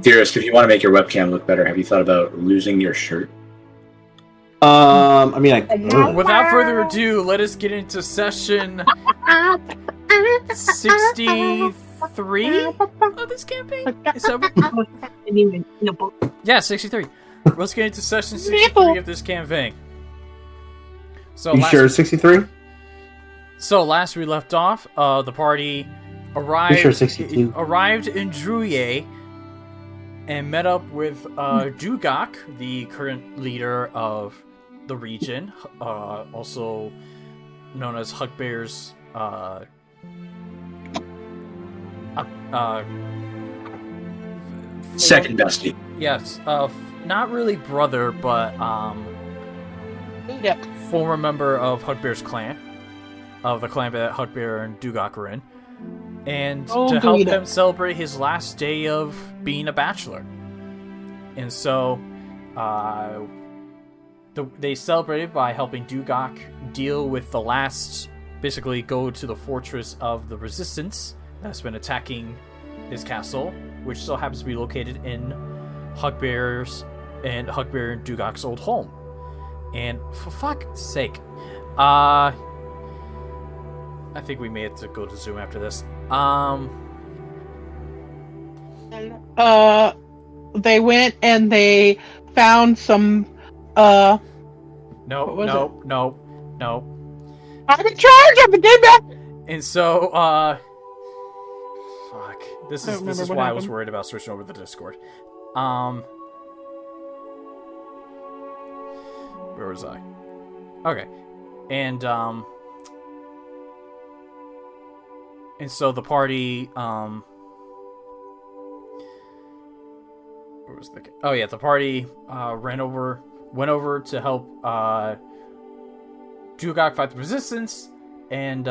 Dearest, if you want to make your webcam look better, have you thought about losing your shirt? I mean, I could. Without further ado, let us get into session 63 of this campaign. Is that... Yeah, 63. Let's get into session 63 of this campaign. So You sure 63? So last we left off, the party arrived. You sure 62? Arrived in Druye and met up with Duggock, the current leader of the region, also known as Hugbear's second bestie. Yes, not really brother, but former member of Hugbear's clan, of the clan that Hugbear and Duggock were in, and to help him celebrate his last day of being a bachelor. And so, they celebrated by helping Duggock deal with the last, basically go to the fortress of the Resistance that's been attacking his castle, which still happens to be located in Hugbear and Duggock's old home. And for fuck's sake, I think we may have to go to Zoom after this. They went and they found some. No. I'm in charge of the game back. And so, fuck. This is why I was worried about switching over to the Discord. Where was I? Okay. And so the party, where was the... Oh yeah, the party, went over to help, Duggock fight the Resistance, and,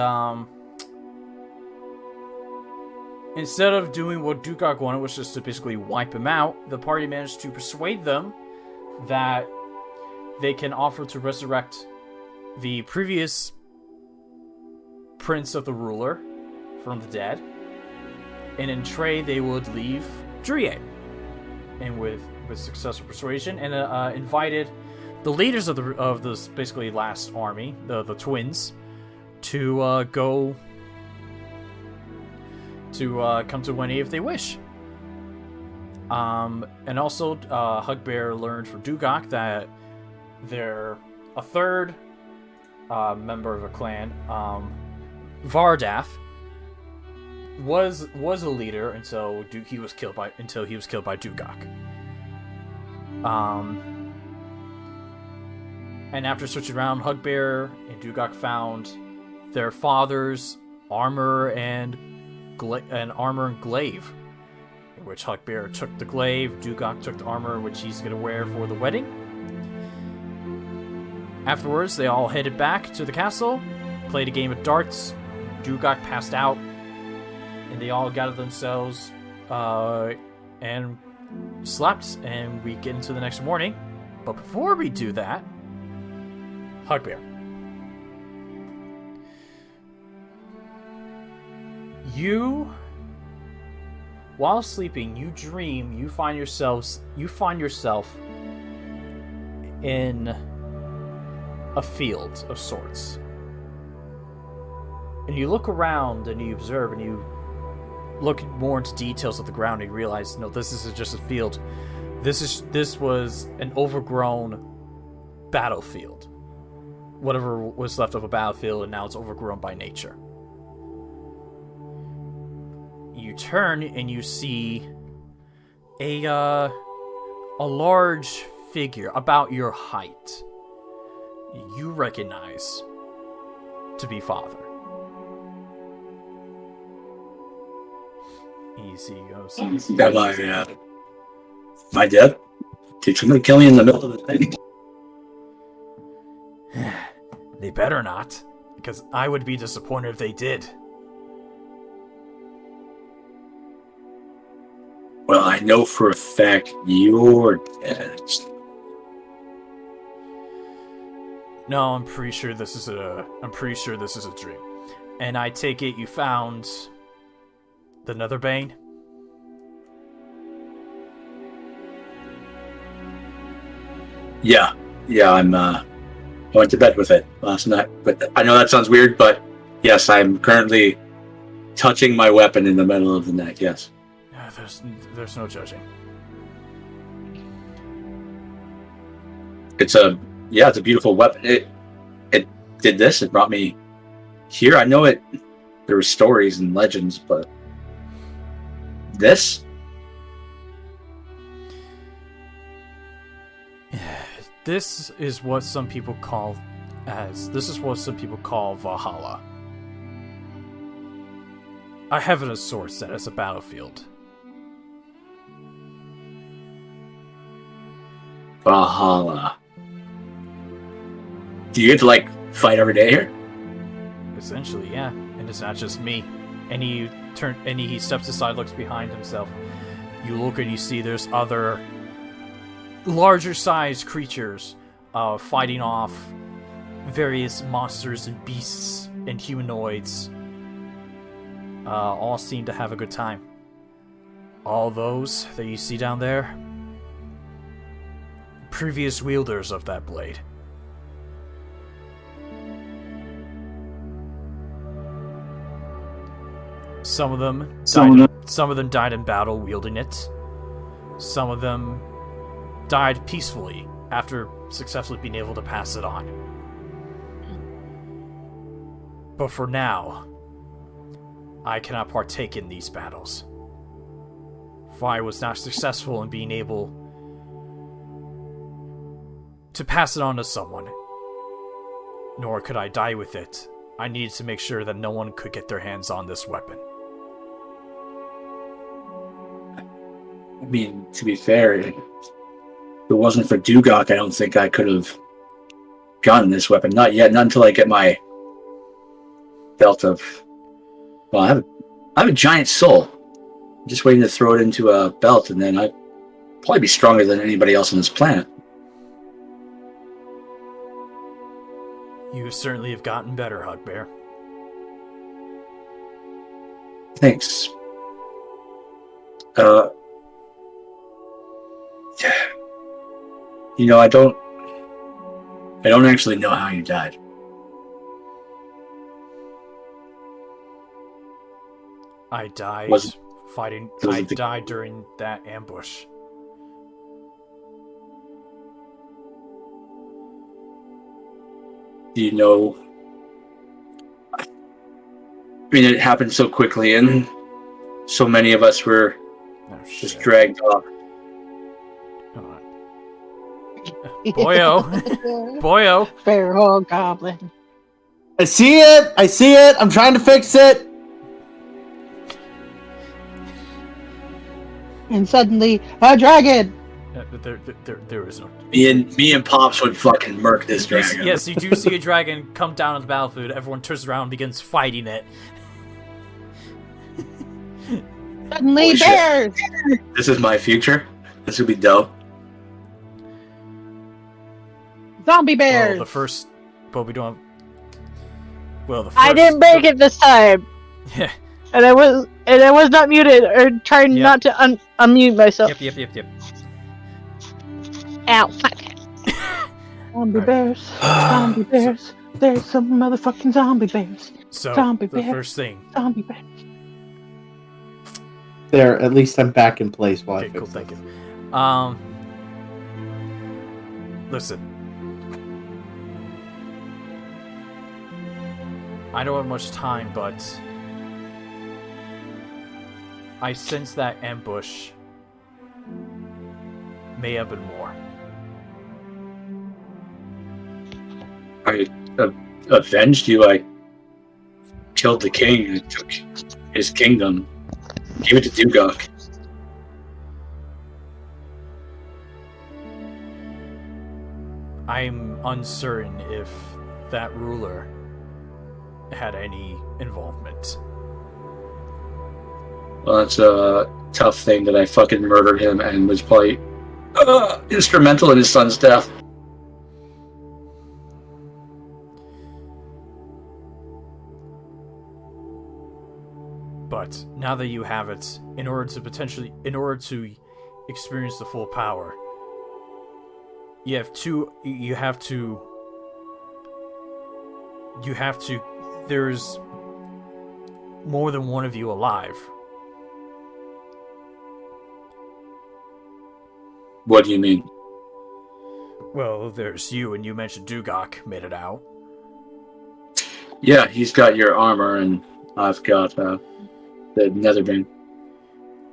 instead of doing what Duggock wanted, which was just to basically wipe him out, the party managed to persuade them that they can offer to resurrect the previous prince of the ruler from the dead, and in trade they would leave Druye. And with successful persuasion, and invited the leaders of this basically last army, the twins, to go to come to Winnie if they wish. And also, Hugbear learned from Duggock that a third member of a clan, Vardath, was a leader until he was killed by Duggock. And after switching around, Hugbear and Duggock found their father's armor and glaive, in which Hugbear took the glaive, Duggock took the armor, which he's going to wear for the wedding. Afterwards, they all headed back to the castle, played a game of darts. Duggock passed out, and they all gathered themselves and slept, and we get into the next morning. But before we do that, Hugbear, while sleeping, you dream, you find yourself in a field of sorts. And you look around and you observe and you look more into details of the ground and you realize, no, this isn't just a field. This was an overgrown battlefield. Whatever was left of a battlefield, and now it's overgrown by nature. You turn and you see a large figure about your height. You recognize to be Father. Easy goes. My dad? Did somebody kill me in the middle of the thing? They better not, because I would be disappointed if they did. Well, I know for a fact you're dead. No, I'm pretty sure this is a dream. And I take it you found the Netherbane? Yeah, I went to bed with it last night. But I know that sounds weird, but yes, I'm currently touching my weapon in the middle of the night. Yes. Yeah, there's no judging. It's a beautiful weapon. It did this. It brought me here. I know it. There were stories and legends, but this. This is what some people call Valhalla. A heaven of sorts that is a battlefield. Valhalla. Do you get to fight every day here? Essentially, yeah. And it's not just me. And he steps aside, looks behind himself. You look and you see there's other larger sized creatures fighting off various monsters and beasts and humanoids. All seem to have a good time. All those that you see down there, previous wielders of that blade. Some of them died in battle wielding it. Some of them died peacefully after successfully being able to pass it on. But for now, I cannot partake in these battles. For I was not successful in being able to pass it on to someone. Nor could I die with it. I needed to make sure that no one could get their hands on this weapon. I mean, to be fair, if it wasn't for Duggock, I don't think I could have gotten this weapon. Not yet, not until I get my belt of... Well, I have a giant soul. I'm just waiting to throw it into a belt, and then I'd probably be stronger than anybody else on this planet. You certainly have gotten better, Hugbear. Thanks. I don't actually know how you died. I died fighting. I died during that ambush. Do you know? I mean, it happened so quickly, and so many of us were just dragged off. Boyo. Feral goblin. I see it. I'm trying to fix it. And suddenly, a dragon! There is no... Me and Pops would fucking murk this dragon. Yes, you do see a dragon come down on the battlefield. Everyone turns around and begins fighting it. Suddenly, bears! This is my future. This would be dope. Zombie bears! Well, the first... But we don't have... Well, the first... I didn't make it this time! Yeah. And I was not muted, or trying not to unmute myself. Yep. Ow, fuck. Zombie bears. Zombie bears. There's some motherfucking zombie bears. So, zombie the bears. first thing... Zombie bears. There, at least I'm back in place while Okay, I fix cool, thank this. you. Listen. I don't have much time, but... I sense that ambush may have been more. I avenged you. I killed the king and took his kingdom. Gave it to Duggock. I'm uncertain if that ruler had any involvement. Well, that's a tough thing that I fucking murdered him and was probably instrumental in his son's death. But now that you have it, in order to experience the full power, You have two. You have to. There's more than one of you alive. What do you mean? Well, there's you, and you mentioned Duggock made it out. Yeah, he's got your armor, and I've got the Netherbane.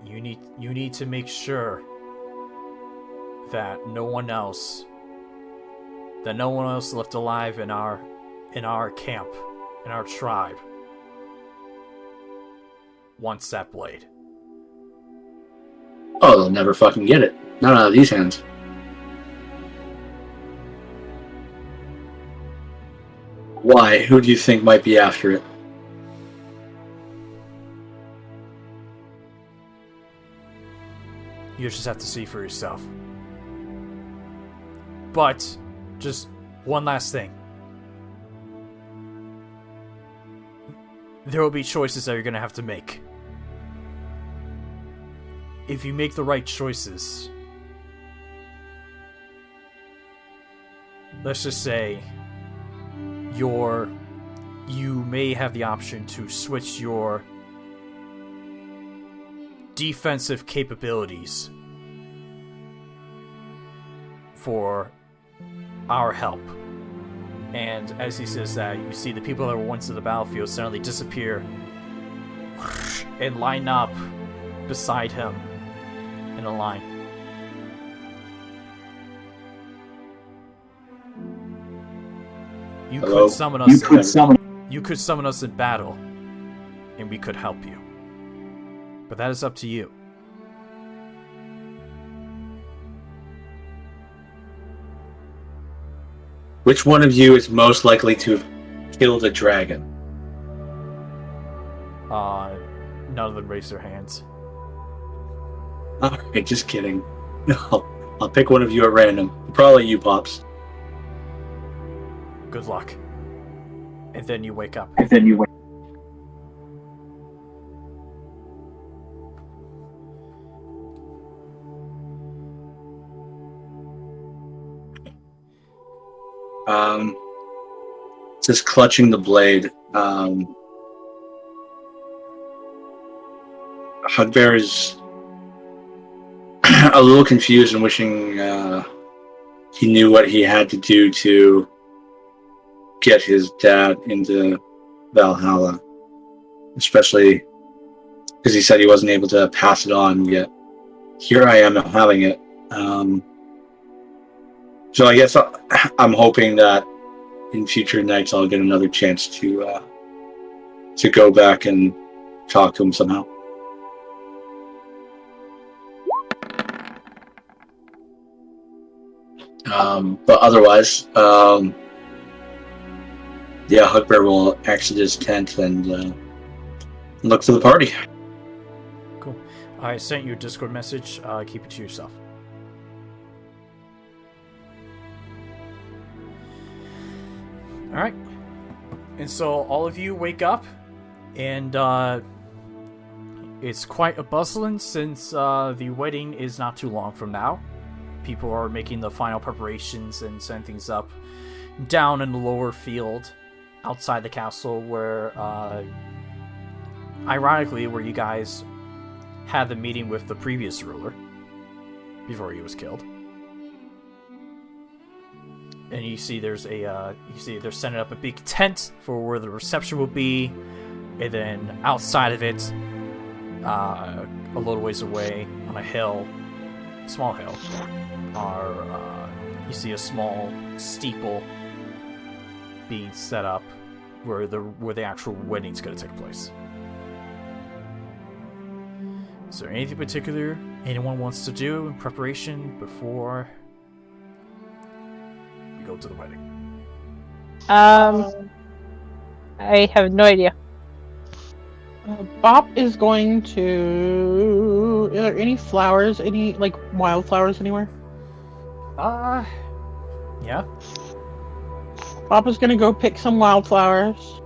You need to make sure that no one else left alive in our camp, in our tribe, wants that blade. Oh, they'll never fucking get it. Not out of these hands. Why? Who do you think might be after it? You just have to see for yourself. But, just one last thing. There will be choices that you're going to have to make. If you make the right choices, let's just say you may have the option to switch your defensive capabilities for our help. And as he says that, you see the people that were once in the battlefield suddenly disappear and line up beside him in a line. You Hello? could summon us in battle, and we could help you. But that is up to you. Which one of you is most likely to have killed a dragon? None of them raise their hands. Alright, just kidding. No, I'll pick one of you at random. Probably you, Pops. Good luck. And then you wake up. Just clutching the blade. Hugbear is a little confused and wishing he knew what he had to do to get his dad into Valhalla, especially because he said he wasn't able to pass it on yet. Here I am having it. So I guess I'm hoping that in future nights I'll get another chance to go back and talk to him somehow. But otherwise, yeah, Hugbear will exit his tent and look for the party. Cool. I sent you a Discord message. Keep it to yourself. Alright. And so all of you wake up, and it's quite a bustling since the wedding is not too long from now. People are making the final preparations and setting things up down in the lower field outside the castle where, ironically, where you guys had the meeting with the previous ruler before he was killed. And you see they're setting up a big tent for where the reception will be, and then outside of it, a little ways away on a hill, small hill, you see a small steeple being set up where the actual wedding's going to take place. Is there anything particular anyone wants to do in preparation before we go to the wedding? I have no idea. Bop is going to... Are there any flowers, any, like, wildflowers anywhere? Yeah. Bop is going to go pick some wildflowers.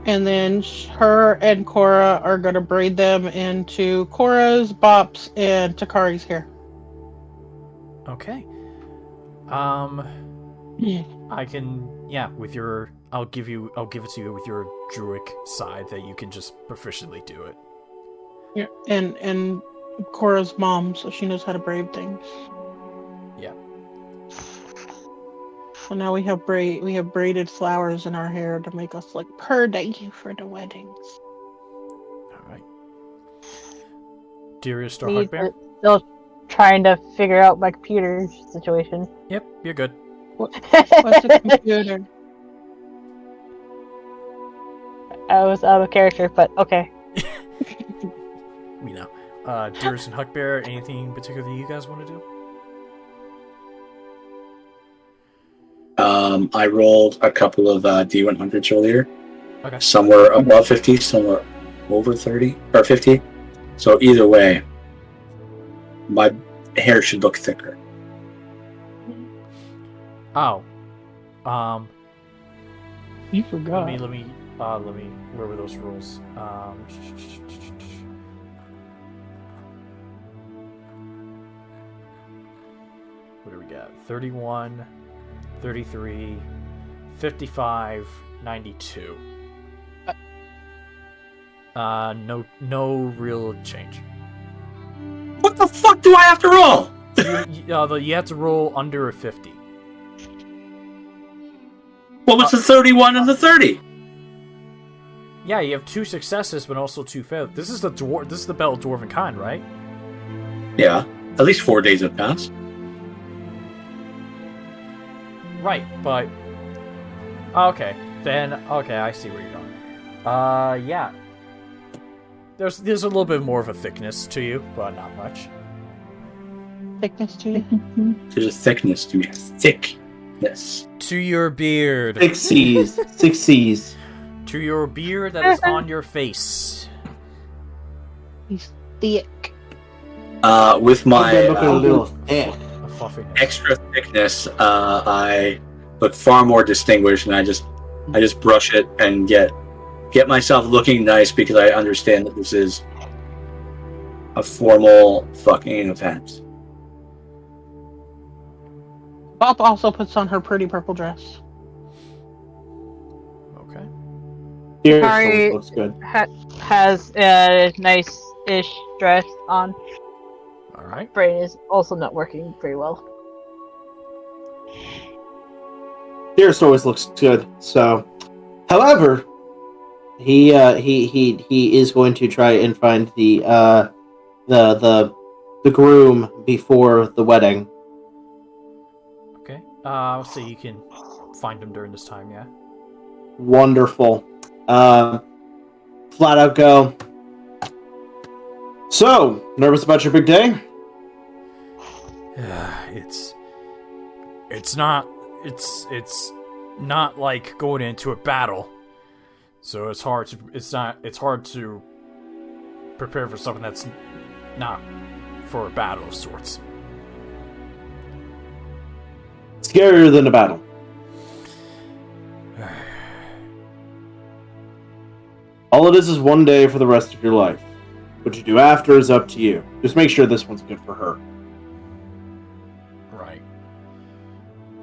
And then her and Corra are going to braid them into Corra's, Bop's, and Takari's hair. Okay. Yeah. I can, with your, I'll give it to you with your druid side that you can just proficiently do it. Yeah. And Corra's mom, so she knows how to braid things. Yeah. So now we have braided flowers in our hair to make us look pretty for the weddings. All right. Dearest or Me Hugbear? still trying to figure out my computer situation. Yep, you're good. What's a computer? I was out of character, but okay. We know. Dearest and Hugbear, anything in particular that you guys want to do? I rolled a couple of D100s earlier. Okay. Somewhere above 50, somewhere over 30 or 50. So either way, my hair should look thicker. Oh. You forgot. Let me, where were those rules? What do we got? 31, 33, 55, 92. No real change. What the fuck do I have to roll? You have to roll under a 50. What was the 31 and the 30? Yeah, you have 2 successes, but also 2 failures. This is the Bell of Dwarven Kind, right? Yeah, at least 4 days have passed. Right, but okay, I see where you're going. Yeah. There's a little bit more of a thickness to you, but not much. Thickness to you? There's a thickness to me. Thickness. To your beard. 6 C's. 6 C's. To your beard that is on your face. He's thick. With my Looking a little thick. A fluffiness. extra thickness, I look far more distinguished, and I just brush it and get myself looking nice because I understand that this is a formal fucking event. Bob also puts on her pretty purple dress. Okay. Dearest Takari always looks good. has a nice-ish dress on. Alright. Brain is also not working very well. Dearest always looks good. So, however, he is going to try and find the groom before the wedding. Okay. So you can find him during this time, yeah? Wonderful. Flat out go. So, nervous about your big day? It's not like going into a battle. So it's hard to prepare for something that's not for a battle of sorts. Scarier than a battle. All it is one day for the rest of your life. What you do after is up to you. Just make sure this one's good for her. Right.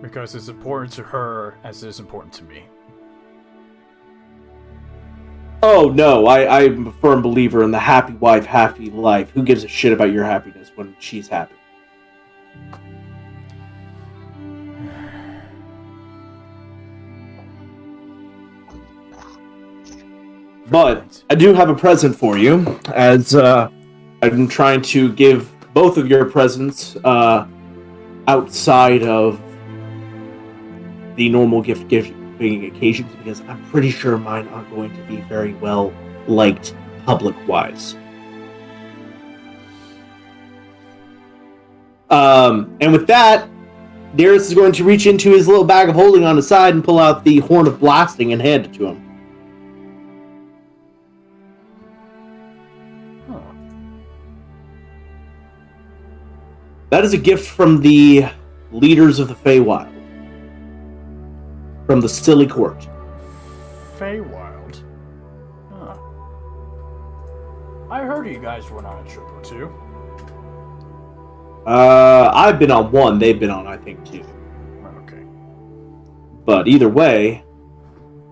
Because it's important to her as it is important to me. Oh no, I'm a firm believer in the happy wife, happy life. Who gives a shit about your happiness when she's happy? But I do have a present for you, as I'm trying to give both of your presents outside of the normal gift-giving occasions, because I'm pretty sure mine aren't going to be very well liked public-wise. And with that, Dearest is going to reach into his little bag of holding on the side and pull out the Horn of Blasting and hand it to him. That is a gift from the leaders of the Feywild. From the Silly Court. Feywild? Huh. I heard you guys went on a trip or two. I've been on one. They've been on, I think, two. Okay. But either way,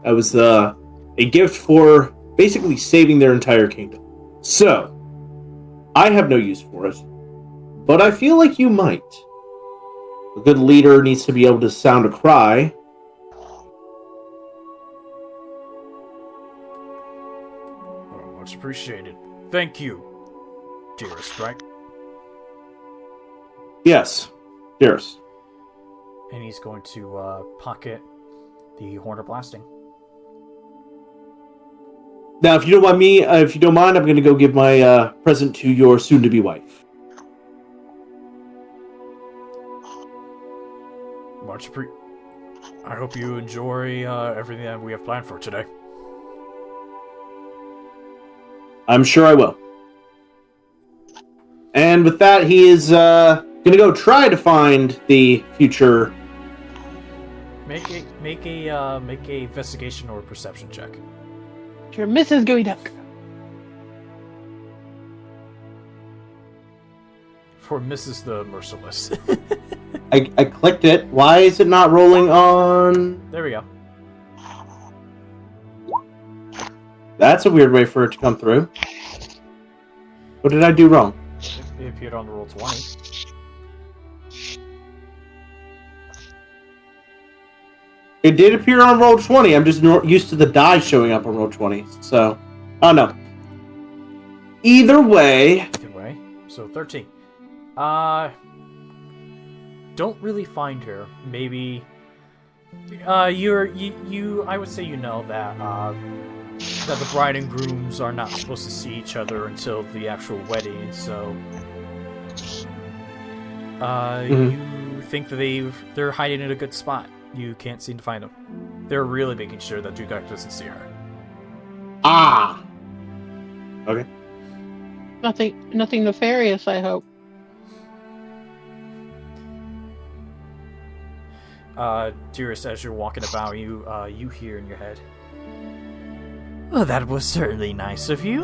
that was a gift for basically saving their entire kingdom. So, I have no use for it, but I feel like you might. A good leader needs to be able to sound a cry. Oh, much appreciated. Thank you, Dearest, right? Yes, Dearest. And he's going to pocket the Horn of Blasting. Now, if you don't mind, I'm going to go give my present to your soon-to-be wife. I hope you enjoy everything that we have planned for today. I'm sure I will. And with that, he is going to go try to find the future. Make a investigation or perception check. You're Mrs. Gooey Duck. For Mrs. the Merciless. I clicked it. Why is it not rolling on? There we go. That's a weird way for it to come through. What did I do wrong? It appeared on the roll 20. It did appear on roll 20. I'm just used to the die showing up on roll 20. So, oh no. Either way. So 13. Don't really find her. Maybe. I would say you know that that the bride and grooms are not supposed to see each other until the actual wedding. So, you think that they're hiding in a good spot. You can't seem to find them. They're really making sure that Duggock doesn't see her. Ah. Okay. Nothing nefarious, I hope. Dearest, as you're walking about, you hear in your head, "Well, that was certainly nice of you.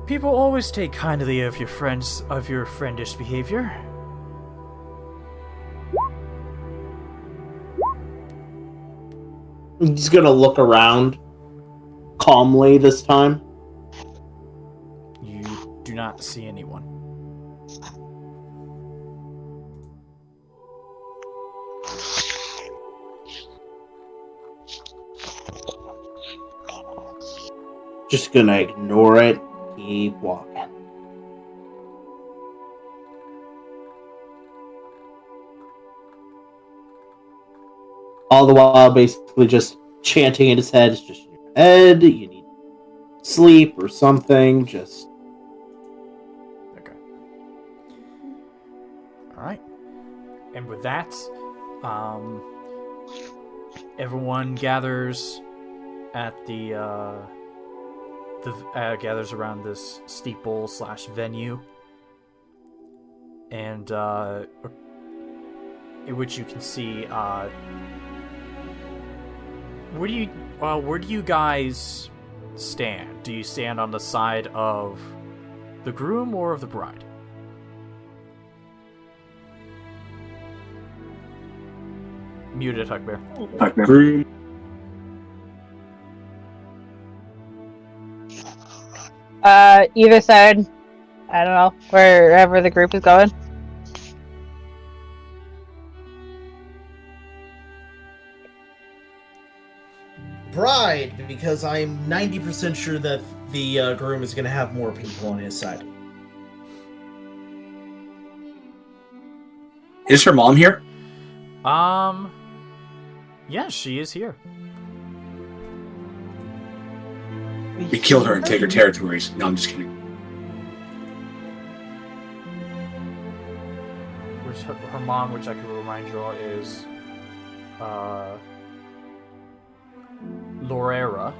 People always take kindly of your friendish behavior." He's gonna look around calmly this time. You do not see anyone. Just gonna ignore it. Keep walking. All the while, basically just chanting in his head. It's just in your head. You need sleep or something. Just. Okay. Alright. And with that, everyone gathers at gathers around this steeple/venue, and in which you can see where do you guys stand? Do you stand on the side of the groom or of the bride? Muted, Hugbear. Groom. Either side. I don't know. Wherever the group is going. Bride, because I'm 90% sure that the groom is going to have more people on his side. Is her mom here? Yeah, she is here. We kill her and take her territories. No, I'm just kidding. Which her mom, which I can remind you all, is Lorera.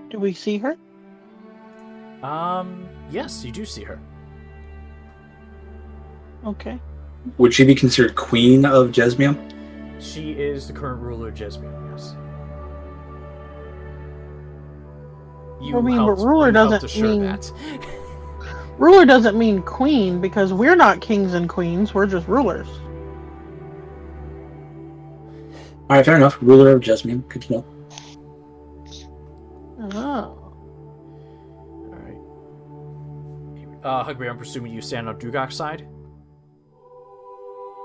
Do we see her? Yes, you do see her. Okay. Would she be considered queen of Jesmium? She is the current ruler of Jesmium, yes. You I mean, but helped, ruler you helped doesn't assure mean- that. Ruler doesn't mean queen because we're not kings and queens. We're just rulers. All right, fair enough. Ruler of Jasmine. Good to know. Oh. Alright. Hugbear, I'm presuming you stand on Duggock's side?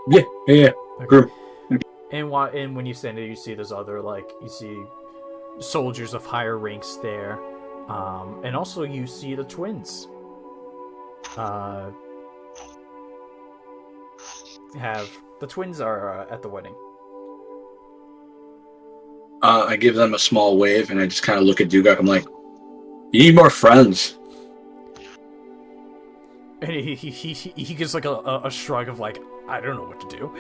Yeah. Okay. And when you stand there, you see there's other, you see soldiers of higher ranks there. And also you see the twins. The twins are at the wedding. I give them a small wave, and I just kind of look at Duggock. I'm like, you need more friends. And he gives like a shrug of like, I don't know what to do.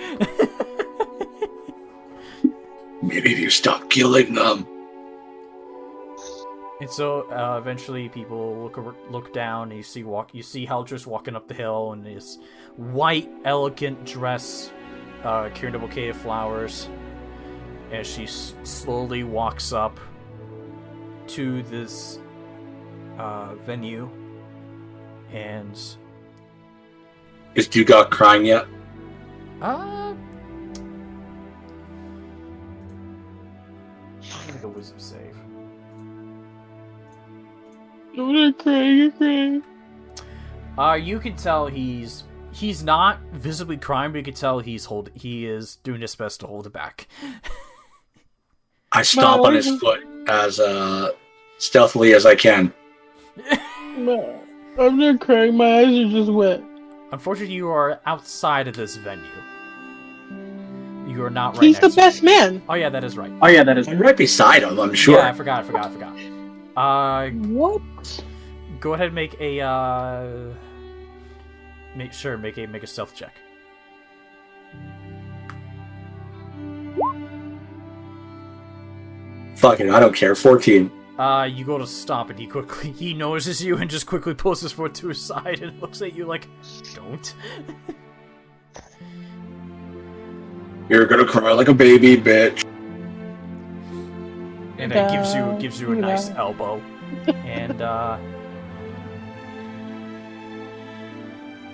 Maybe if you stop killing them. And so eventually people look down and you see Heletris walking up the hill in this white, elegant dress, carrying a bouquet of flowers, as she slowly walks up to this venue. And is Duggock crying yet? Make a wisdom save. You're crazy. You can tell he's not visibly crying, but you can tell he is doing his best to hold it back. I stomp on his foot as stealthily as I can. No, I'm not crying. My eyes are just wet. Unfortunately, you are outside of this venue. You are not right He's next the best to man. Oh yeah, that is right. I'm right beside him, I'm sure. Yeah, I forgot. What? Go ahead and make a make a stealth check. Fuck it, I don't care. 14. You go to stop and he notices you and just quickly pulls his foot to his side and looks at you like, don't. You're gonna cry like a baby, bitch. And then gives you a nice elbow. And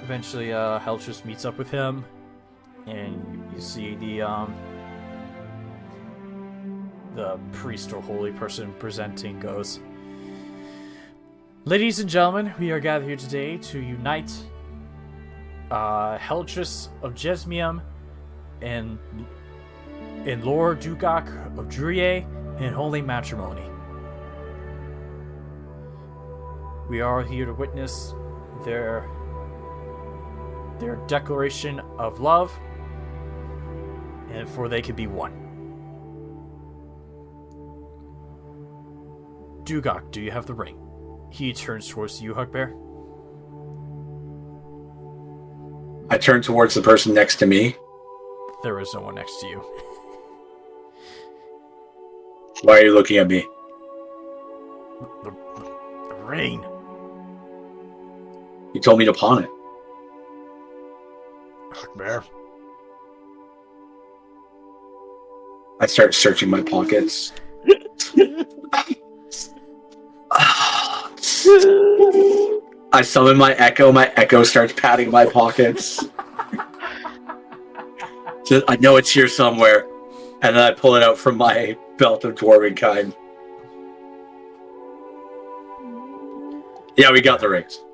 eventually Heletris meets up with him, and you see the priest or holy person presenting goes, "Ladies and gentlemen, we are gathered here today to unite Heletris of Jesmium and Lord Duggock of Druye in holy matrimony. We are here to witness their declaration of love, and for they can be one. Duggock, do you have the ring?" He turns towards you, Hugbear. I turn towards the person next to me. There is no one next to you. Why are you looking at me? The ring. You told me to pawn it. Hugbear. I start searching my pockets. I summon my echo. My echo starts patting my pockets. So I know it's here somewhere. And then I pull it out from my belt of dwarven kind. Yeah, we got the rings.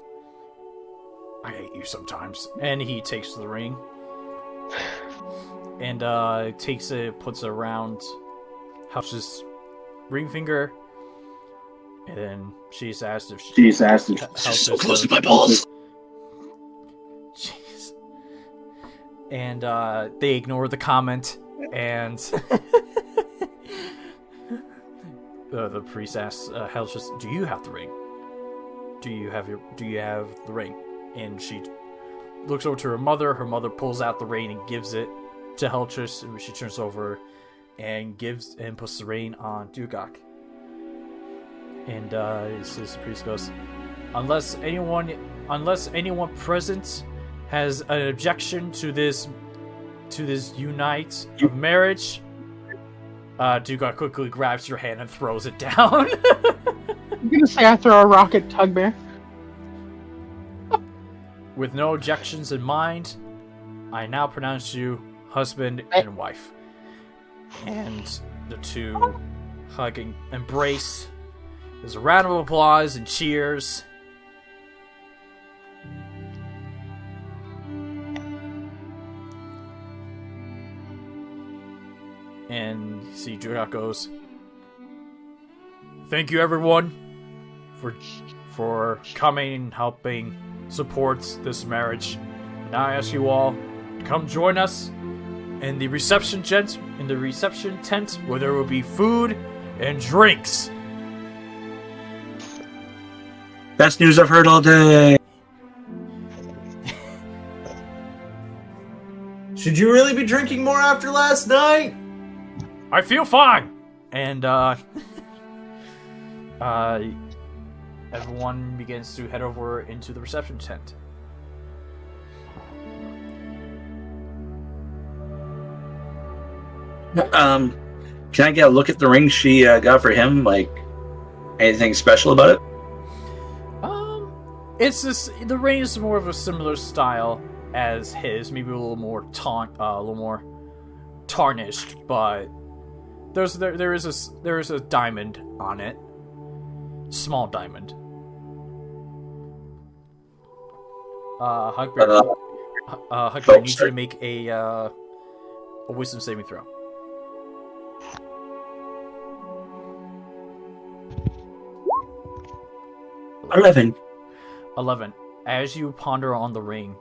I hate you sometimes. And he takes the ring. And puts it around House's ring finger. And then she's asked if She's so close to my balls. Jeez. And they ignore the comment, and the priest asks Heletris, "Do you have the ring? Do you have the ring?" And she looks over to her mother. Her mother pulls out the ring and gives it to Heletris, and she turns over and puts the ring on Duggock. And the priest goes, unless anyone present has an objection to this unite of marriage, Duggock quickly grabs your hand and throws it down. I'm gonna say I throw a rock at Hugbear. With no objections in mind, I now pronounce you husband and wife. And the two hug and embrace. There's a round of applause and cheers. And you see Duggock goes, "Thank you everyone for coming and helping support this marriage. Now I ask you all to come join us in the reception tent where there will be food and drinks." Best news I've heard all day. Should you really be drinking more after last night? I feel fine! And, everyone begins to head over into the reception tent. Can I get a look at the ring she got for him? Like, anything special about it? It's just, the ring is more of a similar style as his, maybe a little more tarnished, but there is a diamond on it, small diamond. Hugbear, I need you to make a wisdom saving throw. 11. As you ponder on the ring,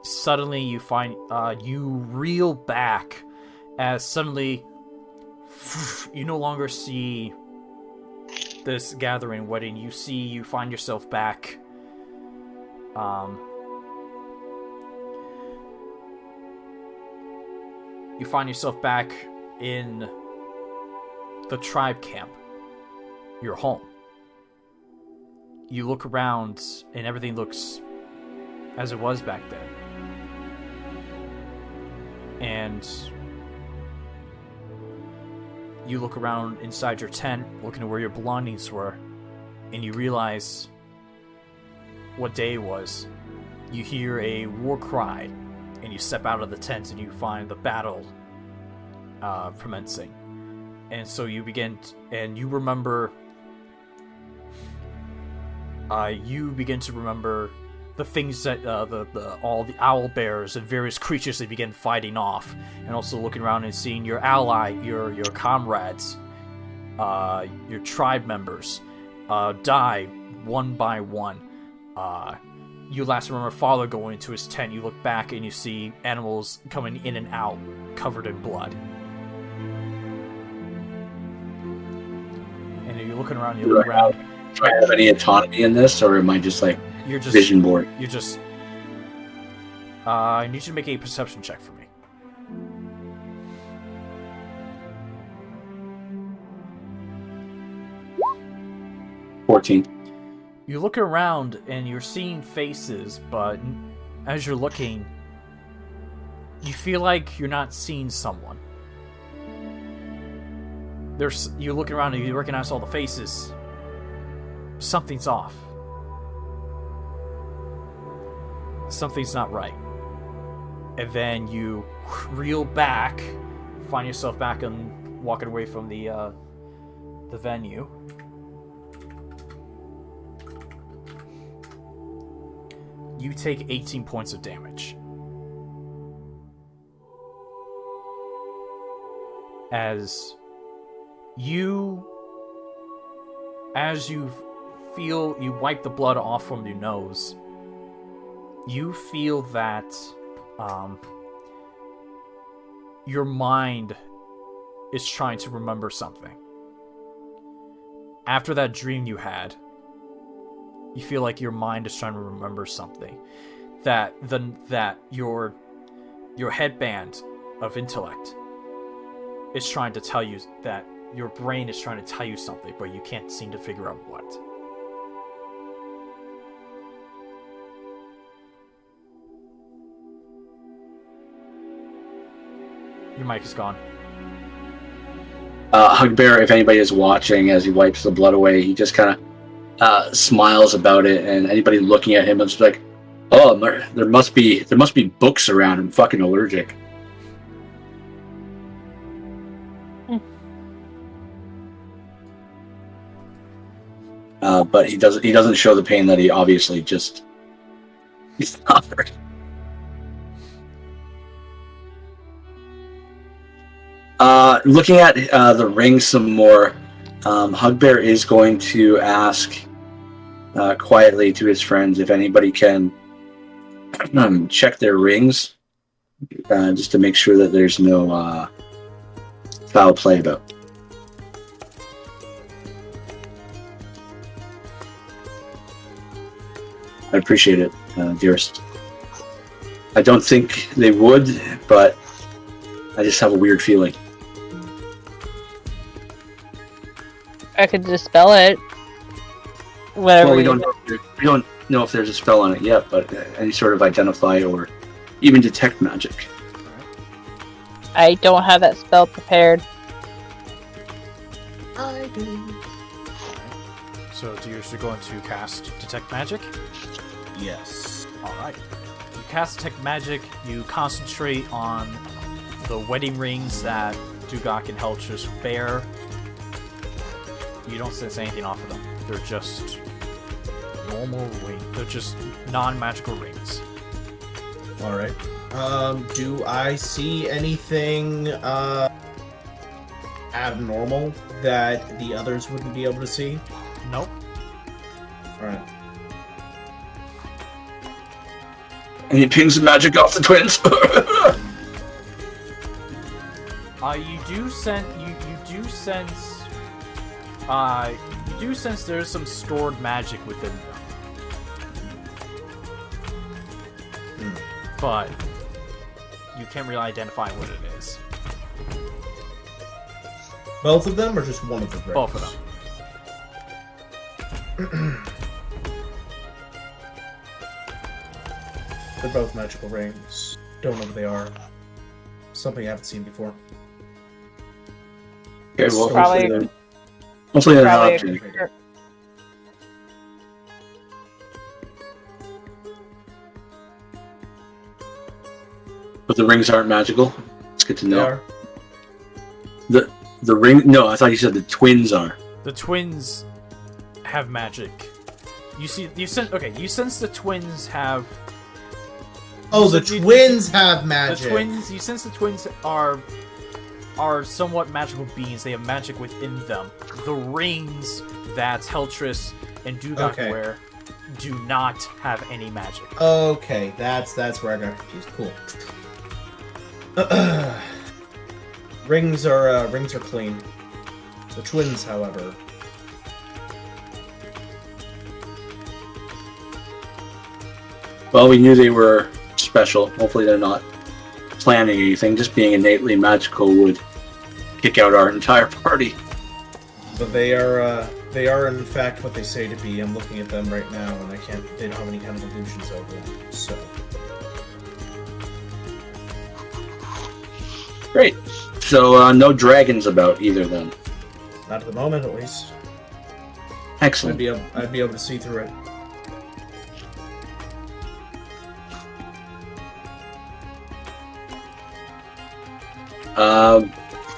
suddenly you find you reel back as suddenly you no longer see this gathering wedding. You find yourself back you find yourself back in the tribe camp, your home. You look around, and everything looks as it was back then. And you look around inside your tent, looking at where your belongings were, and you realize what day it was. You hear a war cry, and you step out of the tent, and you find the battle commencing. And so you begin, and you remember... you begin to remember the things that all the owl bears and various creatures they begin fighting off, and also looking around and seeing your ally, your comrades, your tribe members die one by one. You last remember Father going into his tent. You look back and you see animals coming in and out, covered in blood. And you're looking around. You look around. Do I have any autonomy in this, or am I just like vision board? You're just. I need you to make a perception check for me. $14. You look around and you're seeing faces, but as you're looking, you feel like you're not seeing someone. You're looking around and you recognize all the faces. Something's off. Something's not right. And then you reel back, find yourself back and walking away from the venue. You take 18 points of damage. As you feel, you wipe the blood off from your nose, you feel that your mind is trying to remember something. After that dream you had, you feel like your mind is trying to remember something. That your headband of intellect is trying to tell you, that your brain is trying to tell you something, but you can't seem to figure out what. Your mic is gone. Hugbear, if anybody is watching as he wipes the blood away, he just kind of smiles about it, and anybody looking at him is like, "Oh, there must be books around. I'm fucking allergic." But he doesn't show the pain that he obviously just suffered. Looking at the ring some more, Hugbear is going to ask quietly to his friends if anybody can check their rings, just to make sure that there's no foul play about. I appreciate it, Dearest. I don't think they would, but I just have a weird feeling. I could dispel it. Whatever. Well, we don't know if there's a spell on it yet, but any sort of identify or even detect magic. I don't have that spell prepared. I do. So, you're going to cast Detect Magic? Yes. Alright. You cast Detect Magic, you concentrate on the wedding rings that Duggock and Heletris bear. You don't sense anything off of them. They're just normal rings. They're just non-magical rings. Alright. Do I see anything abnormal that the others wouldn't be able to see? Nope. Alright. Any pings of magic off the twins? You do sense there's some stored magic within them. But you can't really identify what it is. Both of them, or just one of the rings? Both of them. They're both magical rings. Don't know what they are. Something I haven't seen before. Okay, well, Probably- hopefully they're not. Probably. But the rings aren't magical. It's good to They know. are. The ring. No, I thought you said the twins are. The twins have magic. You sense the twins have. Oh, the So twins have magic. You sense the twins are somewhat magical beings. They have magic within them. The rings that Heletris and Duggock Okay. wear do not have any magic. Okay, that's where I got confused. Cool. Rings are clean. The twins, however. Well, we knew they were special. Hopefully they're not planning anything. Just being innately magical would kick out our entire party. But they are in fact what they say to be. I'm looking at them right now, and they don't have any kind of illusions over them. So. Great. So no dragons about either then. Not at the moment, at least. Excellent. I'd be able to see through it.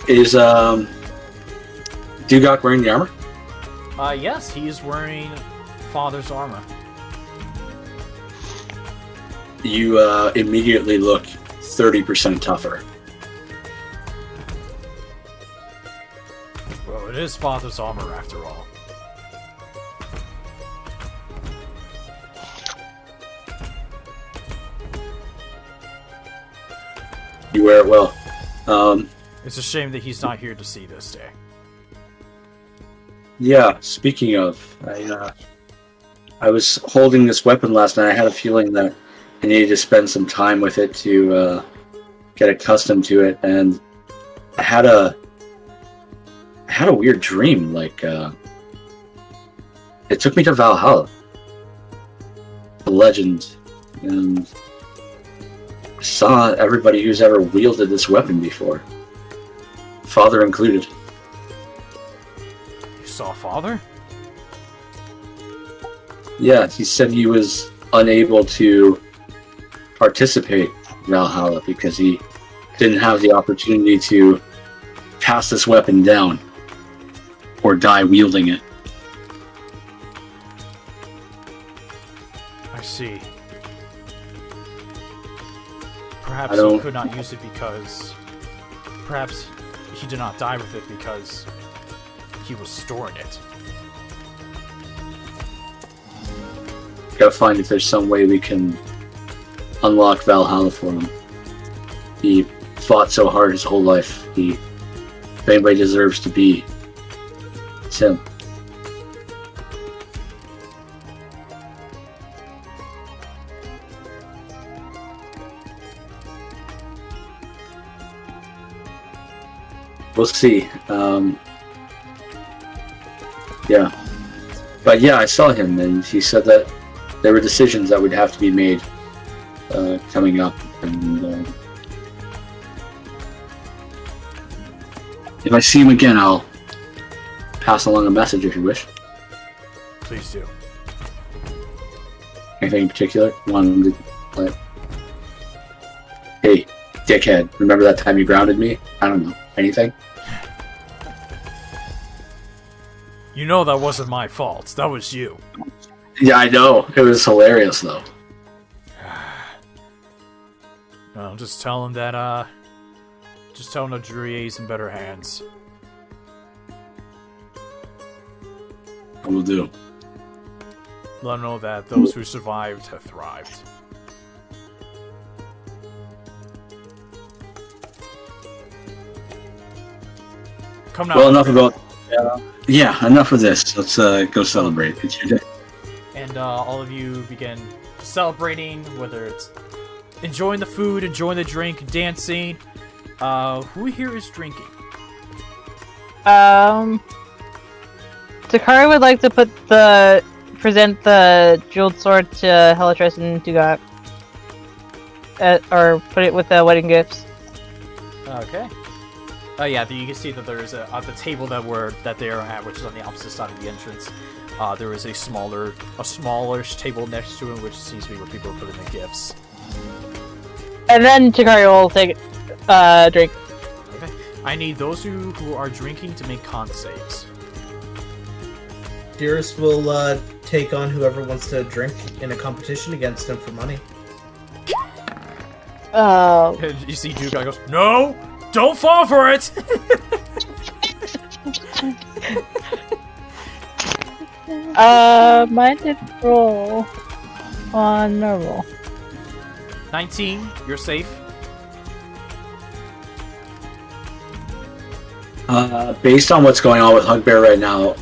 Is Duggock wearing the armor? Yes, he is wearing Father's armor. You immediately look 30% tougher. Well, it is Father's armor after all. You wear it well. It's a shame that he's not here to see this day. Yeah, speaking of, I was holding this weapon last night. I had a feeling that I needed to spend some time with it to get accustomed to it, and I had a weird dream. Like, it took me to Valhalla, the legend, and I saw everybody who's ever wielded this weapon before, father included. saw Father? Yeah, he said he was unable to participate in Valhalla because he didn't have the opportunity to pass this weapon down or die wielding it. I see. Perhaps he could not use it because... Perhaps he did not die with it because he was storing it. Gotta find if there's some way we can unlock Valhalla for him. He fought so hard his whole life. If anybody deserves to be, it's him. We'll see. Yeah. But yeah, I saw him, and he said that there were decisions that would have to be made coming up. And if I see him again, I'll pass along a message if you wish. Please do. Anything in particular? Want him to, like, hey, dickhead, remember that time you grounded me? I don't know. Anything? You know that wasn't my fault. That was you. Yeah, I know. It was hilarious, though. Well, just tell him that, just tell him that Drurier's in better hands. I will do. Let him know that those who survived have thrived. Come now. Well, enough about... yeah, enough of this. Let's go celebrate. It's your day. And all of you begin celebrating, whether it's enjoying the food, enjoying the drink, dancing. Who here is drinking? Takari would like to present the jeweled sword to Heletris and Duggock. Or put it with the wedding gifts. Okay. Yeah, you can see that there is at the table that they are at, which is on the opposite side of the entrance. There is a smallish table next to it, which seems to be where people are putting the gifts. And then Takari will take a drink. Okay. I need those who are drinking to make con saves. Dearest will take on whoever wants to drink in a competition against him for money. Oh. You see Duggock goes, "No! Don't fall for it!" Mine did roll on normal. 19, you're safe. Based on what's going on with Hugbear right now,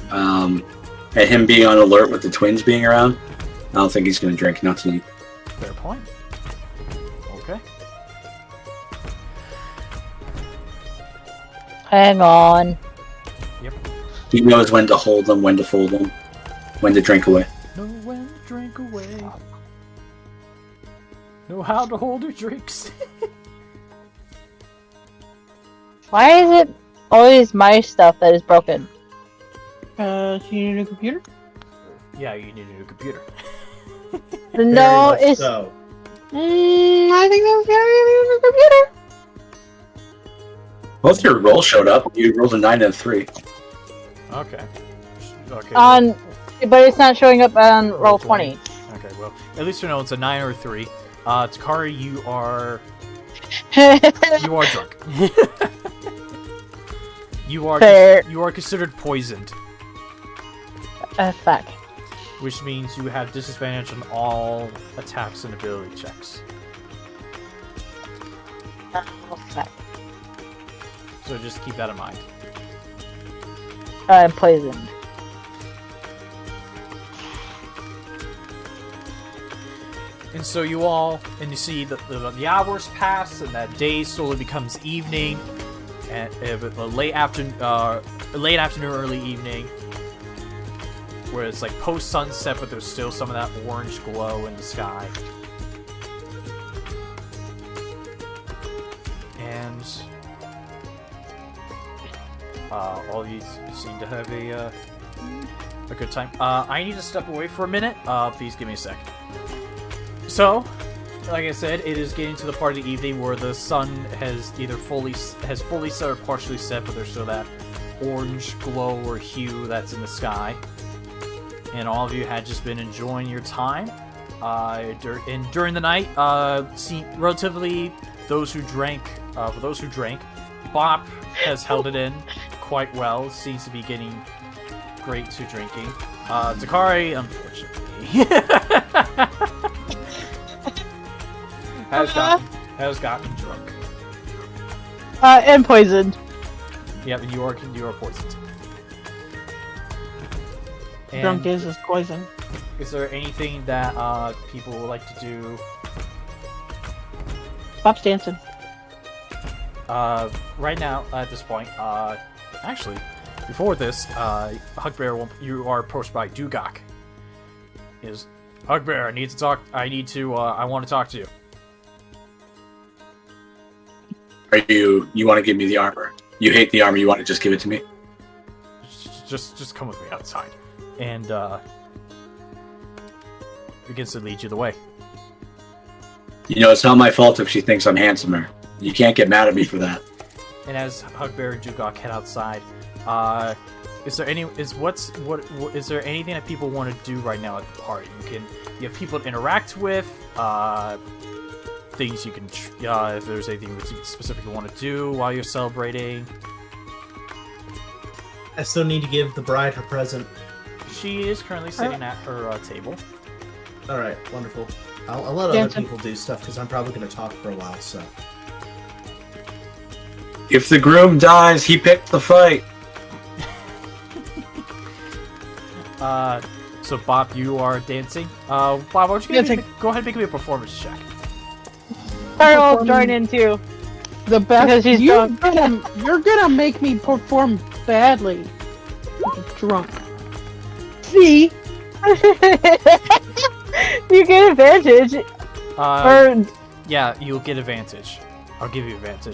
and him being on alert with the twins being around, I don't think he's going to drink. Not tonight. Fair point. Okay. Hang on. Yep. He knows when to hold them, when to fold them, when to drink away. Know when to drink away. Know how to hold your drinks. Why is it always my stuff that is broken? Do you need a new computer? Yeah, you need a new computer. No, Very much it's. so. I think that's the new computer. Both your rolls showed up. You rolled a 9 and a 3. Okay. Okay. But it's not showing up on roll 20. Okay, well, at least you know it's a 9 or a 3. Takari, you are drunk. you are considered poisoned. Fuck. Which means you have disadvantage on all attacks and ability checks. Oh, fuck. So just keep that in mind. I'm poisoned. And so you see that the hours pass, and that day slowly becomes evening, and a late afternoon, early evening, where it's like post sunset, but there's still some of that orange glow in the sky. And All of you seem to have a good time. I need to step away for a minute. Please give me a sec. So, like I said, it is getting to the part of the evening where the sun has either fully set or partially set, but there's still that orange glow or hue that's in the sky. And all of you had just been enjoying your time. During the night, relatively for those who drank, Bop has held it in quite well. Seems to be getting great to drinking. Takari, unfortunately, has gotten drunk. And poisoned. Yep, and you are poisoned. And Drunk is poison. is there anything that people would like to do? Bob's dancing. Right now, at this point, actually, before this, Hugbear, you are approached by Duggock. Hugbear, I need to talk. I want to talk to you. You want to give me the armor? You hate the armor, you want to just give it to me? Just come with me outside. And, begins to lead you the way. You know, it's not my fault if she thinks I'm handsomer. You can't get mad at me for that. And as Hugbear and Duggock head outside, is there anything that people want to do right now at the party? You have people to interact with, things you can, if there's anything you specifically want to do while you're celebrating. I still need to give the bride her present. She is currently sitting at her table. All right, wonderful. I'll let other people do stuff because I'm probably going to talk for a while. So, if the groom dies, he picked the fight. So Bob, you are dancing. Bob, why don't you go ahead and make me a performance check. Carl, join in too. The best. Because she's drunk. You're gonna make me perform badly. Drunk. See? You get advantage. Yeah, you'll get advantage. I'll give you advantage.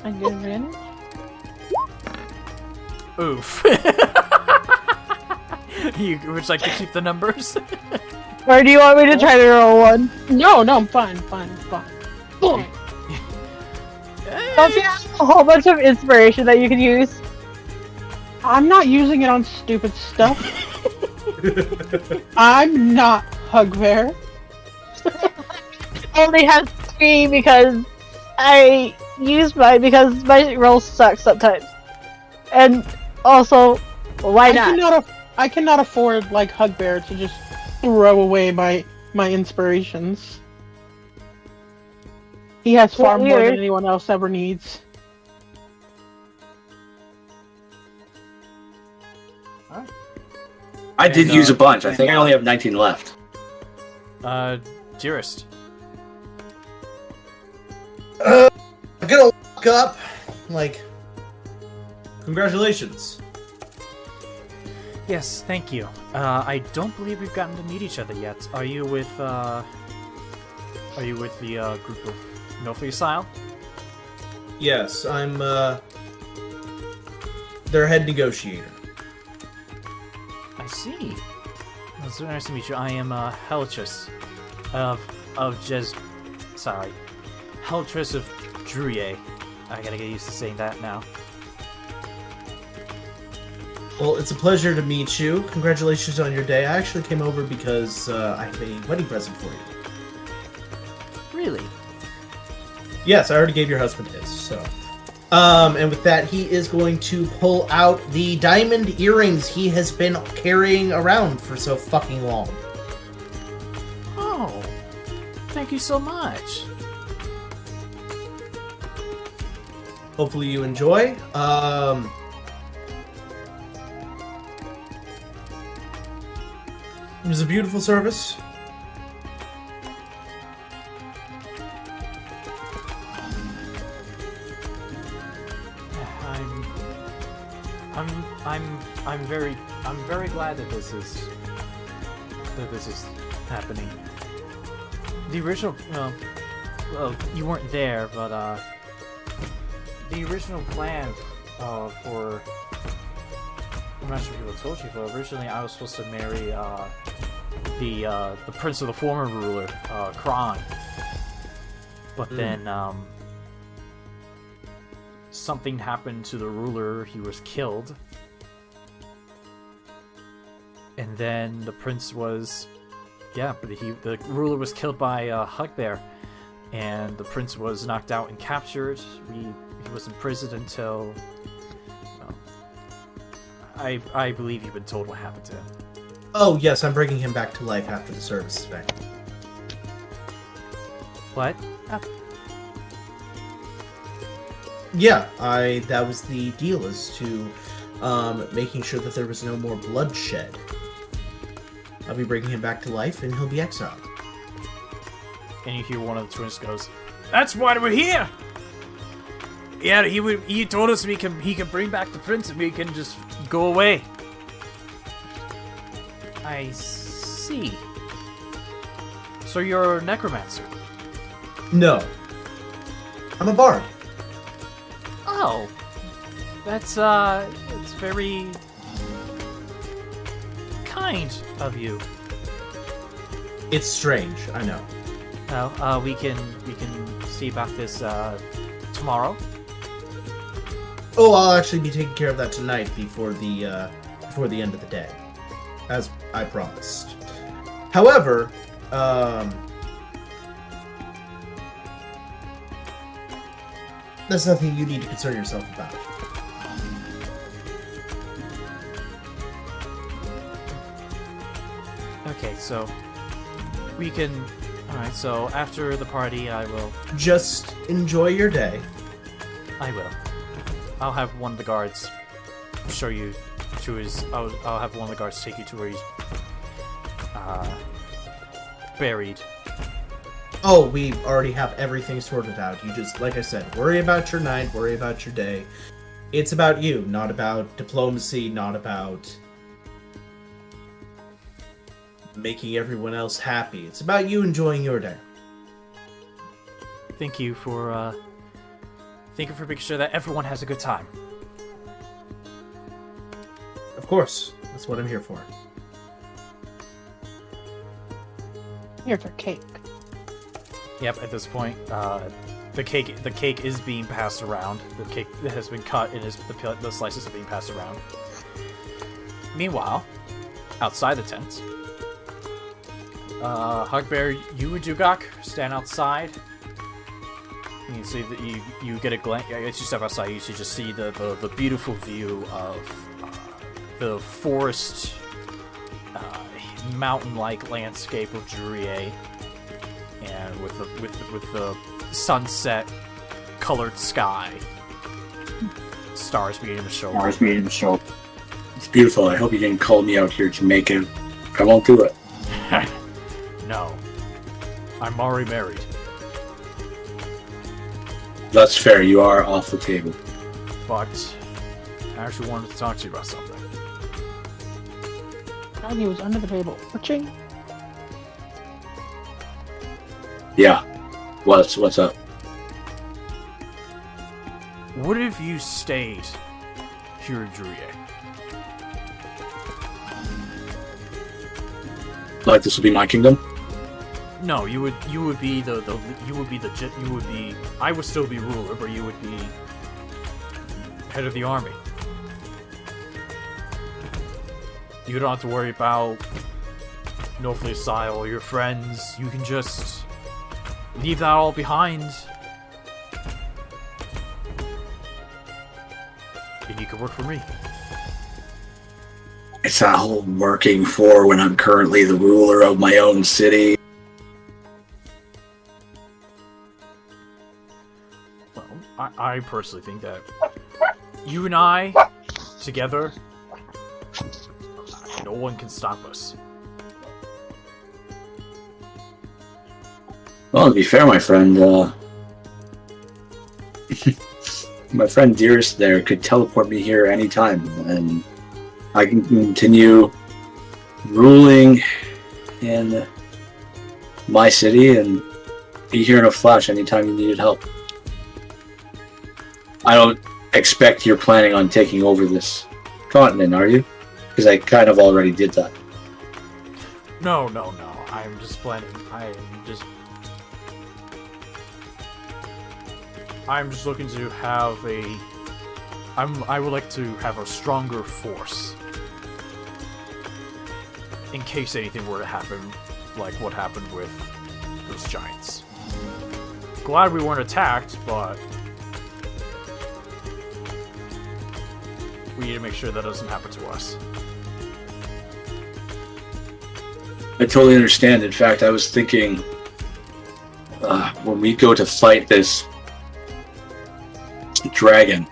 I get advantage? Oof. You would like to keep the numbers? Or do you want me to try to roll one? No, I'm fine. Don't you have a whole bunch of inspiration that you can use? I'm not using it on stupid stuff. I'm not Hugbear. I only have 3 because I use mine because my rolls suck sometimes. And also, why not? I cannot afford, like Hugbear, to just throw away my inspirations. He has far more than anyone else ever needs. Alright. I did use a bunch. I think I only have 19 left. Dearest. I'm gonna walk up, like, congratulations. Yes, thank you. I don't believe we've gotten to meet each other yet. Are you with the group of Nofisile? Yes, I'm their head negotiator. I see. It's very nice to meet you. I am Heletris of Heletris of Druye. I gotta get used to saying that now. Well, it's a pleasure to meet you. Congratulations on your day. I actually came over because I have a wedding present for you. Really? Yes, I already gave your husband his, so. And with that, he is going to pull out the diamond earrings he has been carrying around for so fucking long. Oh, thank you so much. Hopefully you enjoy. It was a beautiful service. I'm very glad that this is happening. The original, well, you weren't there, but the original plan I'm not sure if people told you, but originally I was supposed to marry the prince of the former ruler, Kron. But then something happened to the ruler. He was killed, and then the prince was, the ruler was killed by Hugbear, and the prince was knocked out and captured. He was imprisoned until. I believe you've been told what happened to him. Oh, yes, I'm bringing him back to life after the service is back. What? Yeah, that was the deal, is to making sure that there was no more bloodshed. I'll be bringing him back to life, and he'll be exiled. And you hear one of the twins goes, "That's why we're here! Yeah, he told us he can bring back the prince and we can just go away." I see. So you're a necromancer? No. I'm a bard. Oh. That's very kind of you. It's strange, I know. Well, we can see about this tomorrow. Oh, I'll actually be taking care of that tonight before the end of the day, as I promised. However, that's nothing you need to concern yourself about. Okay, so we can. All right. So after the party, I will. Just enjoy your day. I will. I'll have one of the guards show you to his. I'll have one of the guards take you to where he's buried. Oh, we already have everything sorted out. You just, like I said, worry about your night, worry about your day. It's about you, not about diplomacy, not about making everyone else happy. It's about you enjoying your day. Thank you for making sure that everyone has a good time. Of course, that's what I'm here for. Here's our cake. Yep. At this point, the cake is being passed around. The cake has been cut and the slices are being passed around. Meanwhile, outside the tent, Hugbear, you and Duggock stand outside. You can see that you get a glance. As you step outside, you just see the beautiful view of the forest, mountain-like landscape of Jurier, and with the sunset colored sky, stars beginning to show. It's beautiful. I hope you didn't call me out here to make it. I won't do it. No, I'm already married. That's fair. You are off the table. But I actually wanted to talk to you about something. And he was under the table. Watching. Yeah. What's up? What if you stayed here in Jurier? Like this will be my kingdom? No, you would be I would still be ruler, but you would be head of the army. You don't have to worry about Northly Style or your friends. You can just leave that all behind. And you can work for me. It's all working for when I'm currently the ruler of my own city. Well, I personally think that you and I together, no one can stop us. Well, to be fair, my friend, my friend Dearest there could teleport me here anytime, and I can continue ruling in my city and be here in a flash anytime you needed help. I expect you're planning on taking over this continent, are you? Because I kind of already did that. No. I'm just planning. I'm just looking to have I would like to have a stronger force. In case anything were to happen, like what happened with those giants. Glad we weren't attacked, but we need to make sure that doesn't happen to us. I totally understand. In fact, I was thinking when we go to fight this dragon,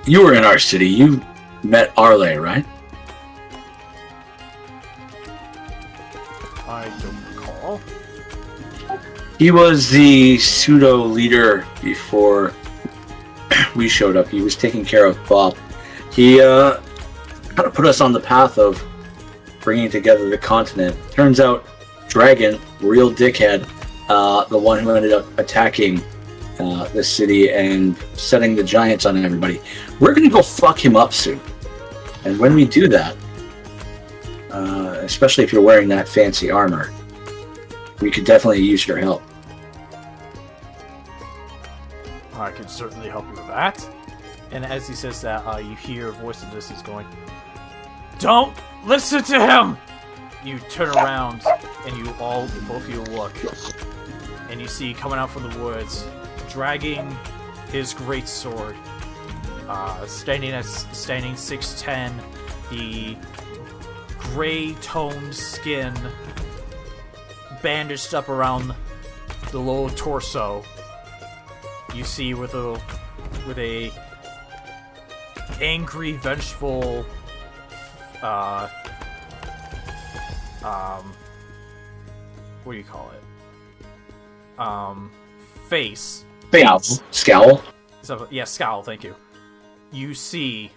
you were in our city. You met Arle, right? I don't recall. He was the pseudo leader before we showed up. He was taking care of Bob. He kind of put us on the path of bringing together the continent. Turns out, Dragon, real dickhead, the one who ended up attacking the city and setting the giants on everybody. We're going to go fuck him up soon. And when we do that, especially if you're wearing that fancy armor, we could definitely use your help. I can certainly help you with that. And as he says that, you hear a voice in the distance going, "Don't listen to him!" You turn around, and both of you look, and you see coming out from the woods, dragging his great sword, standing 6'10", the gray-toned skin bandaged up around the lower torso. You see with a angry, vengeful, what do you call it? Face. Scowl. So, yeah, scowl. Thank you. You see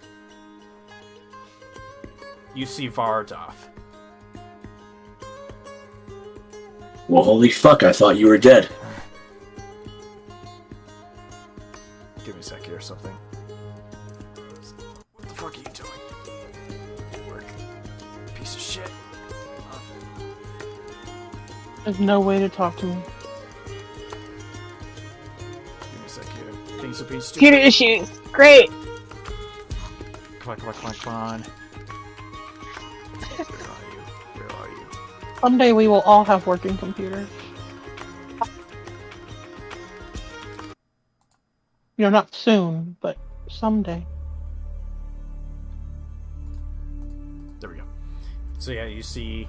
Vardoth. Well, holy fuck! I thought you were dead. Give me a sec here or something. What the fuck are you doing? Work. Piece of shit. There's no way to talk to me. Give me a sec here. Things are being stupid. Computer issues. Great. Come on. Where are you? Someday we will all have working computers. You know, not soon, but someday. There we go. So yeah, you see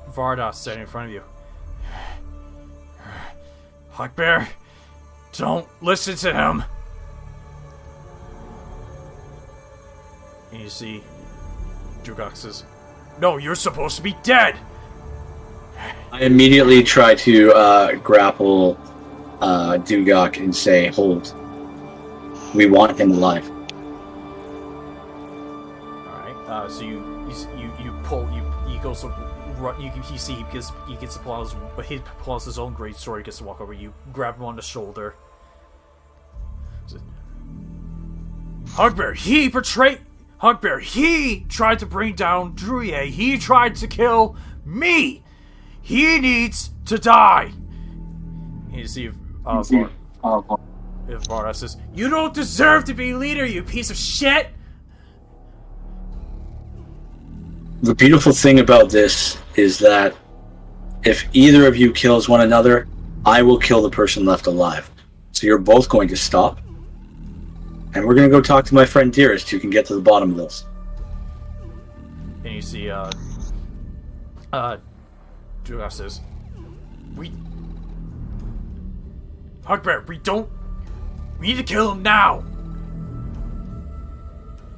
Vardoth standing in front of you. Hugbear, don't listen to him. And you see Duggock says, "No, you're supposed to be dead." I immediately try to grapple Duggock and say, "Hold. We want him alive." All right. So you pull. He goes to run. You see he gets to pull out his own great sword. He gets to walk over. You grab him on the shoulder. Hugbear, he tried to bring down Druye. He tried to kill me. He needs to die. And you see if Vardoth says, "You don't deserve to be leader, you piece of shit." The beautiful thing about this is that if either of you kills one another, I will kill the person left alive. So you're both going to stop. And we're going to go talk to my friend Dearest, who can get to the bottom of this. And you see, Duggock says, Hugbear, we need to kill him now.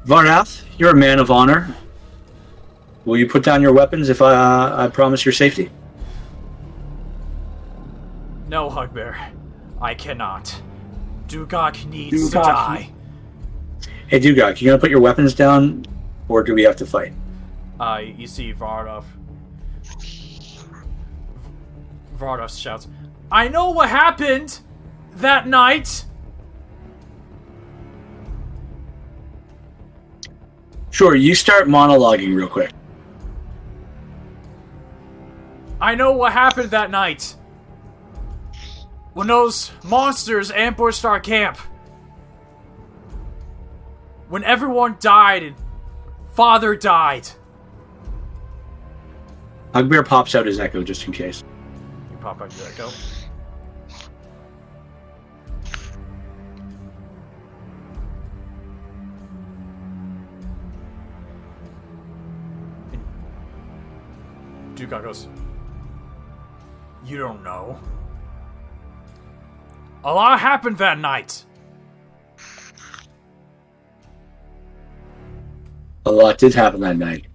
Vardoth, you're a man of honor. Will you put down your weapons if I promise your safety? No, Hugbear, I cannot. Duggock needs to die. Hey, Duggock, you gonna put your weapons down, or do we have to fight? You see Vardoth. Vardoth shouts, "I know what happened! that night? Sure, you start monologuing real quick. I know what happened that night. When those monsters ambushed our camp. When everyone died and Father died. Hugbear pops out his echo just in case. You pop out your echo. Duggock goes, you don't know. A lot happened that night. A lot did happen that night.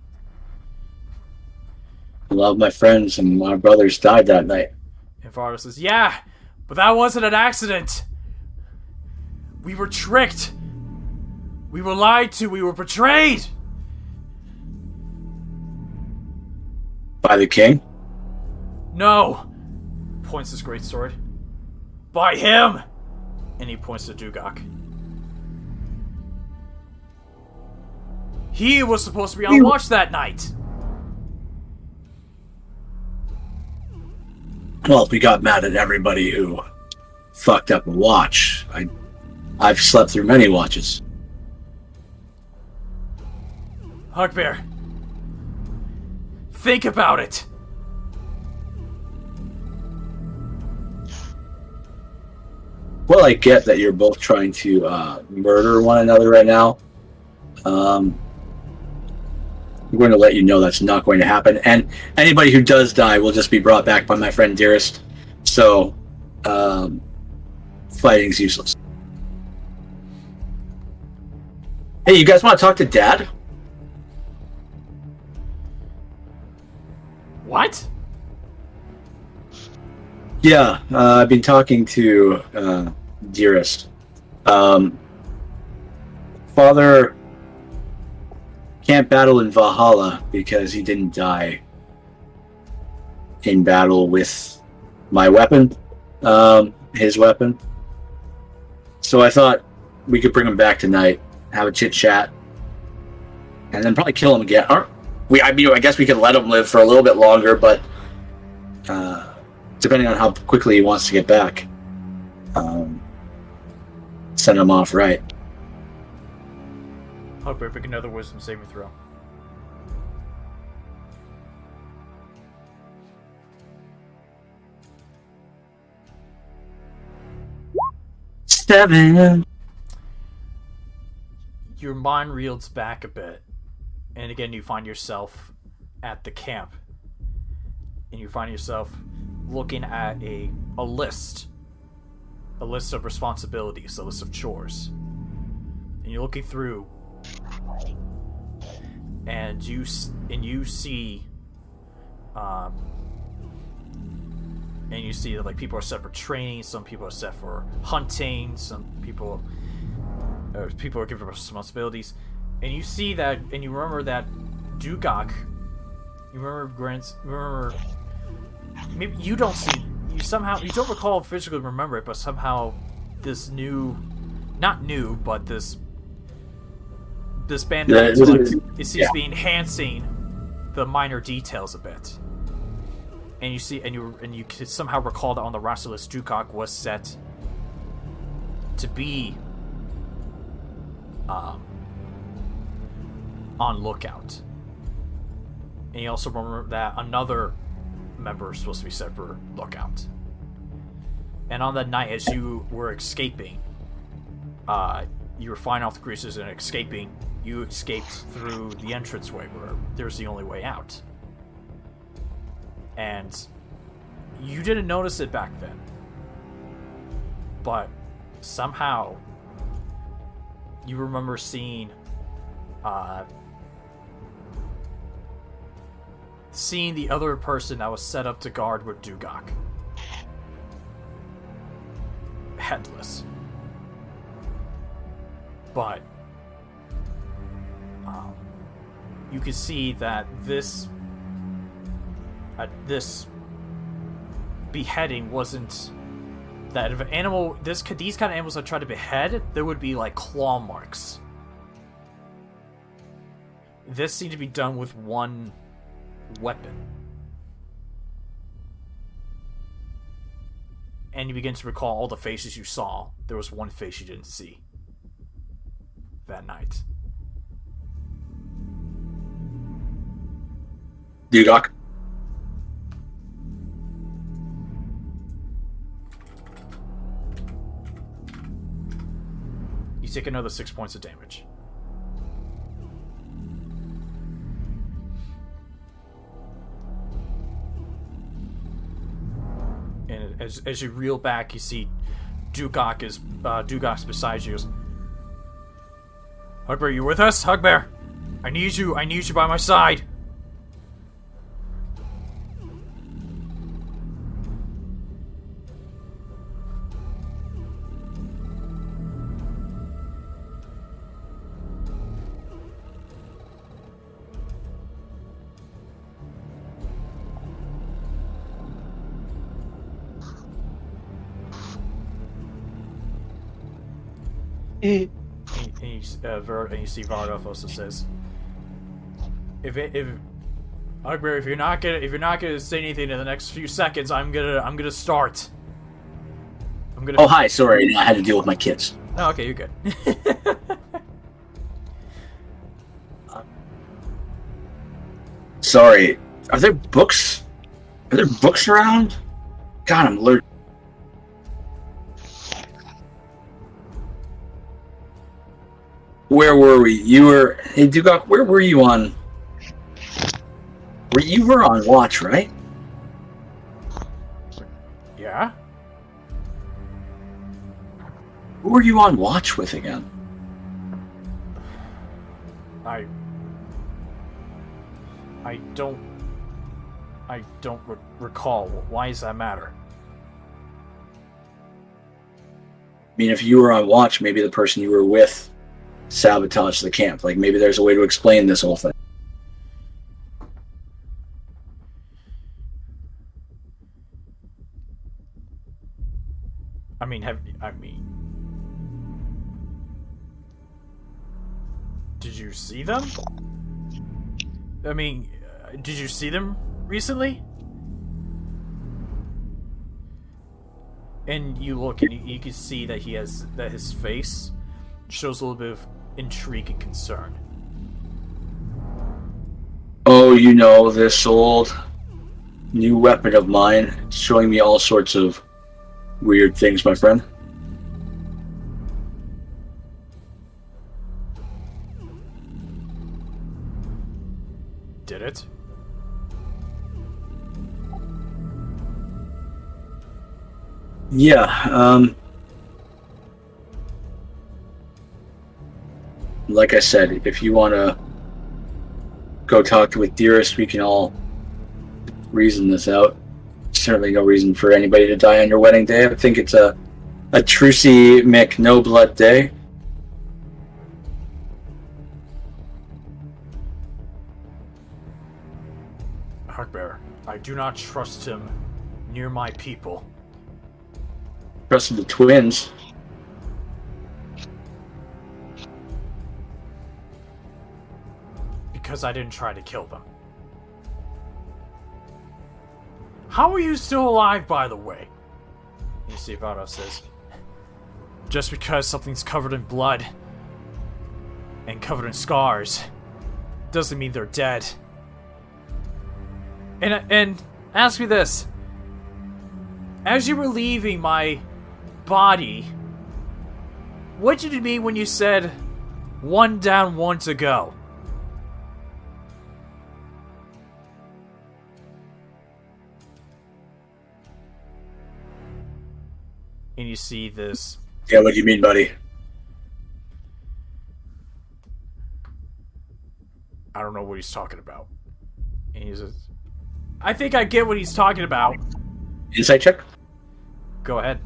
A lot of my friends and my brothers died that night. And Father says, yeah, but that wasn't an accident. We were tricked. We were lied to. We were betrayed. By the king? No. Points his great sword. By him. And he points to Duggock. He was supposed to be on watch that night. Well, we got mad at everybody who fucked up a watch. I've slept through many watches. Hugbear. Think about it. Well, I get that you're both trying to murder one another right now. I'm going to let you know that's not going to happen. And anybody who does die will just be brought back by my friend Dearest. So, fighting's useless. Hey, you guys want to talk to Dad? What? Yeah, I've been talking to Dearest. Father can't battle in Valhalla because he didn't die in battle with my weapon, his weapon. So I thought we could bring him back tonight, have a chit chat, and then probably kill him again. I guess we could let him live for a little bit longer, but depending on how quickly he wants to get back, send him off right. Hugbear, pick another wisdom saving throw. Seven. Your mind reels back a bit, and again you find yourself at the camp, and you find yourself looking at a list of responsibilities, a list of chores, and you're looking through, and you see that like people are set for training, some people are set for hunting, some people are given responsibilities, and you see that, and you remember that Duggock, remember maybe you don't recall physically remember it, but somehow this bandit it seems to be enhancing the minor details a bit. And you see, and you could somehow recall that on the roster list, Duggock was set to be on lookout. And you also remember that another member is supposed to be set for lookout. And on that night, as you were escaping, you were fighting off the greasers and escaping. You escaped through the entranceway where there's the only way out. And you didn't notice it back then. But somehow you remember seeing the other person that was set up to guard with Duggock. Headless. But you can see that this beheading wasn't that if an animal, these kind of animals that try to behead, there would be like claw marks. This seemed to be done with one weapon. And you begin to recall all the faces you saw. There was one face you didn't see that night. Duggock. You take another 6 points of damage. And as you reel back, you see Duggock's beside you. Hugbear, you with us? Hugbear, I need you by my side. And you see Vardoff also says, "If Hugbear, if you're not gonna say anything in the next few seconds, I'm gonna start. Oh, hi. Sorry, I had to deal with my kids. Oh, okay, you're good." Sorry. Are there books? Are there books around? God, I'm allergic. Where were we? Hey, Duggock, where were you on? You were on watch, right? Yeah. Who were you on watch with again? I don't recall. Why does that matter? I mean, if you were on watch, maybe the person you were with sabotaged the camp. Like, maybe there's a way to explain this whole thing. I mean, did you see them? I mean, did you see them recently? And you look, and you can see that his face shows a little bit of intrigue and concern. Oh, you know, this old new weapon of mine, showing me all sorts of weird things, my friend. Did it? Yeah, like I said, if you want to go talk with Dearest, we can all reason this out. Certainly no reason for anybody to die on your wedding day. I think it's a trucy Mick no blood day. Hugbear, I do not trust him near my people. Trusted the twins. Because I didn't try to kill them. How are you still alive, by the way? You see, Vado says, just because something's covered in blood and covered in scars doesn't mean they're dead. And ask me this. As you were leaving my body, what did you mean when you said, one down, one to go? And you see this. Yeah, what do you mean, buddy? I don't know what he's talking about. And he says, I think I get what he's talking about. Insight check? Go ahead.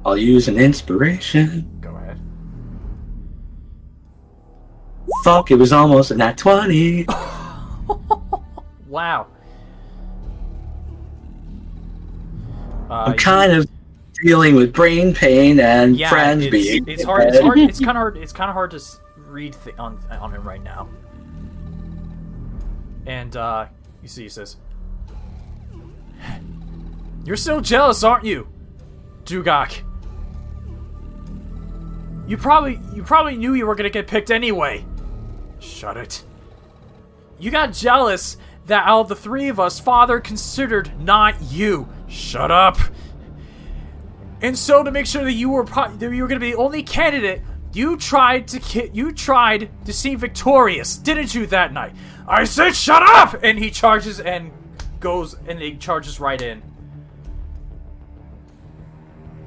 I'll use an inspiration. Go ahead. Fuck, it was almost a nat 20. Wow. I'm kind of dealing with brain pain and friends being. It's hard. It's hard. It's kind of hard. It's kind of hard to read on him right now. And you see, he says, "You're still jealous, aren't you, Duggock? You probably knew you were gonna get picked anyway. Shut it. You got jealous that out of the three of us, Father considered not you. Shut up. And so to make sure that you were gonna be the only candidate, you tried to seem victorious, didn't you, that night? I said shut up!" And he charges right in.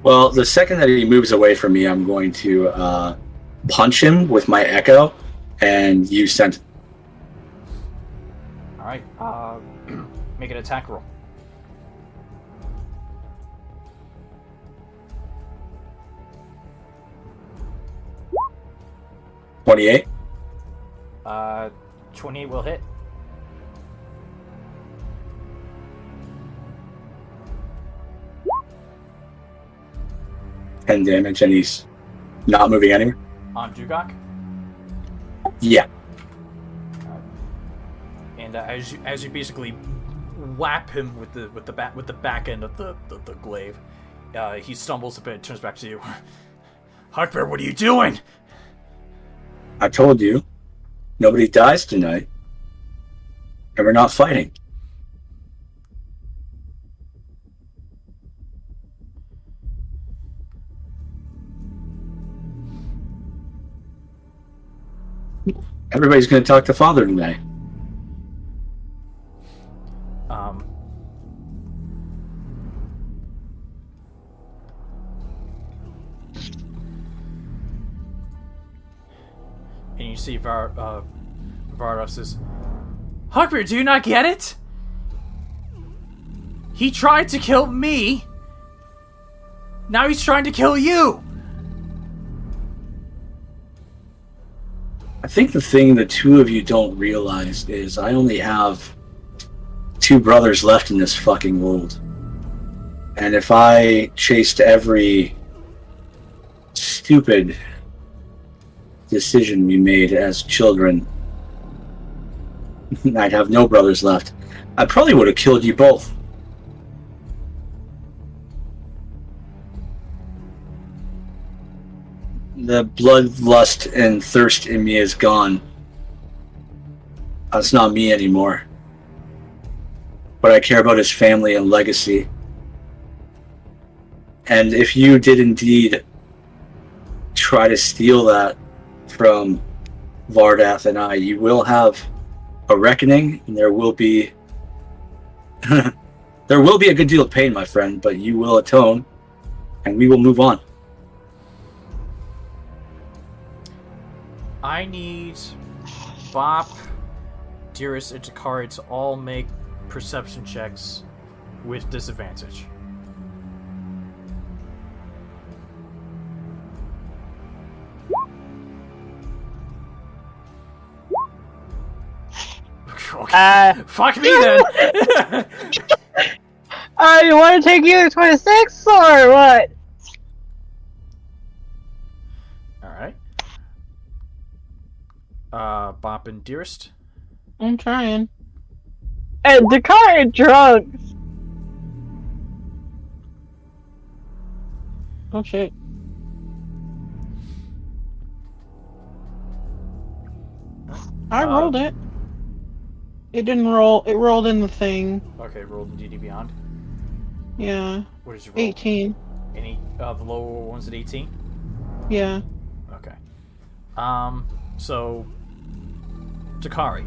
Well, the second that he moves away from me, I'm going to punch him with my echo and use sent. All right, make an attack roll. $28. 28 will hit. $10 damage, and he's not moving anywhere. On Duggock? Yeah. And as you basically whap him with the back end of the glaive, he stumbles a bit, turns back to you. Hugbear, what are you doing? I told you, nobody dies tonight, and we're not fighting. Everybody's going to talk to Father tonight. And you see Varda says, "Hugbear, do you not get it? He tried to kill me. Now he's trying to kill you." I think the thing the two of you don't realize is I only have 2 brothers left in this fucking world. And if I chased every stupid decision we made as children, I'd have no brothers left. I probably would have killed you both. The bloodlust and thirst in me is gone. That's not me anymore. But I care about his family and legacy. And if you did indeed try to steal that from Vardath and I, you will have a reckoning, and there will be there will be a good deal of pain, my friend, but you will atone, and we will move on. I need Bop, Dearest, and Takari to all make perception checks with disadvantage. Okay. Fuck me then! You want to take either 26 or what? Alright. Bop and Dearest. I'm trying. And Takari drunk. Oh shit. I rolled it. It didn't roll. It rolled in the thing. Okay, roll the DD Beyond. Yeah. What did you roll? 18. Any the lower ones at 18? Yeah. Okay. So Takari,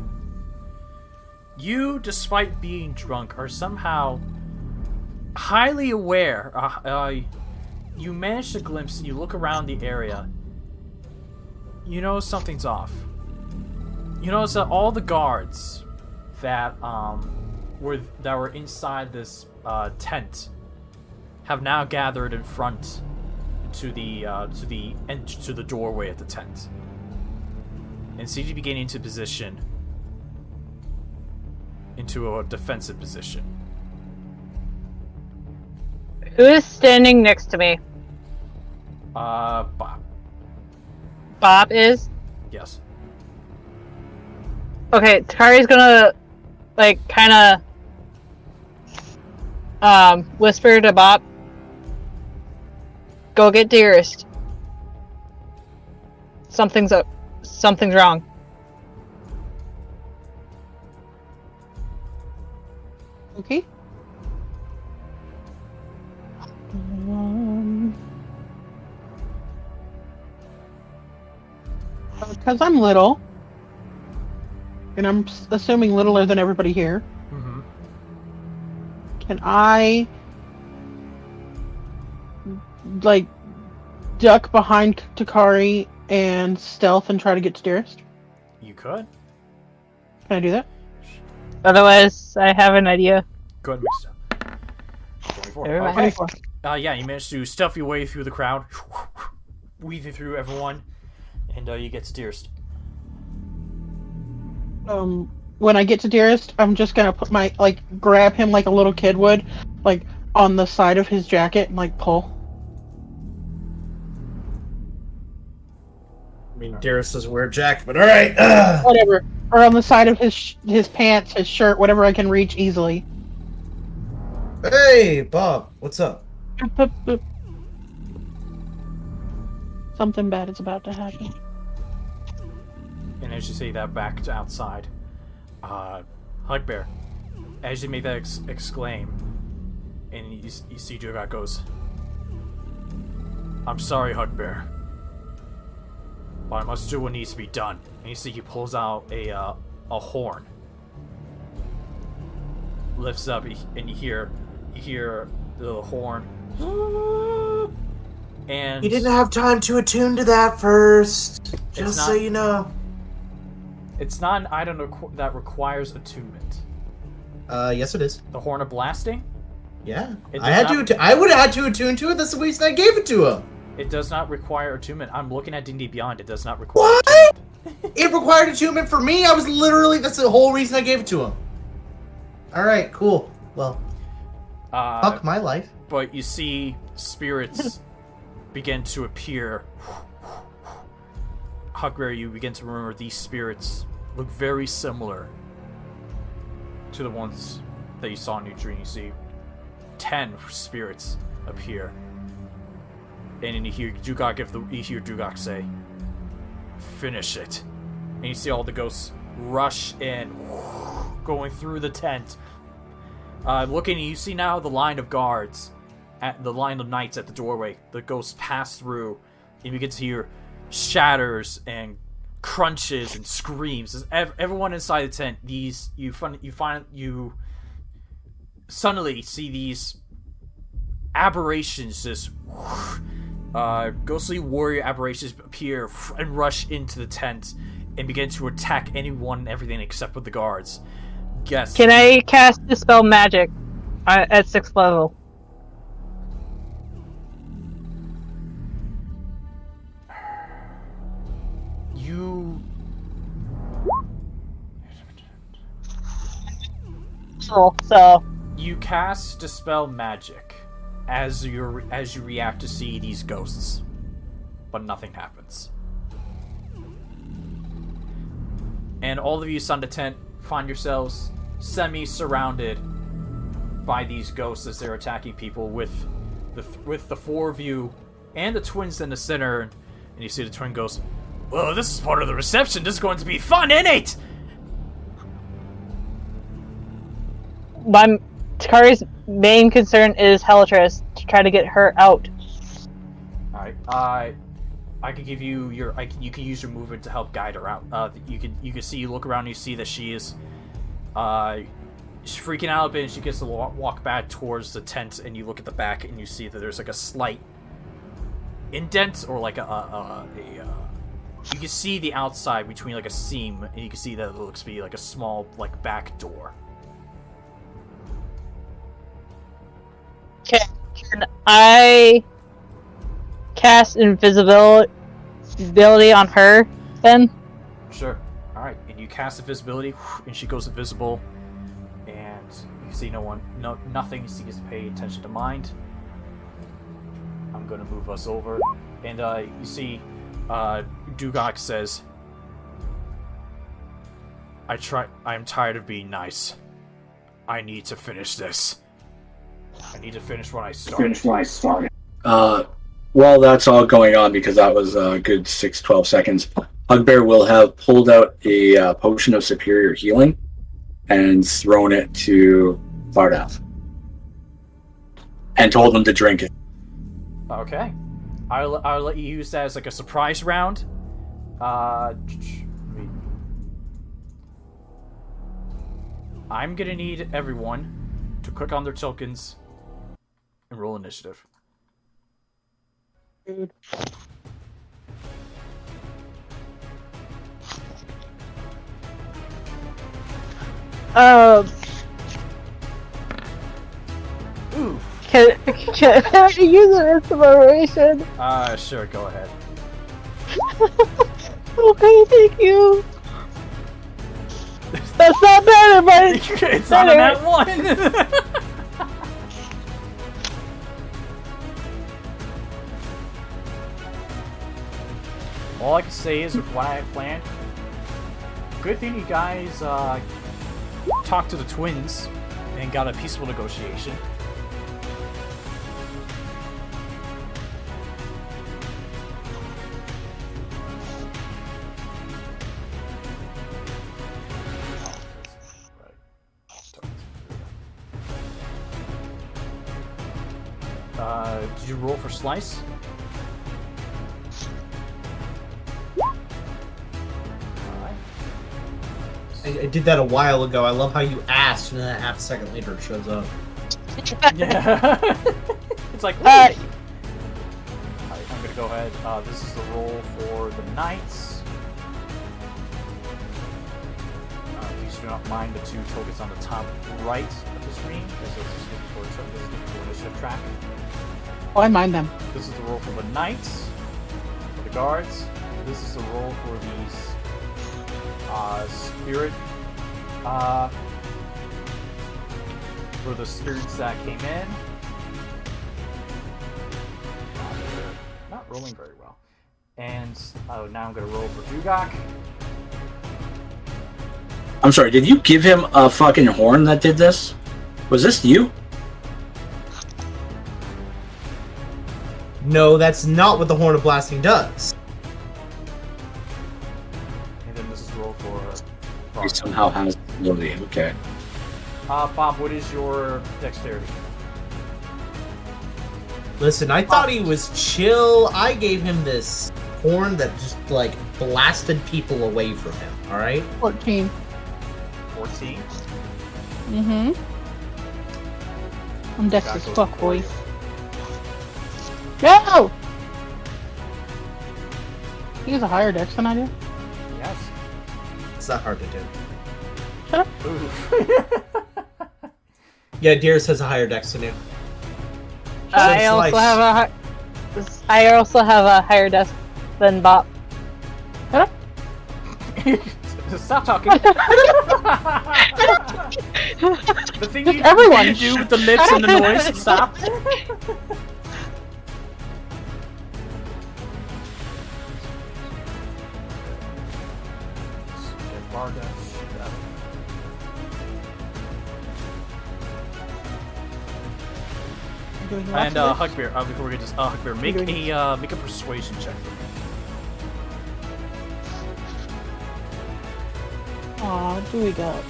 you, despite being drunk, are somehow highly aware. You manage to glimpse, you look around the area. You know something's off. You notice that all the guards that were inside this tent have now gathered in front to the doorway at the tent, and seem to be getting into position, into a defensive position. Who is standing next to me? Bob. Bob is? Yes. Okay, Takari's gonna, like, kinda, whisper to Bob. Go get Dearest. Something's up. Something's wrong. Okay. Because I'm little, and I'm assuming littler than everybody here, Mm-hmm. can I, like, duck behind Takari and stealth and try to get to Dearest? You could. Can I do that? Otherwise, I have an idea. Go ahead and make stuff. 24. Never mind. Okay. 24. Yeah, you managed to stuff your way through the crowd, weaving through everyone, and you get to Dearest. When I get to Dearest, I'm just gonna put my, like, grab him like a little kid would, like, on the side of his jacket and, like, pull. I mean, Dearest doesn't wear a jacket, but alright. Whatever. Or on the side of his pants, his shirt, whatever I can reach easily. Hey, Bob, what's up? Boop, boop, boop. Something bad is about to happen. And as you say that back to outside, Hugbear, as you make that exclaim, and you see Duggock goes, I'm sorry, Hugbear, but I must do what needs to be done. And you see he pulls out a horn, lifts up, and you hear the horn, and You didn't have time to attune to that first, just so you know. It's not an item that requires attunement. Yes it is. The Horn of Blasting? Yeah. It I had does to. I would have had to attune to it. That's the reason I gave it to him. It does not require attunement. I'm looking at D&D Beyond. It does not require What? attunement. It required attunement for me. I was literally. That's the whole reason I gave it to him. All right. Cool. Well, fuck my life. But you see spirits begin to appear. Hugbear, you begin to remember these spirits look very similar to the ones that you saw in your dream. You see 10 spirits appear. And then you hear Duggock say, finish it. And you see all the ghosts rush in, going through the tent. Looking, you see now the line of guards, at the line of knights at the doorway. The ghosts pass through, and you begin to hear shatters and crunches and screams. As everyone inside the tent, you suddenly see these aberrations, just ghostly warrior aberrations appear and rush into the tent and begin to attack anyone and everything except with the guards. Guess. Can I cast Dispel Magic at 6th level? You So you cast Dispel Magic as you react to see these ghosts, but nothing happens. And all of you inside the tent find yourselves semi-surrounded by these ghosts as they're attacking people, with the four of you and the twins in the center. And you see the twin goes, "Well, this is part of the reception. This is going to be fun, ain't it?" Takari's main concern is Heletris, to try to get her out. Alright, I can give you you can use your movement to help guide her out. You can see, you look around and you see that she is she's freaking out a bit, and she gets to walk back towards the tent, and you look at the back and you see that there's like a slight indent, or like you can see the outside between like a seam, and you can see that it looks to be like a small like back door. Can I cast invisibility on her then? Sure. Alright, and you cast invisibility, and she goes invisible, and you see nothing seems to pay attention to mind. I'm gonna move us over. And you see, Duggock says, I'm tired of being nice. I need to finish this. I need to finish what I started. While that's all going on, because that was a good 6-12 seconds, Hugbear will have pulled out a potion of superior healing and thrown it to Vardath. And told him to drink it. Okay. I'll let you use that as like a surprise round. I'm gonna need everyone to click on their tokens and roll initiative. Dude. Oof. Can I use an inspiration? Sure, go ahead. Okay, thank you. That's not better, but It's not on that one! All I can say is, with what I had planned, good thing you guys talked to the twins and got a peaceful negotiation. Did you roll for slice? I did that a while ago. I love how you asked, and then half a second later it shows up. Yeah. It's like, Alright, I'm gonna go ahead. This is the roll for the knights. Please do not mind the two tokens on the top right of the screen, because this is looking for initiative track. Oh, I mind them. This is the roll for the knights, for the guards. This is the roll for these spirit, for the spirits that came in. Not rolling very well. And now I'm gonna roll for Duggock. I'm sorry, did you give him a fucking horn that did this? Was this you? No, that's not what the Horn of Blasting does. And then this is roll for He Frost. somehow has ability. Okay. Bob, what is your dexterity? Listen, I thought he was chill. I gave him this horn that just, like, blasted people away from him, alright? 14. 14. Mm-hmm. I'm dex as fuck, boy. No! He has a higher dex than I do. Yes. It's not hard to do. Shut up. Oof. Yeah, Dearest has a higher dex than you. I Slice. also have a higher desk than Bob. Stop talking. The thing you Everyone. do with the lips and the noise. Stop. I'm doing lots And of this. Hugbear, before we get this, Hugbear, make a persuasion check for me. Aw, Dewey Duck.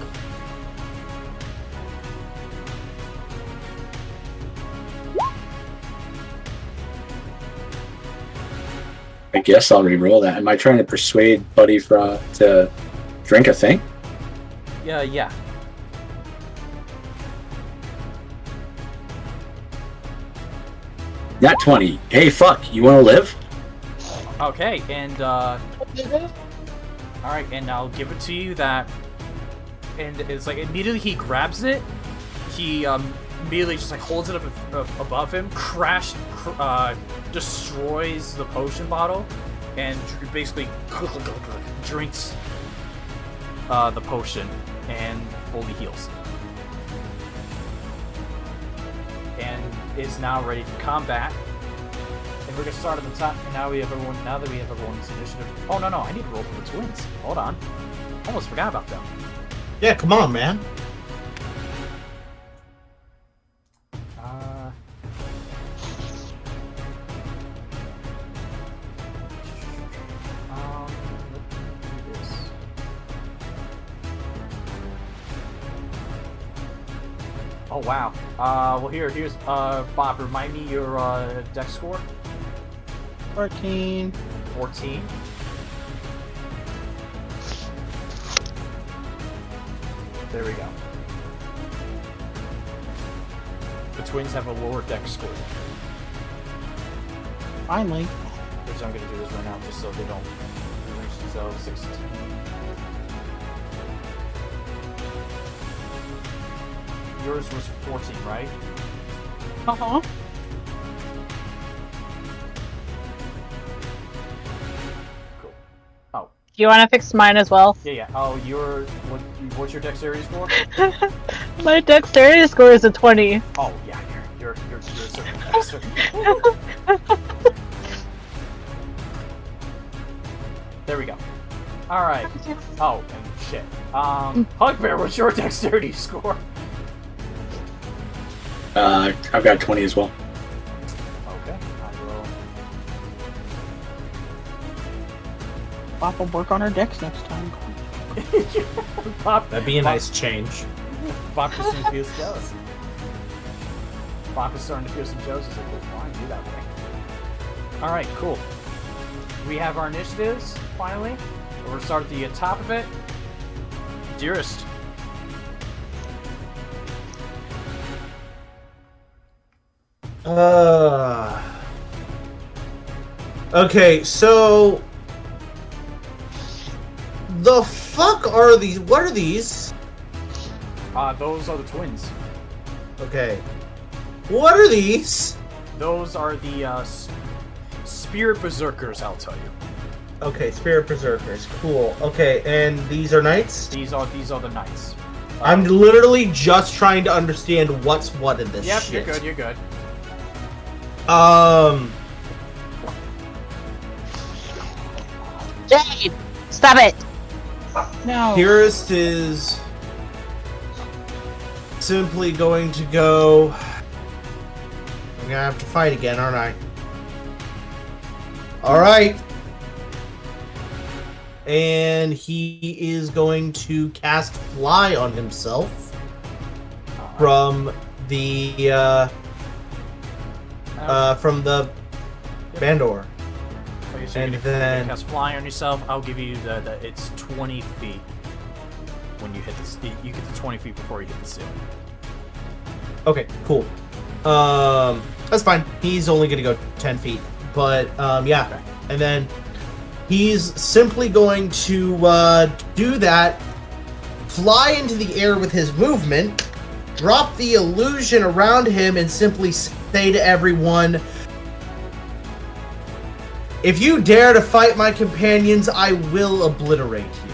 I guess I'll re-roll that. Am I trying to persuade Buddy to drink a thing? Yeah. Nat 20. Hey, fuck, you want to live? Okay, and alright, and I'll give it to you that, and it's like immediately he grabs it, he immediately just like holds it up above him, destroys the potion bottle, and basically drinks the potion and fully heals. And is now ready for combat. we're gonna start at the top. And now we have everyone. Now that we have everyone's initiative. Oh no, I need to roll for the twins. Hold on. Almost forgot about them. Yeah, come on, man. Let's do this. Oh wow. Well here's Bob. Remind me your dex score. 14. 14. There we go. The twins have a lower dex score. Finally. Which I'm gonna do this right now, just so they don't reach themselves 16. Yours was 14, right? Uh-huh. Cool. Oh. Do you want to fix mine as well? Yeah. Oh, what's your dexterity score? My dexterity score is a 20. Oh, yeah, you're certainly faster. There we go. Alright. Oh, and shit. Hugbear, what's your dexterity score? I've got 20 as well. Okay, I will. Pop will work on her decks next time. Pop, That'd be a nice change. Bop is starting to feel jealous. Bop is starting to feel some jealous. He's like, well, fine, do that way. Alright, cool. We have our initiatives, finally. We're going to start at the top of it. Dearest. Okay, so the fuck are these? What are these? Those are the twins. Okay. What are these? Those are the Spirit Berserkers, I'll tell you. Okay, Spirit Berserkers. Cool. Okay, and these are knights? These are the knights. I'm literally just trying to understand what's what in this Yep, shit. you're good. Jade! Stop it! No. Dearest is simply going to go. I'm gonna have to fight again, aren't I? Alright. And he is going to cast Fly on himself from the Bandor. Okay, so And you're then- gonna cast Fly on yourself. I'll give you the it's 20 feet when you hit the you get to 20 feet before you hit the ceiling. Okay, cool. That's fine. He's only gonna go 10 feet. But, yeah. Okay. And then he's simply going to, do that, fly into the air with his movement, drop the illusion around him, and simply say to everyone, if you dare to fight my companions, I will obliterate you.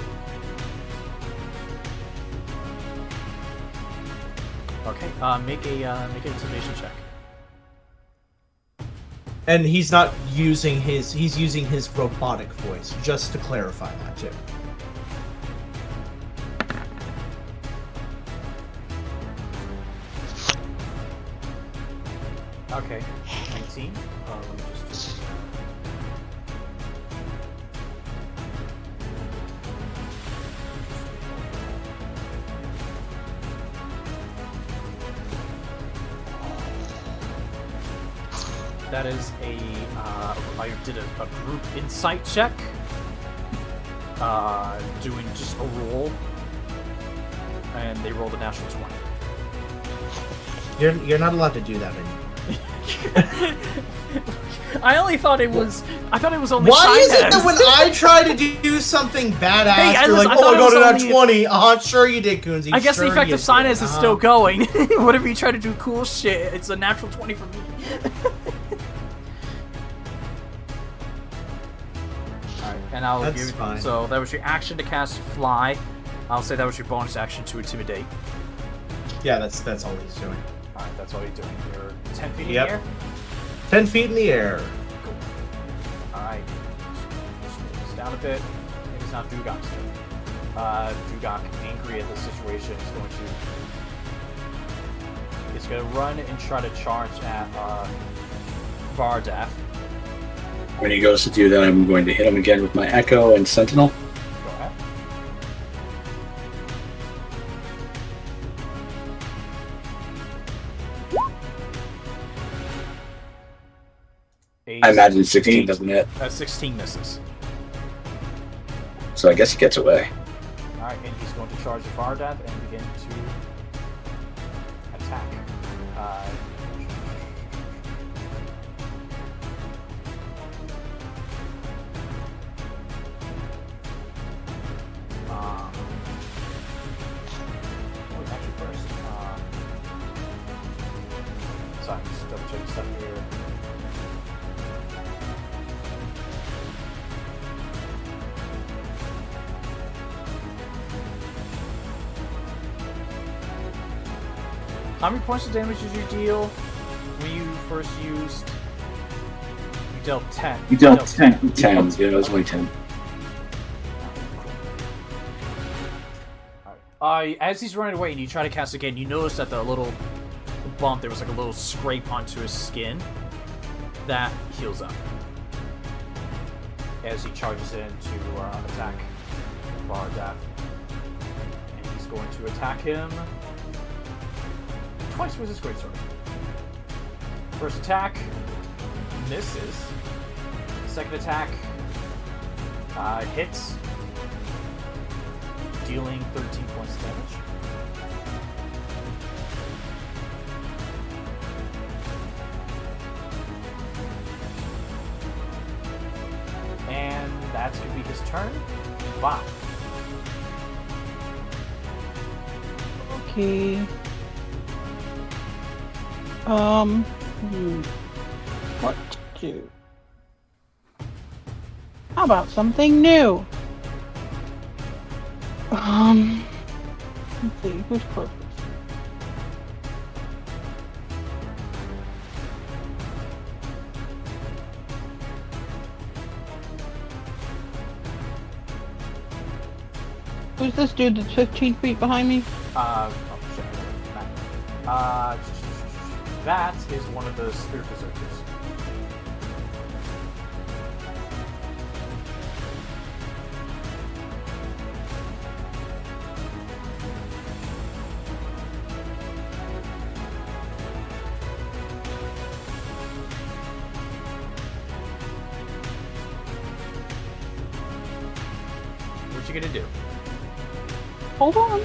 Okay. Make an intimidation check. And he's not using he's using his robotic voice, just to clarify that too. Okay. 19. Let me just. That is I did a group insight check. Doing just a roll. And they rolled a natural 20. You're not allowed to do that anymore. I only thought it was. I thought it was only. Why is it Shinheads. that when I try to do something badass, Hey, you're listen, like, I oh, thought I it got was it only- at 20. Sure you did, Coonsy. I guess sure the effective you sinus did. is still going. Whatever you try to do cool shit, it's a natural 20 for me. Alright, and I'll That's give you. fine. So that was your action to cast Fly. I'll say that was your bonus action to Intimidate. Yeah, that's all he's doing. Alright, that's all you're doing. You're 10 feet Yep. in the air. 10 feet in the air. Cool. Alright. Scroll this down a bit. Maybe it's not Duggock's turn. Duggock, angry at the situation, is going to run and try to charge at Vardath. When he goes to do that, I'm going to hit him again with my Echo and Sentinel. Go ahead. I imagine 16 doesn't hit, 16 misses. so I guess he gets away. Alright, and he's going to charge at Vardath and begin to attack. Actually first. Sorry, just double check stuff here. How many points of damage did you deal when you first used? You dealt 10. You dealt 10. 10, yeah, it was only 10. As he's running away and you try to cast again, you notice that the little bump, there was like a little scrape onto his skin that heals up. As he charges in to attack Vardath. And he's going to attack him twice with his greatsword. First attack misses. Second attack hits, dealing 13 points of damage. And that's going to be his turn. Wow. Okay. What to do? How about something new? Let's see, who's closest? Who's this dude that's 15 feet behind me? That is one of the Spirit Berserkers. What you gonna do? Hold on.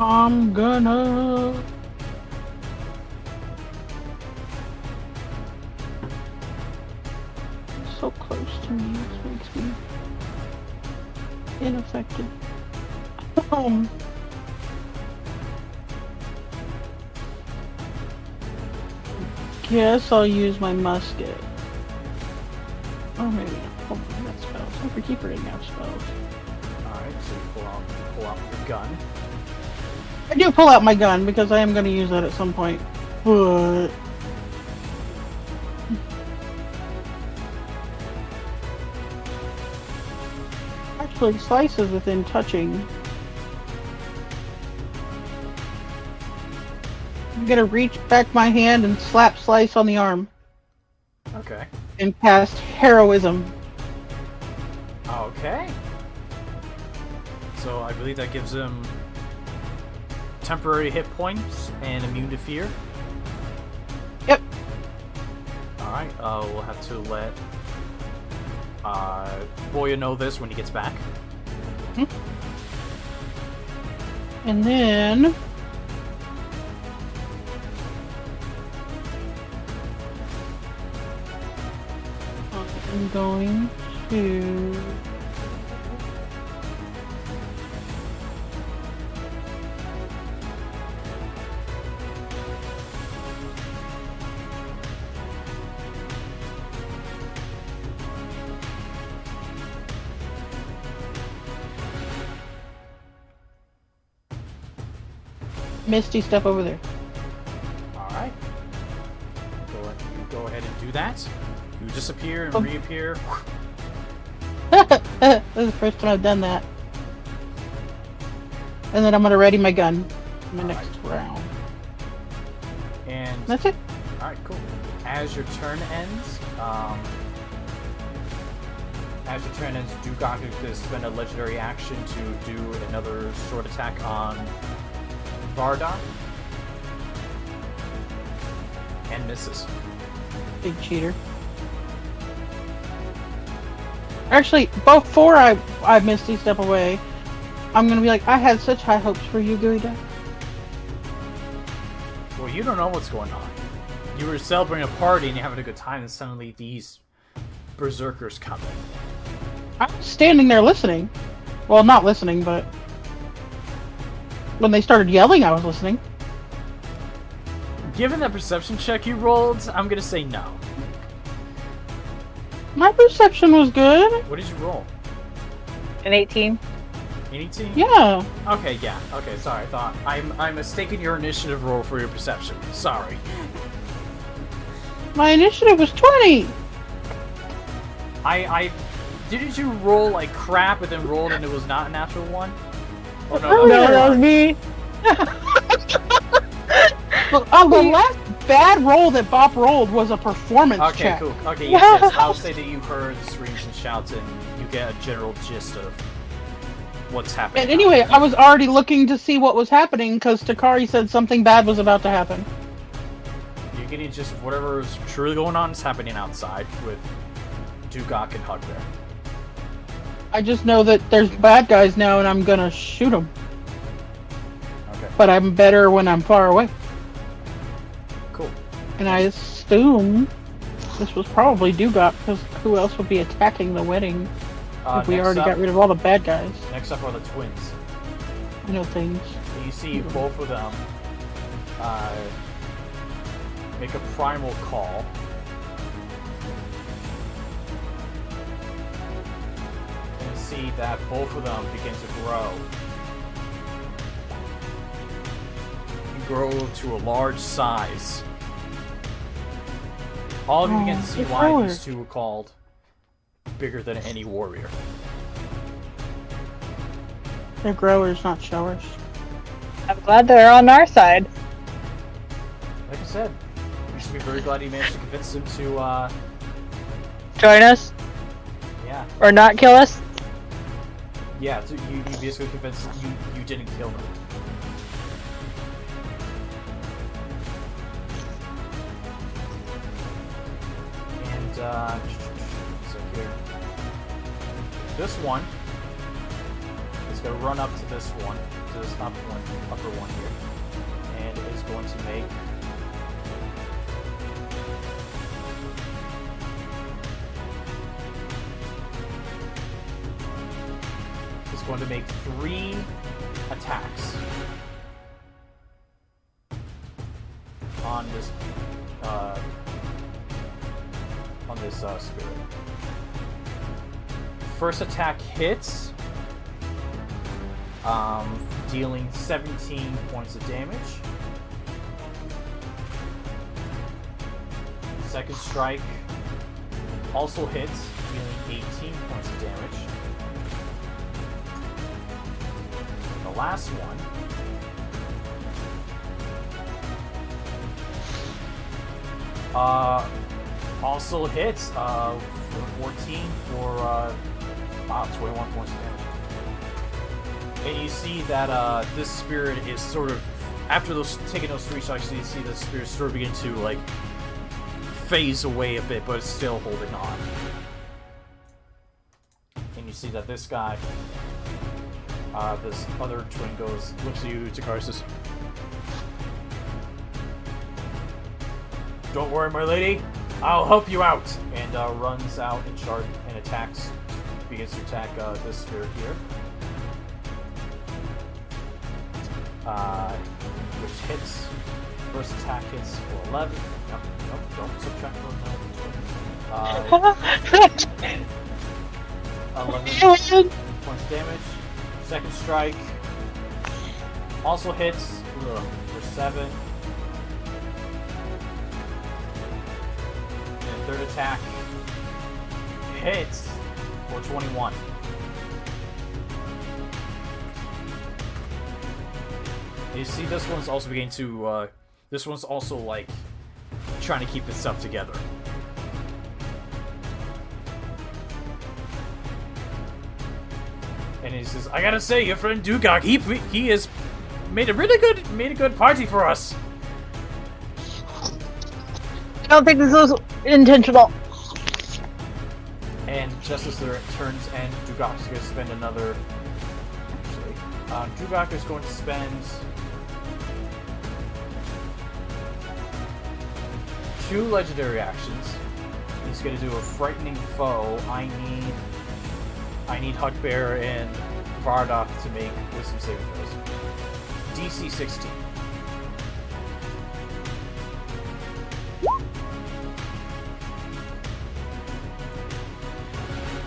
I'm gonna... It's so close to me, it makes me ineffective. Guess I'll use my musket. Or maybe not. Hold on, I got spells. I forget I didn't have spells. Alright, so you pull out your gun. I do pull out my gun because I am going to use that at some point. But... Actually, Slice is within touching. I'm going to reach back my hand and slap Slice on the arm. Okay. And cast Heroism. Okay. So I believe that gives him temporary hit points and immune to fear. Yep. Alright, we'll have to let Boya know this when he gets back. And then... I'm going to... Misty, step over there. Alright. Go do that, you disappear and reappear. This is the first time I've done that. And then I'm gonna ready my gun in the next round. And That's it. alright, cool. As your turn ends, Duggock is going to spend a legendary action to do another sword attack on Varda. And misses. Big cheater. Actually, before I Misty step away, I'm gonna be like, I had such high hopes for you, Guida. Well, you don't know what's going on. You were celebrating a party and you're having a good time, and suddenly these berserkers come in. I was standing there listening. Well, not listening, but when they started yelling, I was listening. Given that perception check you rolled, I'm gonna say no. My perception was good. What did you roll? An 18. 18? Yeah. Okay, yeah. Okay, sorry. I thought I'm mistaking your initiative roll for your perception. Sorry. My initiative was 20. I didn't you roll like crap and then rolled and it was not a natural one? Or No, that was me. Look, the last bad roll that Bob rolled was a performance Okay, check. cool. Okay, yes. I'll say that you heard the screams and shouts and you get a general gist of what's happening. And anyway, I was already looking to see what was happening because Takari said something bad was about to happen. You're getting just whatever is truly going on is happening outside with Duggock and Hugbear. I just know that there's bad guys now and I'm gonna shoot them. Okay. But I'm better when I'm far away. Cool. And I assume this was probably Duggock because who else would be attacking the wedding if we Next already up- got rid of all the bad guys? Next up are the twins. You know things. So you see both of them make a primal call. And you see that both of them begin to grow. And grow to a large size. All of you begin to see it's why forward. these two were called bigger than any warrior. They're growers, not showers. I'm glad they're on our side. Like I said, you should be very glad you managed to convince them to, Join us yeah. or not kill us. Yeah, so you basically convinced you didn't kill them. And, so here. This one is going to run up to this one, to this upper one here, and it is going to make going to make 3 attacks on this spirit. First attack hits, dealing 17 points of damage. Second strike also hits, dealing 18 points of damage. The last one also hits for 14 for 21 points of damage. And you see that this spirit is sort of, after taking those 3 shots, you see the spirit sort of begin to like phase away a bit, but it's still holding on. And you see that this guy, this other twin looks at you, Takari, says, "Don't worry, my lady, I'll help you out," and runs out and attacks, begins to attack this spirit here, which hits. First attack hits for 11. Nope, don't subtract from the 11 points of damage. Second strike also hits for 7. And third attack hits for 21. You see, this one's also beginning to, this one's also, like, trying to keep its stuff together. And he says, I gotta say, your friend Duggock, he has made a good party for us. I don't think this was intentional. And just as their turns end, Duggock is going to spend another... Actually, Duggock is going to spend... 2 legendary actions. He's going to do a frightening foe. I need Hugbear and Vardoth to make wisdom saving throws. DC 16.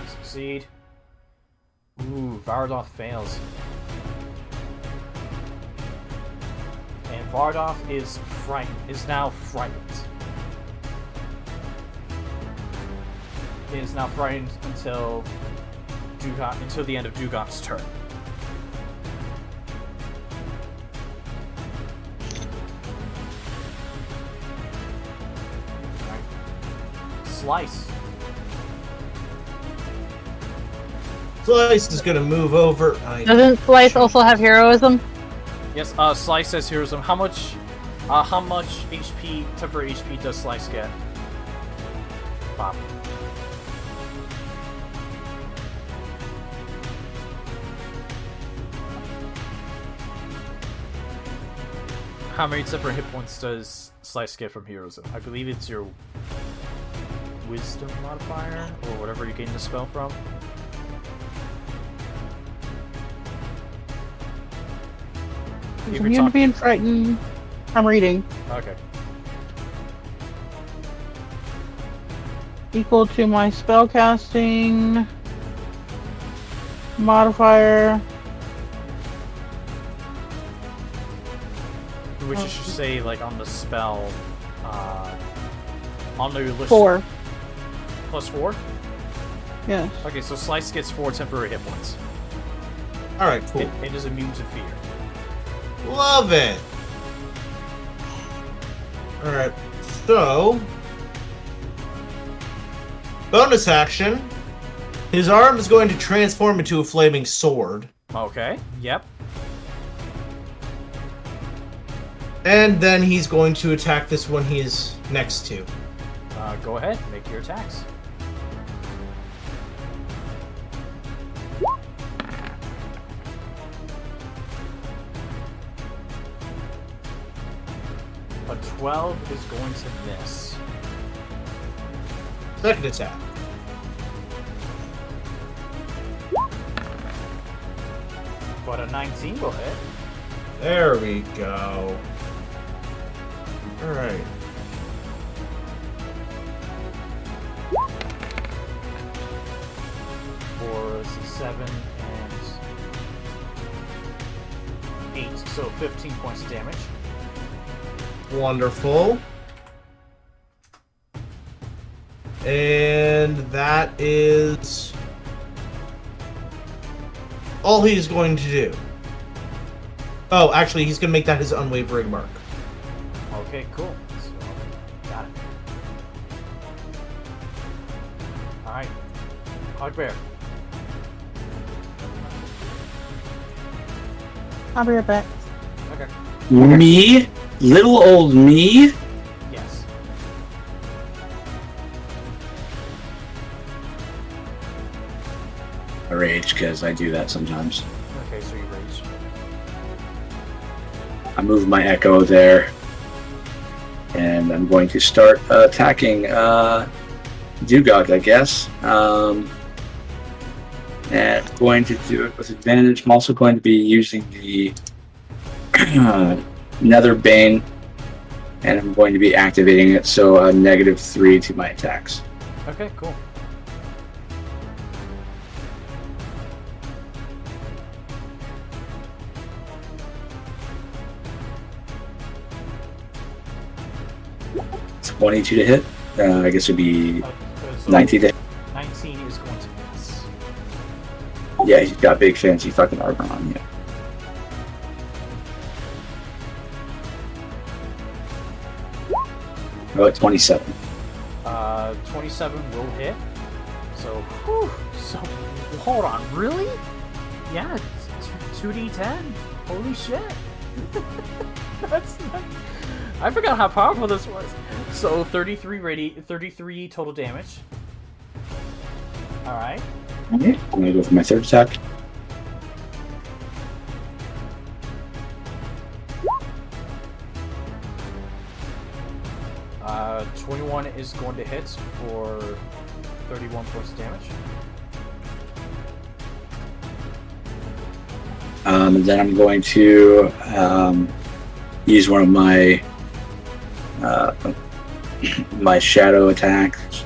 Succeed. Ooh, Vardoth fails. And Vardoth is now frightened. He is now frightened until the end of Duggock's turn. Right. Slice. Slice is going to move over. Doesn't Slice also have heroism? Yes, Slice has heroism. How much HP, temporary HP does Slice get? Bob. How many temporary hit points does Slice get from heroism? I believe it's your wisdom modifier, or whatever you gain the spell from. He's immune to being frightened. I'm reading. Okay. Equal to my spellcasting modifier. Which you should say, like, on the spell, on the list. 4. Plus 4? Yes. Okay, so Slice gets 4 temporary hit points. Alright, cool. It is immune to fear. Love it! Alright, so... bonus action. His arm is going to transform into a flaming sword. Okay, yep. And then he's going to attack this one he is next to. Go ahead, make your attacks. A 12 is going to miss. Second attack. But a 19 will hit. There we go. Alright. For 7 and 8, so 15 points of damage. Wonderful. And that is all he's going to do. Oh, actually, he's going to make that his unwavering mark. Okay, cool. So, got it. Alright. Hugbear. I'll be right back. Okay. Me? Little old me? Yes. I rage because I do that sometimes. Okay, so you rage. I move my echo there. And I'm going to start attacking Duggock, I guess. And going to do it with advantage. I'm also going to be using the Nether Bane, and I'm going to be activating it, so -3 to my attacks. Okay, cool. It's 22 to hit. I guess it'd be So 19. 19 is going to miss. Yeah, he's got big fancy fucking armor on. Yeah. Oh, 27. 27 will hit. So, whew, so hold on, really? Yeah, 2d10. Holy shit! That's I forgot how powerful this was. So 33 total damage. All right. Okay, I'm gonna go for my third attack. Uh, 21 is going to hit for 31 points of damage. And then I'm going to use one of my my shadow attacks.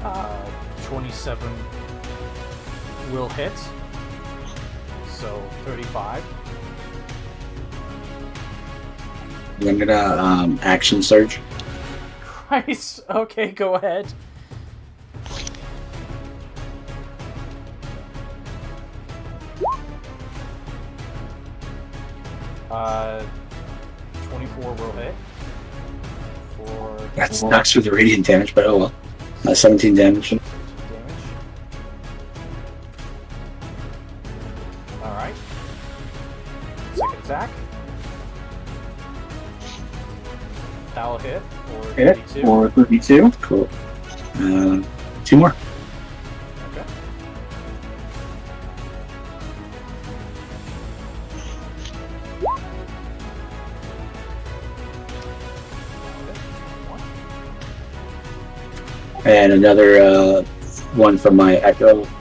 Alright, 27 will hit. So 35. I'm gonna action surge. Christ. Okay, go ahead. Uh, 24 will hit. For That's knocks through the radiant damage, but oh well. 17 damage. damage. Alright. Second attack. That will hit for Hit 32. for 32. Cool. 2 more. Okay. And another one from my echo. Go ahead.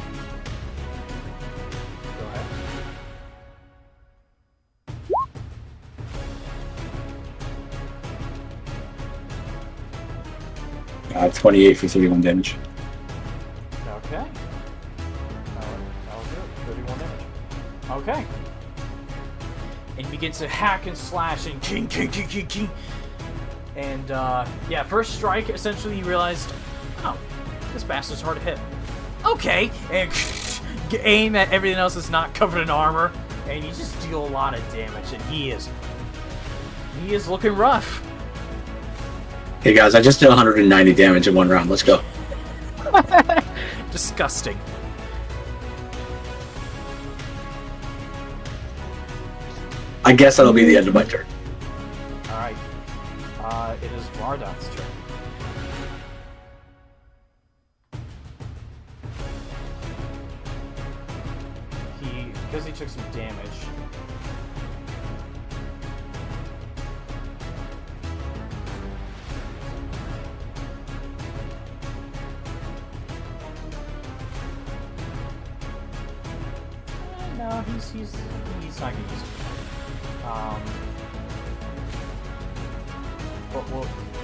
28 for 31 damage. Okay. That'll do it. 31 damage. Okay. And begins to hack and slash and king. And yeah, first strike, essentially you realized, oh, this bastard's hard to hit. Okay, and aim at everything else that's not covered in armor, and you just deal a lot of damage, and he is looking rough. Hey guys, I just did 190 damage in one round. Let's go. Disgusting. I guess that'll be the end of my turn. Alright. It is Vardon's turn. Because he took some damage. No, he's not gonna use it.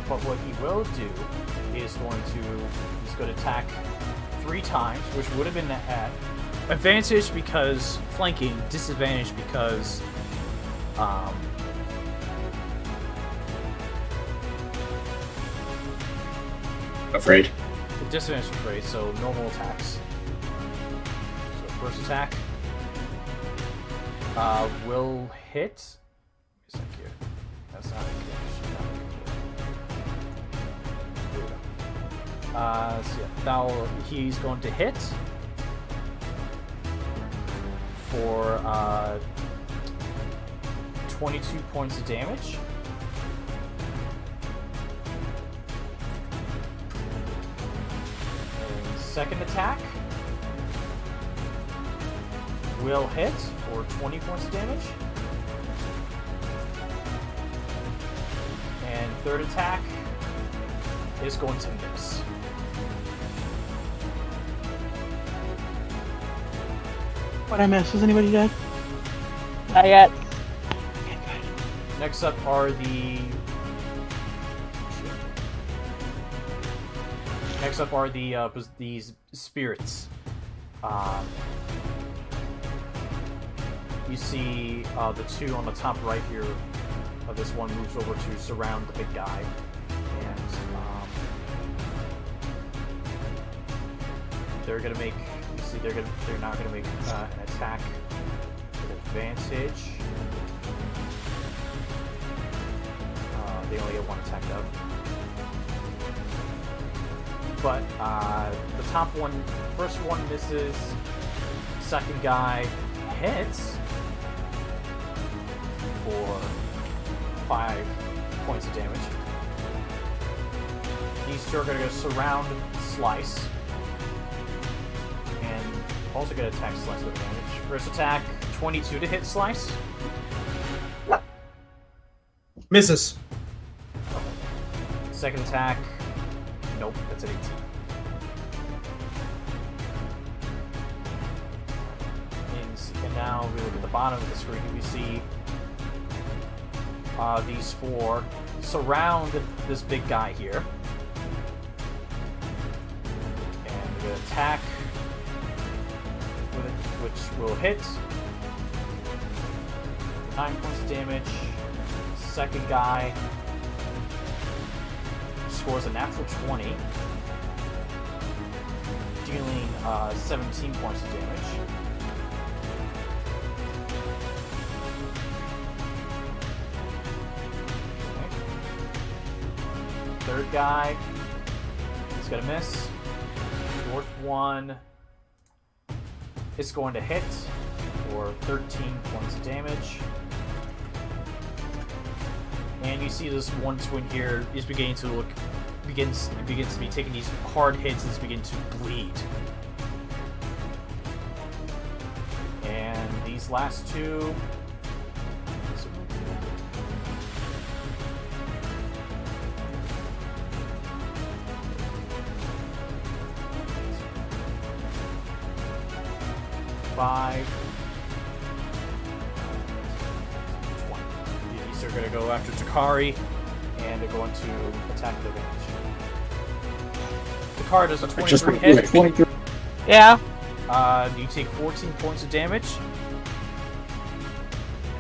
But what he will do is he's going to attack 3 times, which would have been at advantage because flanking, disadvantage because Afraid. disadvantage is afraid, so normal attacks. So first attack will hit. Is that here? That's not here. So yeah, he's going to hit for 22 points of damage. And second attack will hit for 20 points of damage. And third attack is going to miss. What I miss? Is anybody dead? Not yet. Next up are these spirits. you see the two on the top right here. This one moves over to surround the big guy, and they're gonna make. You see, they're not gonna make an attack with advantage. They only get one attack up. But the top one, first one misses. Second guy hits for 5 points of damage. These two are going to go surround Slice. And also going to attack Slice with advantage. First attack, 22 to hit Slice. Misses. Second attack, nope, that's an 18. And now we look at the bottom of the screen, we see these four surround this big guy here. And we're going to attack, with it, which will hit. 9 points of damage. Second guy scores a natural 20, dealing 17 points of damage. Okay. Third guy is going to miss. Fourth one is going to hit for 13 points of damage. And you see this one twin here is beginning to begins to be taking these hard hits and is beginning to bleed. And these last two. Five. 20. These are going to go after Takari, and they're going to attack the range. Takari does a 23 hit. 23. Yeah. You take 14 points of damage.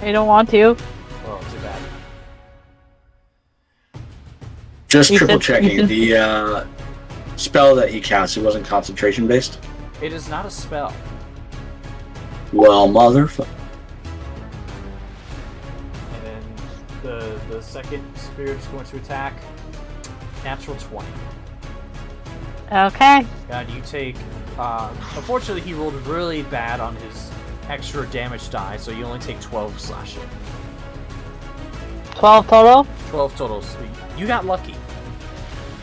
I don't want to. Oh, too bad. Just You triple said- checking. The spell that he cast, it wasn't concentration based? It is not a spell. Well, motherfucker. And then the second spirit is going to attack. Natural 20. Okay. And you take... unfortunately, he rolled really bad on his extra damage die, so you only take 12 slashing. 12 total? 12 total. So you got lucky.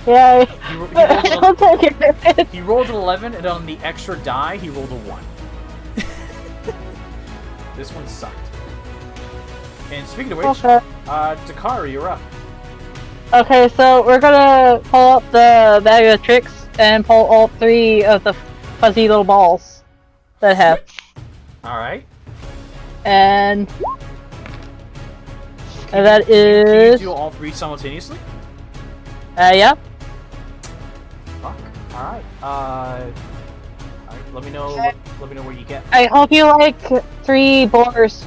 Yay. I'll take it. He rolled an 11, and on the extra die, he rolled a 1. This one sucked. And speaking of which, Okay. Takari, you're up. Okay, so we're gonna pull up the bag of tricks and pull all 3 of the fuzzy little balls that I have. Alright. And that Can you is... do all 3 simultaneously? Yeah. Fuck. Alright. Alright, let me know what you get. I hope you like 3 boars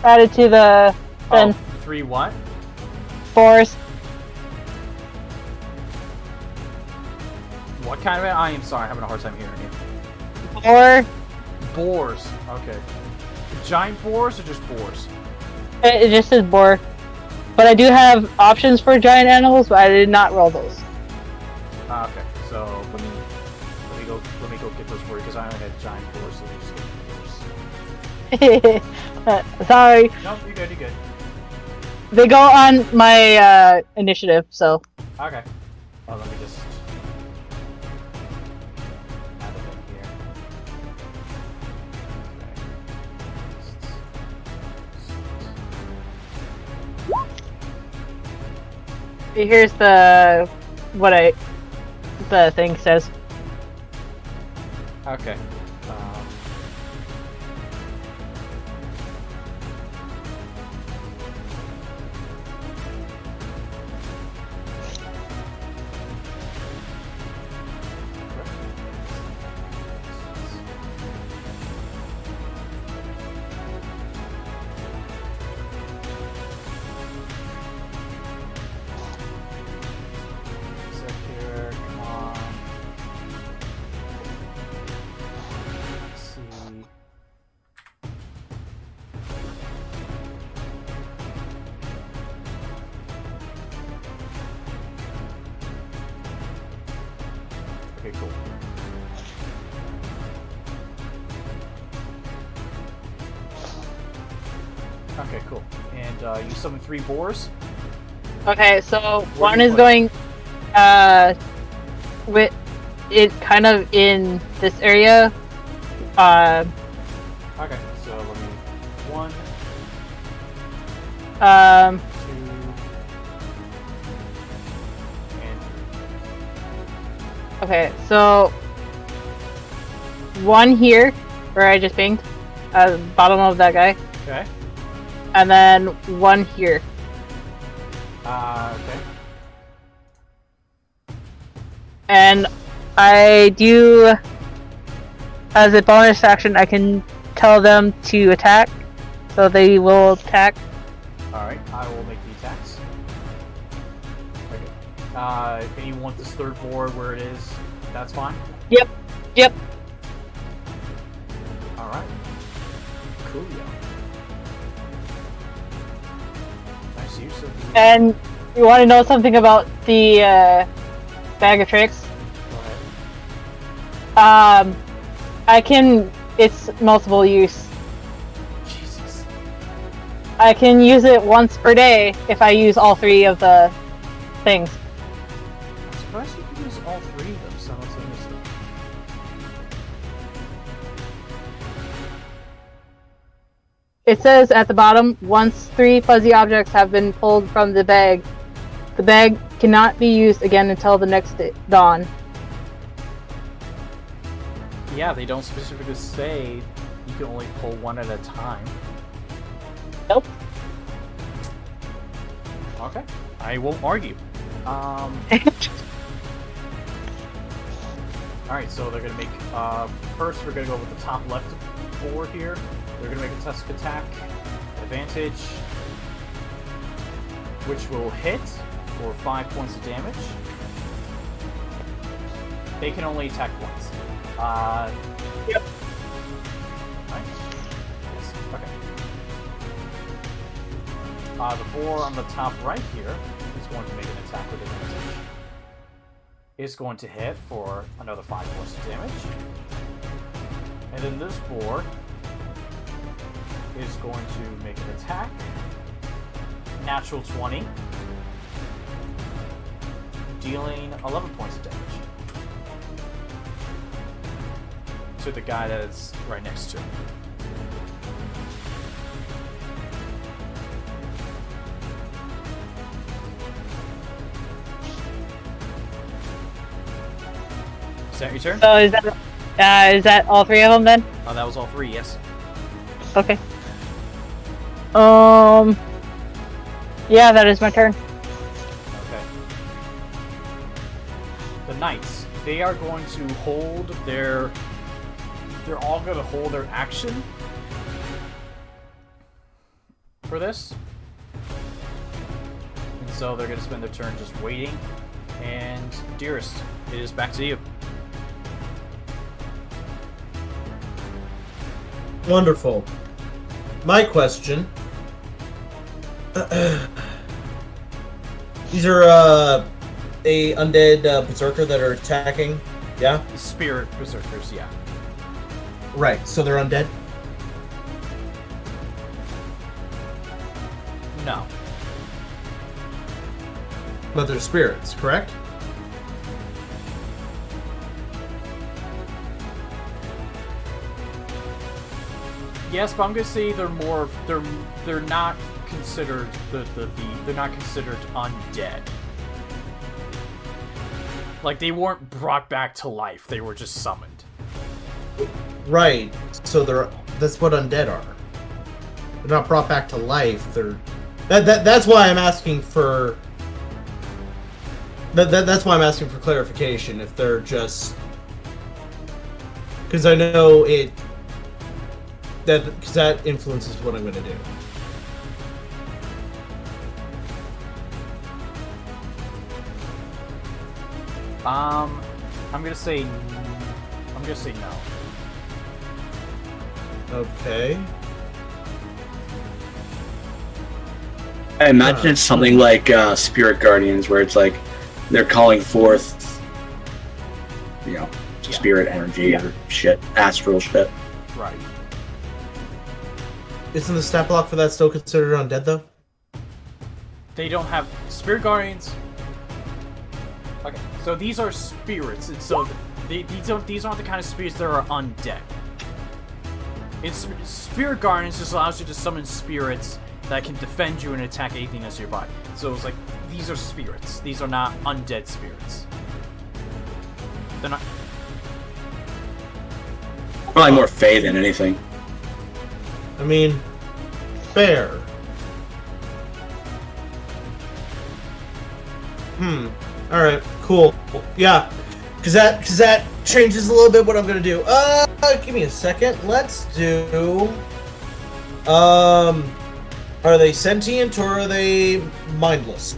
added to the Oh, 3 what? boars. What kind of it? I am sorry, I'm having a hard time hearing you. Boar. Boars. Okay. Giant boars or just boars? It just says boar. But I do have options for giant animals, but I did not roll those. Okay. So let me go get those for you because I only had giant boars, so we just get boars. Sorry. No, you're good. You're good. They go on my initiative, so. Okay. Oh, let me just add it in here. Here's the thing says. Okay. cool. Okay, cool. And you summon 3 boars. Okay, so Where one do you is put going with it kind of in this area. Okay, so let me 1, 2, and okay, so one here where I just pinged at the bottom of that guy, okay. and then one here. Okay. And I do, as a bonus action, I can tell them to attack, so they will attack. Alright, I will make the attacks. Okay. And you want this 3rd board where it is? That's fine? Yep. Alright. Coolio. Nice use of the... And you want to know something about the bag of tricks? Go ahead. It's multiple use. Jesus. I can use it once per day if I use all 3 of the things. I'm surprised you can use all 3 of them simultaneously. It says at the bottom, once 3 fuzzy objects have been pulled from the bag cannot be used again until the next dawn. Yeah, they don't specifically say you can only pull 1 at a time. Nope. Okay. I won't argue. Alright, so they're gonna make, first we're gonna go with the top left board here. They're gonna make a tusk attack, advantage, which will hit for 5 points of damage. They can only attack once. Yep. Right? Yes, okay. The boar on the top right here is going to make an attack with advantage. Is going to hit for another 5 points of damage. And then this boar is going to make an attack. Natural 20. Dealing 11 points of damage. To the guy that is right next to him. Is that your turn? So is that all 3 of them then? Oh, that was all 3, yes. Okay. Yeah, that is my turn. Okay. The knights, they are going to hold their... They're all going to hold their action for this. And so they're going to spend their turn just waiting. And Dearest, it is back to you. Wonderful. My question. These are a undead berserker that are attacking. Yeah. Spirit berserkers, yeah. Right. So they're undead. No. But they're spirits, correct? Yes, but I'm gonna say they're more. They're not considered they're not considered undead. Like they weren't brought back to life; they were just summoned. Right. So that's what undead are. They're not brought back to life. That's why I'm asking for. That's why I'm asking for clarification. If they're just, because I know it. Because that influences what I'm going to do. I'm gonna say no. Okay. I imagine it's something like Spirit Guardians, where it's like they're calling forth, spirit energy or shit, astral shit. Right. Isn't the stat block for that still considered undead though? They don't have spirit guardians. Okay, so these are spirits, and so these aren't the kind of spirits that are undead. Spirit guardians just allows you to summon spirits that can defend you and attack anything that's nearby. So it's like these are spirits. These are not undead spirits. They're not. Probably more Fae than anything. I mean, fair. Alright, cool. Yeah. Cause that changes a little bit what I'm gonna do. Give me a second. Let's do are they sentient or are they mindless?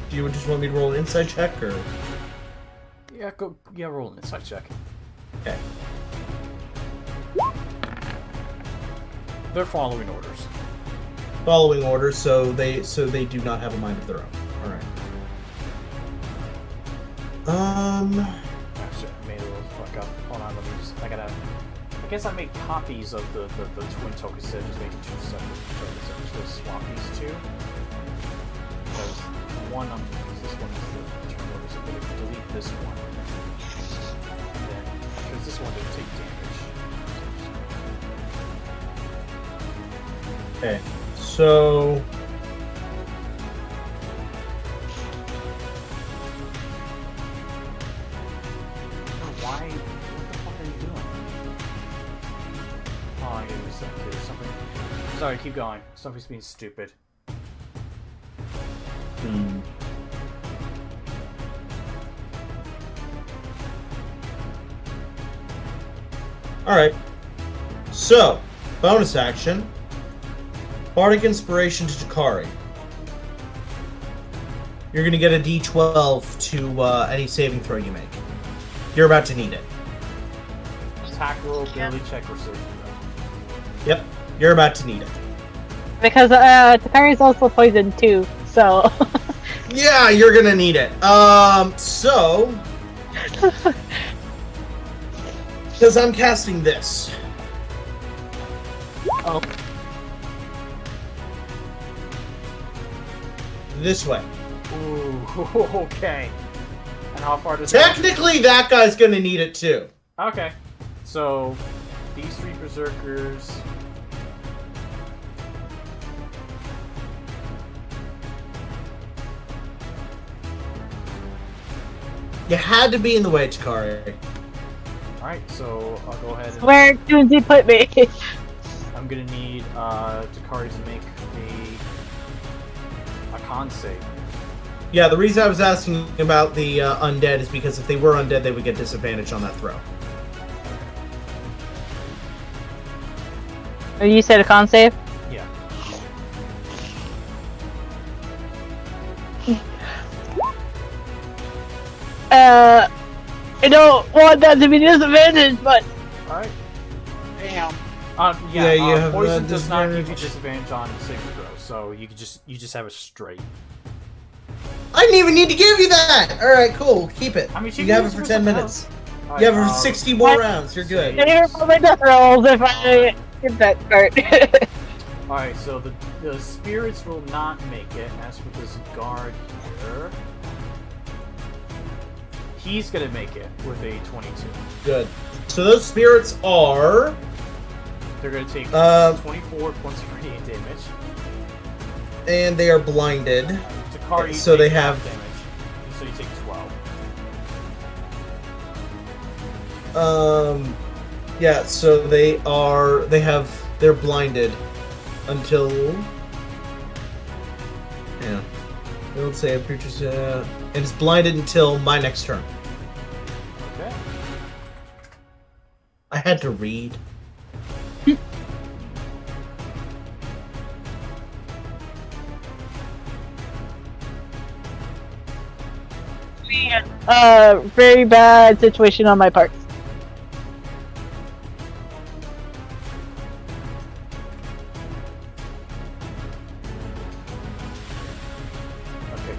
Do you just want me to roll an insight check or? Yeah, roll an insight check. Okay. They're following orders. Following orders, so they do not have a mind of their own. Alright. Actually, I made a little fuck up. Hold on, let me just. I guess I made copies of the twin tokens instead of just making two separate tokens. I'm just gonna swap these two. Because this one is the turn order, so I'm gonna delete this one. Then, because this one didn't take damage. Okay. So Why? What the fuck are you doing? Oh, I gotta use that kid or something. Sorry, keep going. Something's being stupid. Alright. So, bonus action. Bardic Inspiration to Takari. You're gonna get a D12 to any saving throw you make. You're about to need it. Attack roll, ability check, or saving throw. Yep, you're about to need it. Because Takari's also poisoned too, so. Yeah, you're gonna need it. So. Because I'm casting this. Oh. This way. Ooh, okay. And how far does that? Technically, that guy's gonna need it too. Okay. So, these three berserkers. You had to be in the way, Takari. Alright, so I'll go ahead and. Where did you put me? I'm gonna need Takari to make a con save. Yeah, the reason I was asking about the undead is because if they were undead, they would get disadvantage on that throw. Oh, you said a con save? Yeah. I don't want that to be disadvantage, but. Alright. Damn. Yeah, you have poison does not give you disadvantage. disadvantage on saving throws, so you just have it straight. I didn't even need to give you that! Alright, cool. Keep it. I mean, You have it for 10 minutes. Alright, You have it for 60 more rounds. You're good. Here for my death rolls if I get that part. Alright, so the spirits will not make it. As for this guard here, he's gonna make it with a 22. Good. So those spirits are... They're gonna take 24 points of radiant damage. And they are blinded. Takari, So they take half have- damage. So you take 12. Yeah, so they're blinded until... Yeah. It'll say a creature's, and it's blinded until my next turn. Okay. I had to read. Very bad situation on my part. Okay.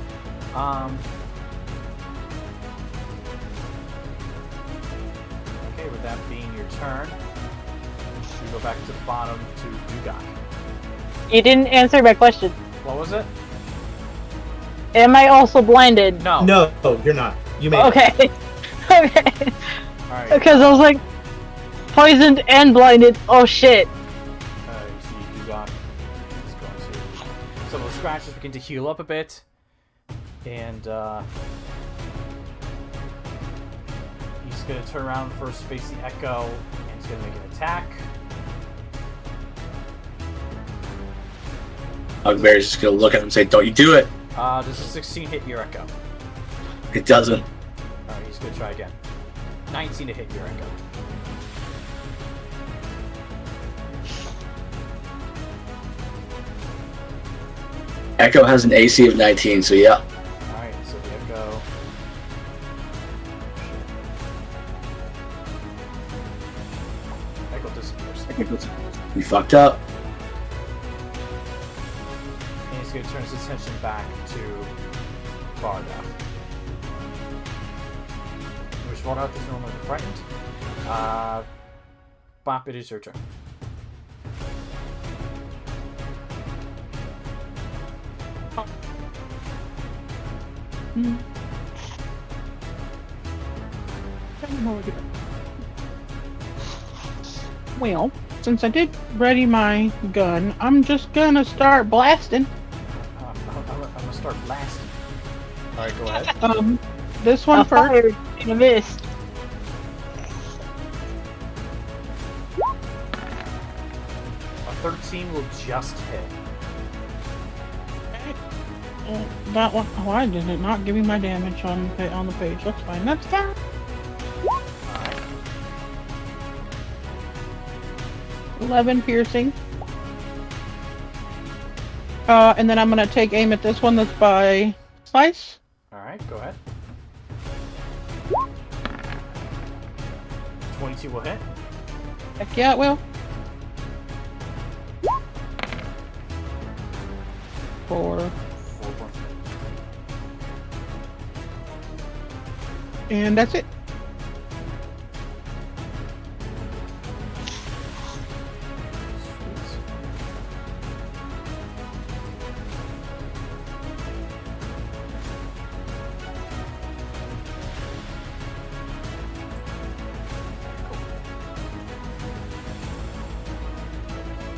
turn. We go back to the bottom to Duggock. You didn't answer my question. What was it? Am I also blinded? No. No, you're not. You made it. Okay. Okay. Alright. Because I was like, poisoned and blinded. Oh shit. You see Duggock is going to... Some of the scratches begin to heal up a bit. And, he's going to turn around first, face the Echo, and he's going to make an attack. Hugbear's just gonna look at him and say, "Don't you do it." Does a 16 hit your Echo? It doesn't. Alright, he's going to try again. 19 to hit your Echo. Echo has an AC of 19, so yeah. Alright, so the Echo... Echo disappears. We fucked up. And he's going to turn his attention back to Varda. Which Varda is no longer frightened. Bop, it is your turn. Well, since I did ready my gun, I'm just gonna start blasting. I'm gonna start blasting. Alright, go ahead. This one first. Fired in a mist. A 13 will just hit. That one. Oh, I did it not give me my damage on the page. That's fine. That's fine. Alright. 11 piercing. And then I'm gonna take aim at this one that's by Slice. Alright, go ahead. 22 will hit. Heck yeah, it will. 4. 4 points. And that's it.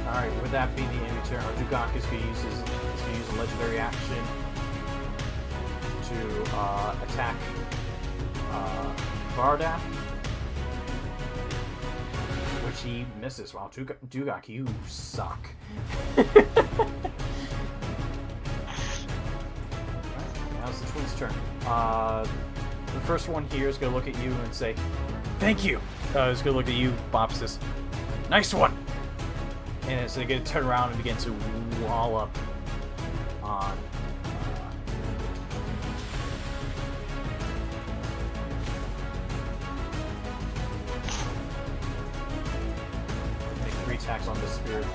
Alright, with that being the end of turn, Duggock is going to use a legendary action to attack Varda, which he misses. Wow, Duggock, you suck. Alright, now it's the twins' turn. The first one here is going to look at you and say, "Thank you." He's going to look at you, Bob says, "Nice one." And it's going to turn around and begin to wall up on make 3 attacks on the spirit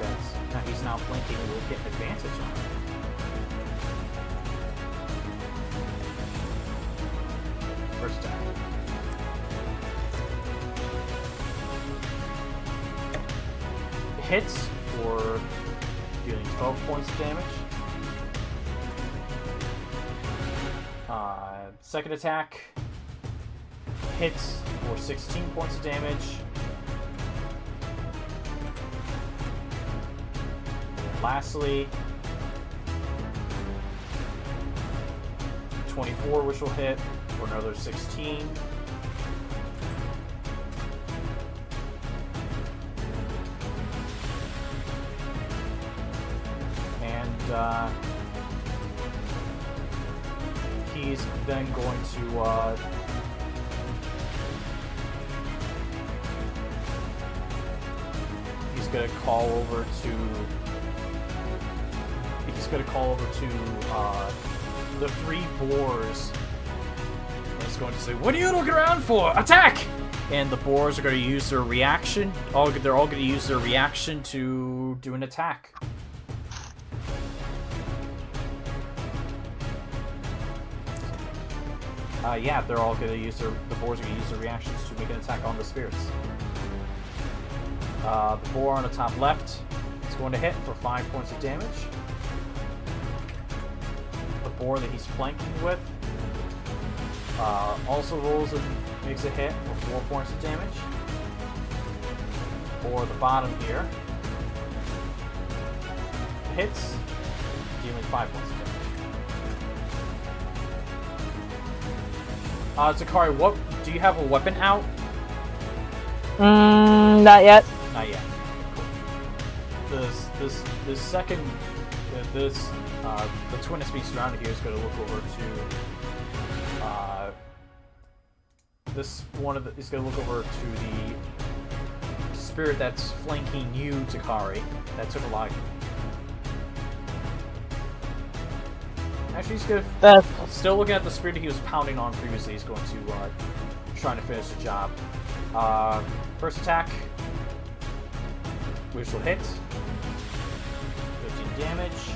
that he's now flanking and will get advantage on. First attack. Hits for dealing 12 points of damage. Second attack hits for 16 points of damage. And lastly, 24, which will hit for another 16. He's then going to he's going to call over to the 3 boars. And he's going to say, "What are you looking around for? Attack!" And the boars are going to use their reaction. They're all going to use their reaction to do an attack. Yeah, they're all going to use the boars are going to use their reactions to make an attack on the spirits. The boar on the top left is going to hit for 5 points of damage. The boar that he's flanking with also rolls and makes a hit for 4 points of damage. Or the bottom here hits, dealing 5 points of damage. Takari, what do you have a weapon out? Not yet. Not yet. Cool. This second, the twin that's being surrounded here is going to look over to is going to look over to the spirit that's flanking you, Takari. That took a lot. Actually, he's going to still looking at the spirit he was pounding on previously. He's going to trying to finish the job. First attack, which will hit. 15 damage.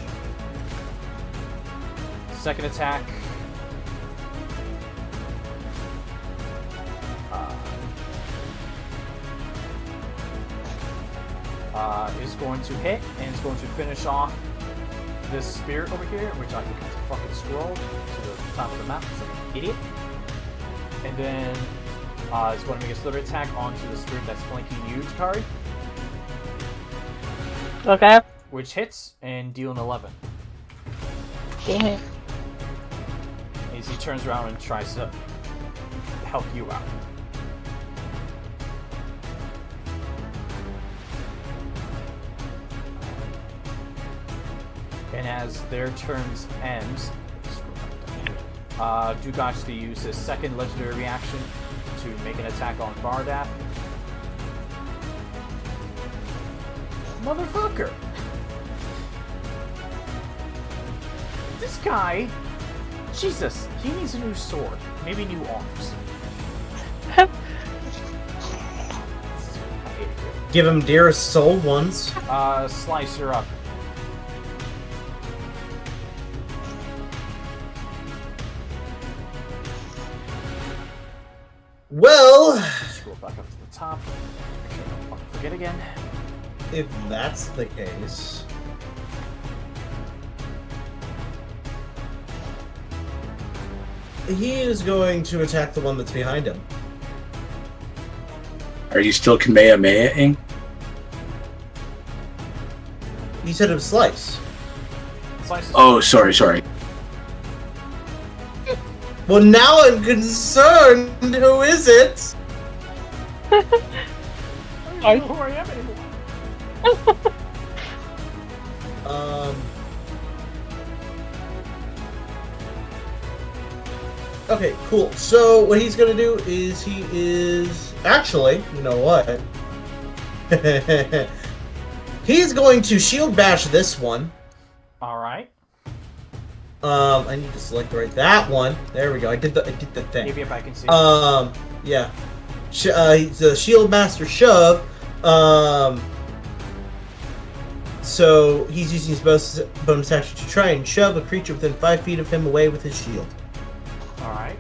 Second attack. Is going to hit, and it's going to finish off this spirit over here, which I think is a fucking scroll to the top of the map. It's like an idiot. And then it's going to make a third attack onto the spirit that's flanking you, Takari. Okay. Which hits and deal an 11. Damn it. As he turns around and tries to help you out. And as their turns ends, Duggock's to use his second legendary reaction to make an attack on Vardath. Motherfucker! This guy, Jesus, he needs a new sword, maybe new arms. I hate it. Give him Dearest soul ones. Slice her up. Well, Scroll back up to the top. Make sure I don't fucking forget again. if that's the case, he is going to attack the one that's behind him. Are you still Kamehameha-ing? He said it was slice. Slice is Oh, sorry. Well, now I'm concerned. Who is it? I don't know who I am anymore. Okay, cool. So what he's gonna do is he is actually, you know what? He's going to shield bash this one. Alright. I need to select that one. There we go. I did the thing. Maybe if I can see. Yeah. He's a shield master shove. So he's using his bonus action to try and shove a creature within 5 feet of him away with his shield. Alright.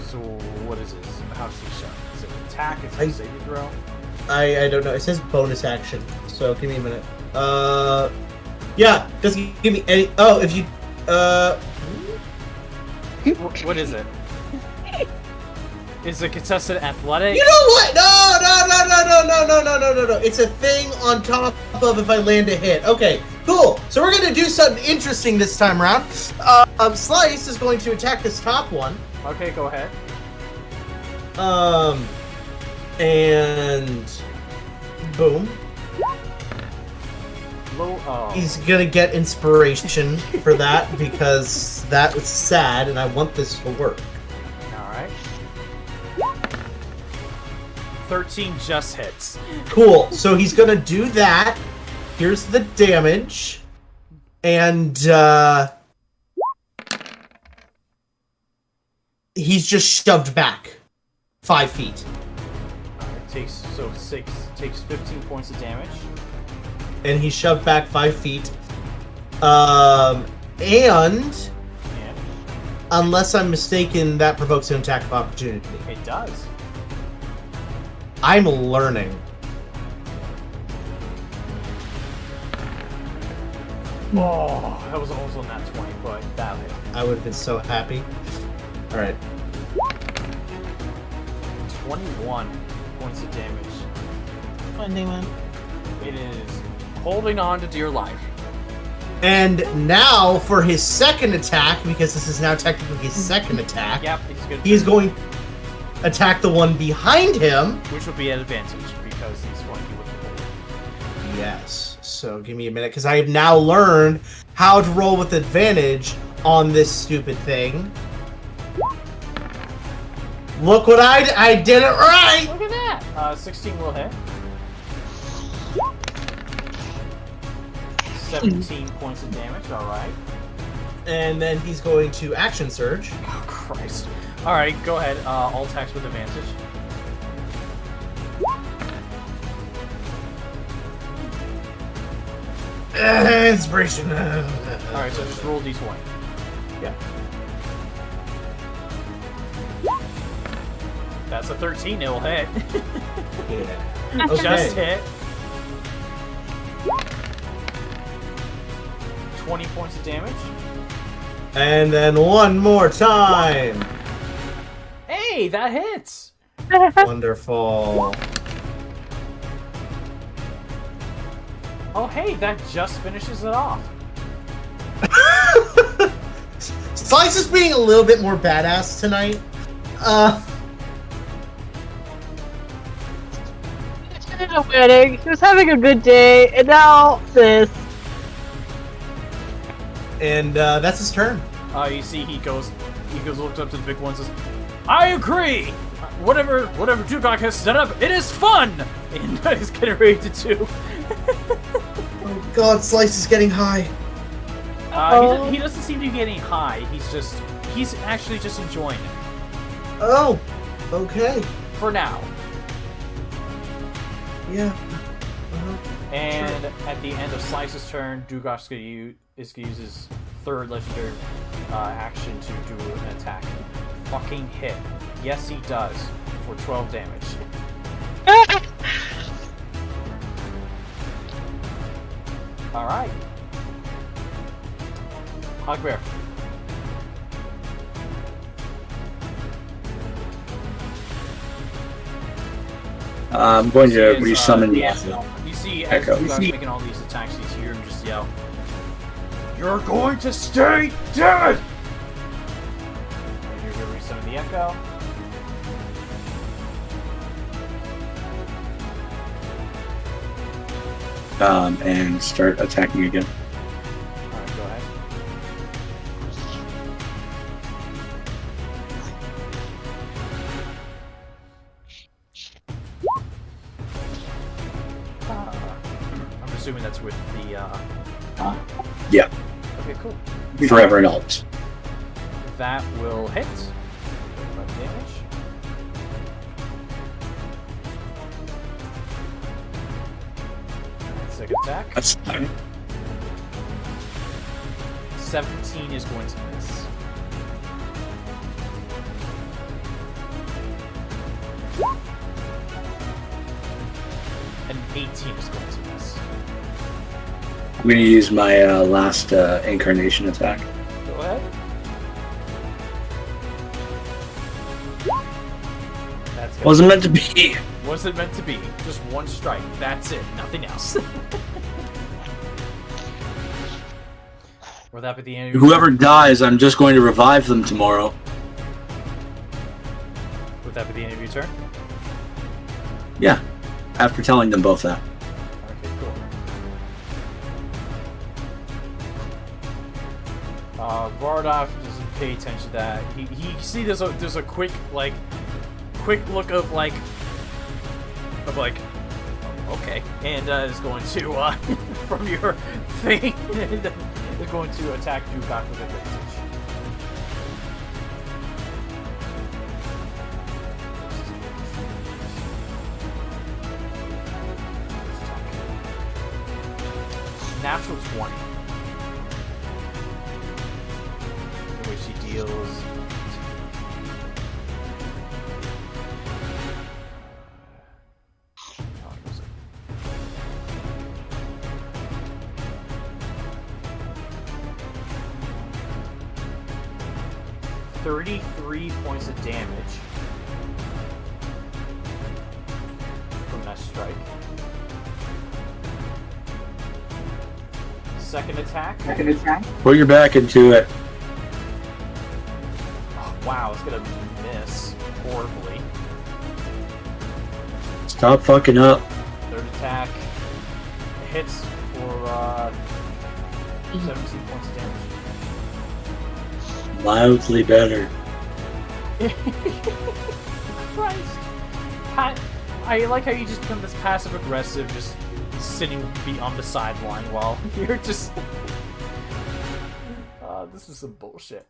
So what is this? How does he shove? Is it an attack? Is it a saving throw? I don't know. It says bonus action. So give me a minute. Yeah, doesn't give me any. Oh, if you What is it? Is it contested athletic? You know what? No. It's a thing on top of if I land a hit. Okay, cool. So we're gonna do something interesting this time around. Slice is going to attack this top one. Okay, go ahead. And boom. He's gonna get inspiration for that because that was sad, and I want this to work. Alright. 13 just hits. Cool. So he's gonna do that. Here's the damage. And he's just shoved back 5 feet. Alright, takes 15 points of damage. And he's shoved back 5 feet. And unless I'm mistaken, that provokes an attack of opportunity. It does. I'm learning. Oh, that was also not 20, but that hit. I would have been so happy. All right. 21 points of damage. 21. It is holding on to dear life. And now for his second attack, because this is now technically his second attack. Yep, He is going to attack the one behind him. Which will be an advantage because he's flanking with the bullet. Yes. So give me a minute, because I have now learned how to roll with advantage on this stupid thing. Look what I did it right! Look at that! 16 will hit. 17 points of damage, alright. And then he's going to action surge. Oh, Christ. Alright, go ahead. All attacks with advantage. Inspiration. Alright, so just roll d20. Yeah. That's a 13, it'll hit. Yeah. Just Okay. hit. 20 points of damage. And then one more time. Hey, that hits! Wonderful. Oh, hey, that just finishes it off. Slice is being a little bit more badass tonight. A wedding. He was having a good day, and now this. And that's his turn. You see, he goes, looks up to the big one, and says, "I agree. Whatever Duggock has set up, it is fun." And he's getting ready to do. Oh God, Slice is getting high. He doesn't seem to be getting high. He's actually just enjoying it Oh, okay. for now. Yeah. And at the end of Slice's turn, Duggock's gonna use his third legendary action to do an attack. Fucking hit. Yes, he does. For 12 damage. Alright. Hugbear. I'm going to Yes, resummon the You see, as Echo. Duggock's making all these attacks, you hear him just yell, "You're going to stay dead!" And you're going to resummon the Echo. and start attacking again. Alright, go ahead. I'm assuming that's with the, Yeah, Okay, cool. forever and always. That will hit. 5 damage. Second attack. That's 17 is going to miss. And 18 is going to miss. I'm going to use my last incarnation attack. Go ahead. That's gonna Wasn't meant to be. Wasn't meant to be. Just one strike. That's it. Nothing else. Will that be the end of your Whoever dies, I'm just going to revive them tomorrow. Would that be the end of your turn? Yeah, after telling them both that. Okay, cool. Vardoff doesn't pay attention to that. He see there's a quick look of okay, and is going to from your thing is going to attack Duggock with advantage. Natural 20. In which he deals. 33 points of damage from that strike. Second attack. Put your back into it. Oh, wow, it's gonna miss horribly. Stop fucking up. Third attack hits for 17 points of damage. Mildly better. Christ! I like how you just become this passive aggressive, just sitting on the sideline while you're just. This is some bullshit.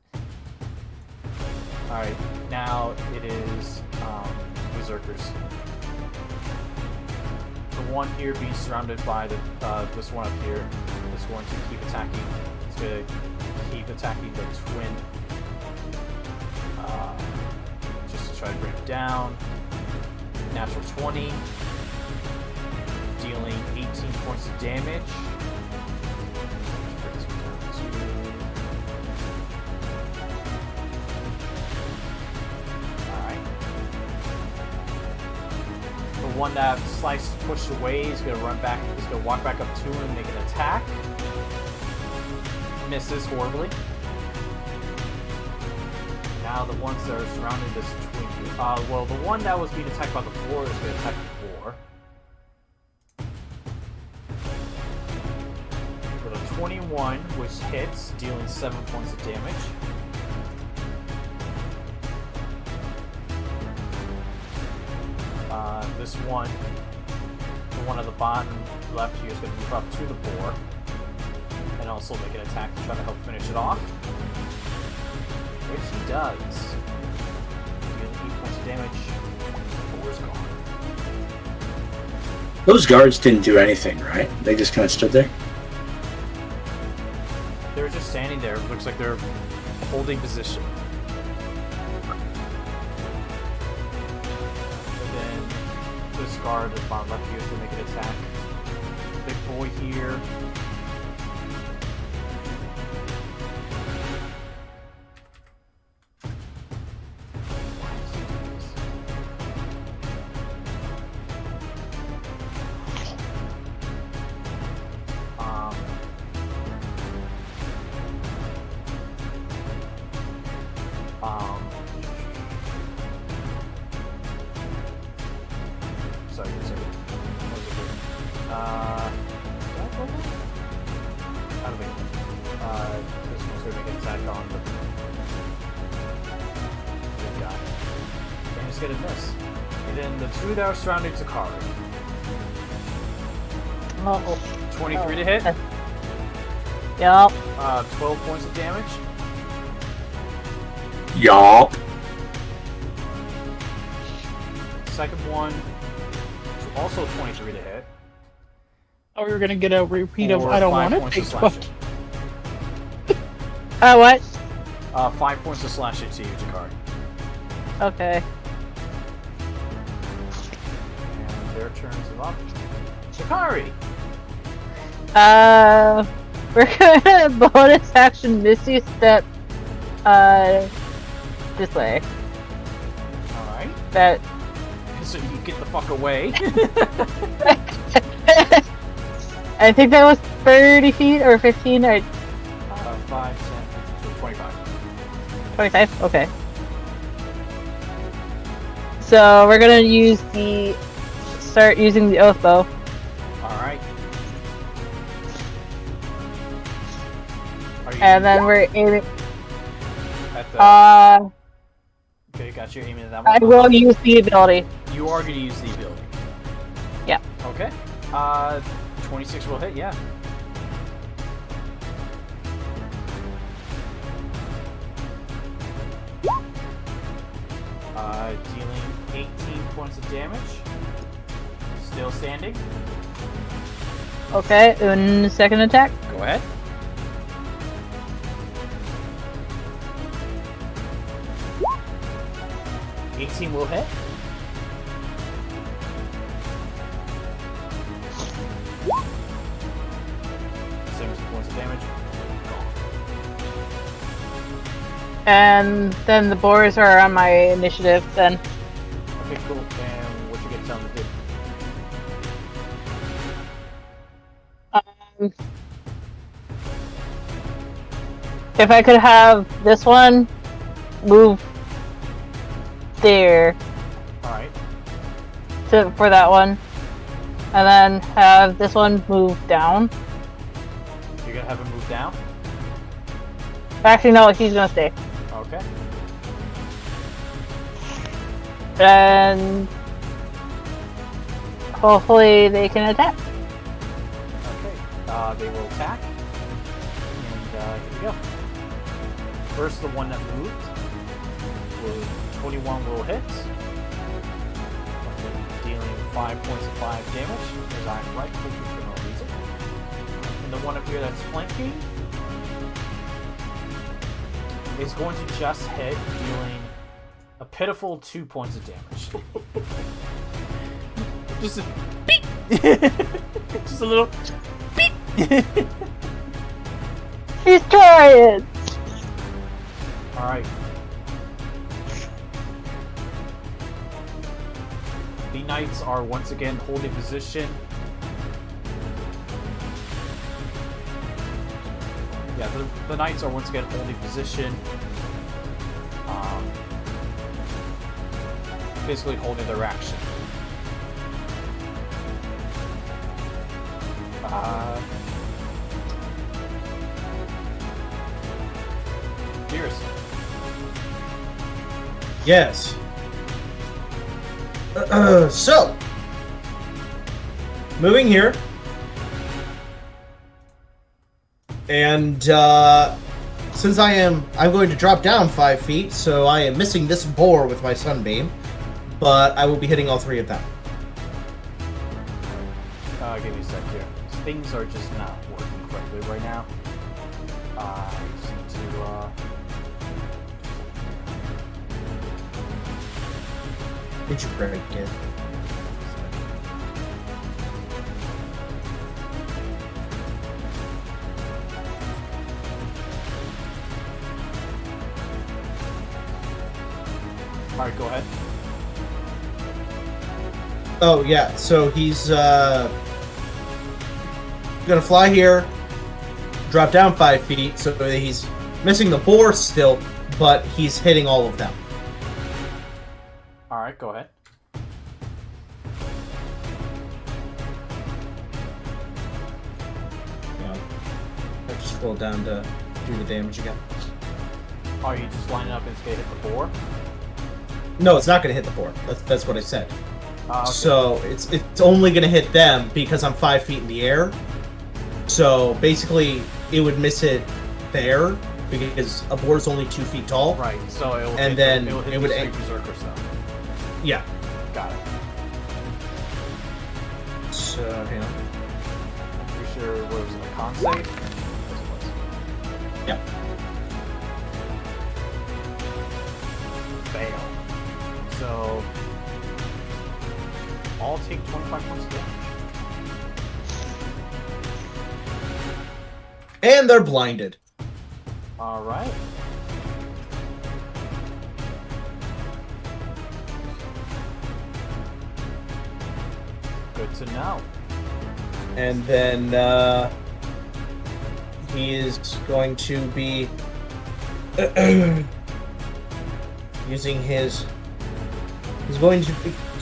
Alright, now it is Berserkers. The one here being surrounded by this one up here is going to keep attacking. It's going to keep attacking the twin. Just to try to bring it down. Natural 20. Dealing 18 points of damage. Alright. The one that sliced pushed away is gonna run back, is gonna walk back up to him and make an attack. Misses horribly. Now the ones that are surrounding this twin here. Well, the one that was being attacked by the boar is gonna attack the boar. 21, which hits, dealing 7 points of damage. This one, the one at the bottom left here, is going to move up to the boar and also make an attack to try to help finish it off. Which he does. Dealing 8 points of damage. The boar's gone. Those guards didn't do anything, right? They just kind of stood there. They're just standing there. It looks like they're holding position. And then this guard at the bottom left here is going to make an attack. Big boy here. Sorry, one second. What was it doing? Did I pull that? I don't think. This one's gonna make an attack on the good guy. And he's gonna miss. And then the two that are surrounding Takari. Oh. 23 to hit. Yup. 12 points of damage. Yup. Second one, also 23 to hit. Oh, we were gonna get a repeat of For I don't 5 want to points take of slashing. What? 5 points of slashing to you, Takari. Okay. And their turns are up. Takari! We're gonna bonus action Misty Step, this way. Alright. That. So you get the fuck away. I think that was 30 feet or 15 or 5, 10, 15, 25. 25? Okay. So we're gonna start using the oath bow. Alright. And then we're aiming. At the... Okay, got you aiming at that one. I will use the ability. You are going to use the ability. Yeah. Okay. 26 will hit, yeah. Dealing 18 points of damage. Still standing. Okay, and second attack. Go ahead. Will hit. Points of damage. And then the boars are on my initiative then. Okay, cool. And what you get to tell them to do? If I could have this one move there Alright. for that one, and then have this one move down. You're gonna have him move down? Actually, no, he's gonna stay. Okay. And hopefully they can attack. Okay. They will attack. And here we go. First, the one that moved. 21 will hit. Dealing 5 points of 5 damage. Because I'm right clicking for no reason. And the one up here that's flanking is going to just hit, dealing a pitiful 2 points of damage. Just a beep! Just a little beep! He's trying! Alright. The knights are once again holding position. Yeah, the knights are once again holding position. Basically holding their action. Dearest. Yes. So, moving here, and since I'm going to drop down 5 feet, so I am missing this boar with my sunbeam, but I will be hitting all 3 of them. Give me a sec here. Things are just not working correctly right now. I just need to, Did you break it? Alright, go ahead. Oh yeah, so he's gonna fly here, drop down 5 feet, so he's missing the boar still, but he's hitting all of them. Alright, go ahead. Yeah. I just scroll down to do the damage again. Are you just lining up and it's gonna hit the boar? No, it's not gonna hit the boar. That's what I said. Okay. So it's only gonna hit them because I'm 5 feet in the air. So basically, it would miss it there because a boar is only 2 feet tall. Right, so it'll And hit, then it'll hit it would these aim- 3 berserkers though. Yeah. Got it. So hang on. I'm pretty sure what was it, a con save? Yes, it was. Yep. Fail. So all take 25 points of damage. And they're blinded. Alright. Good to know. And then he is going to be using his. He's going to.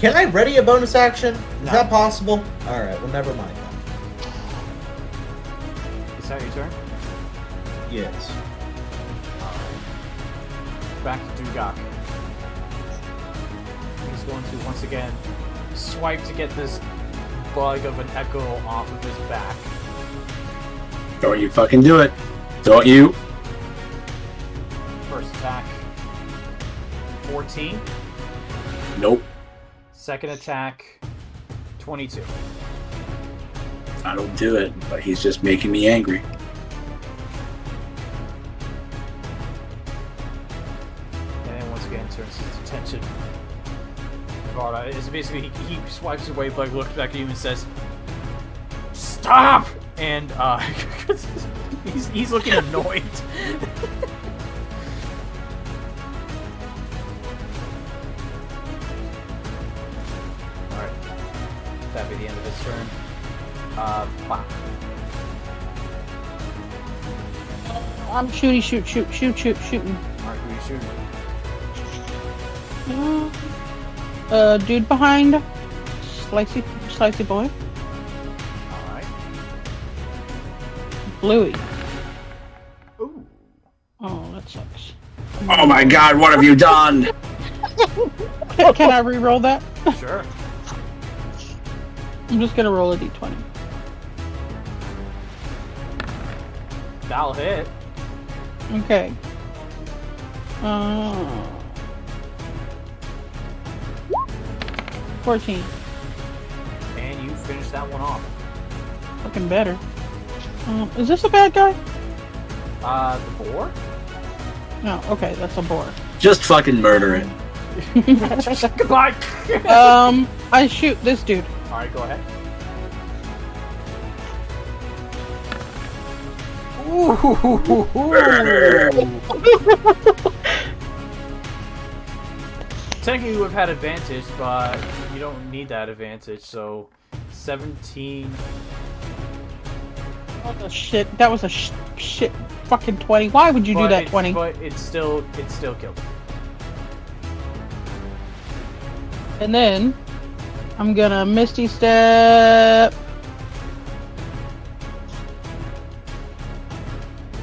Can I ready a bonus action? Is No. that possible? All right. Well, never mind then. Is that your turn? Yes. Back to Duggock. He's going to once again swipe to get this bug of an echo off of his back. Don't you fucking do it. Don't you? First attack, 14. Nope. Second attack, 22. I don't do it, but he's just making me angry. And then once again turns his attention. Corra is basically he swipes away, but looks back at you and says, "Stop!" And he's looking annoyed. That'd be the end of his turn. Wow. I'm shooting. Alright, who are you shooting? Dude behind. Slicey boy. Alright. Bluey. Ooh. Oh, that sucks. Oh my god, what have you done? Can I re-roll that? Sure. I'm just gonna roll a d20. That'll hit. Okay. 14. And you finish that one off. Fucking better. Is this a bad guy? The boar? No, okay, that's a boar. Just fucking murder it. Goodbye! I shoot this dude. Alright, go ahead. Technically, you would have had advantage, but you don't need that advantage, so 17. Oh shit, that was a shit fucking 20. Why would you do that 20? But it's still killed. And then I'm gonna Misty Step.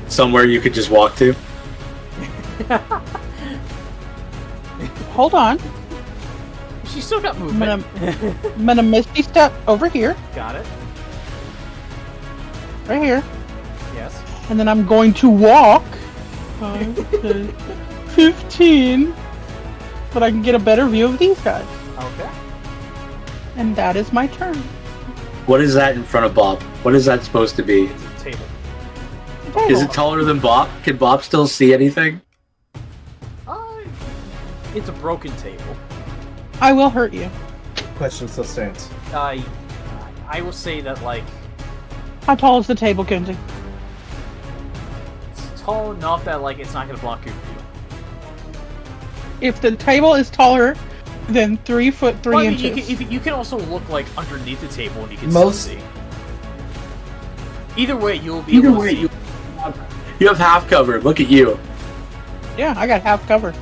Somewhere you could just walk to. Hold on. She still got movement. I'm gonna Misty Step over here, Got it. right here, Yes. and then I'm going to walk 15, but I can get a better view of these guys. Okay. And that is my turn. What is that in front of Bob? What is that supposed to be? It's a table. Is it taller than Bob? Can Bob still see anything? It's a broken table. I will hurt you. Question still stands. I will say that, like, How tall is the table, Kenzie? it's tall enough that, like, it's not gonna block your view. If the table is taller than 3 foot 3 Well, I mean, inches. you can also look, like, underneath the table and you can Most- still see. Either way, you'll be able to see. You have half cover. Look at you. Yeah, I got half cover.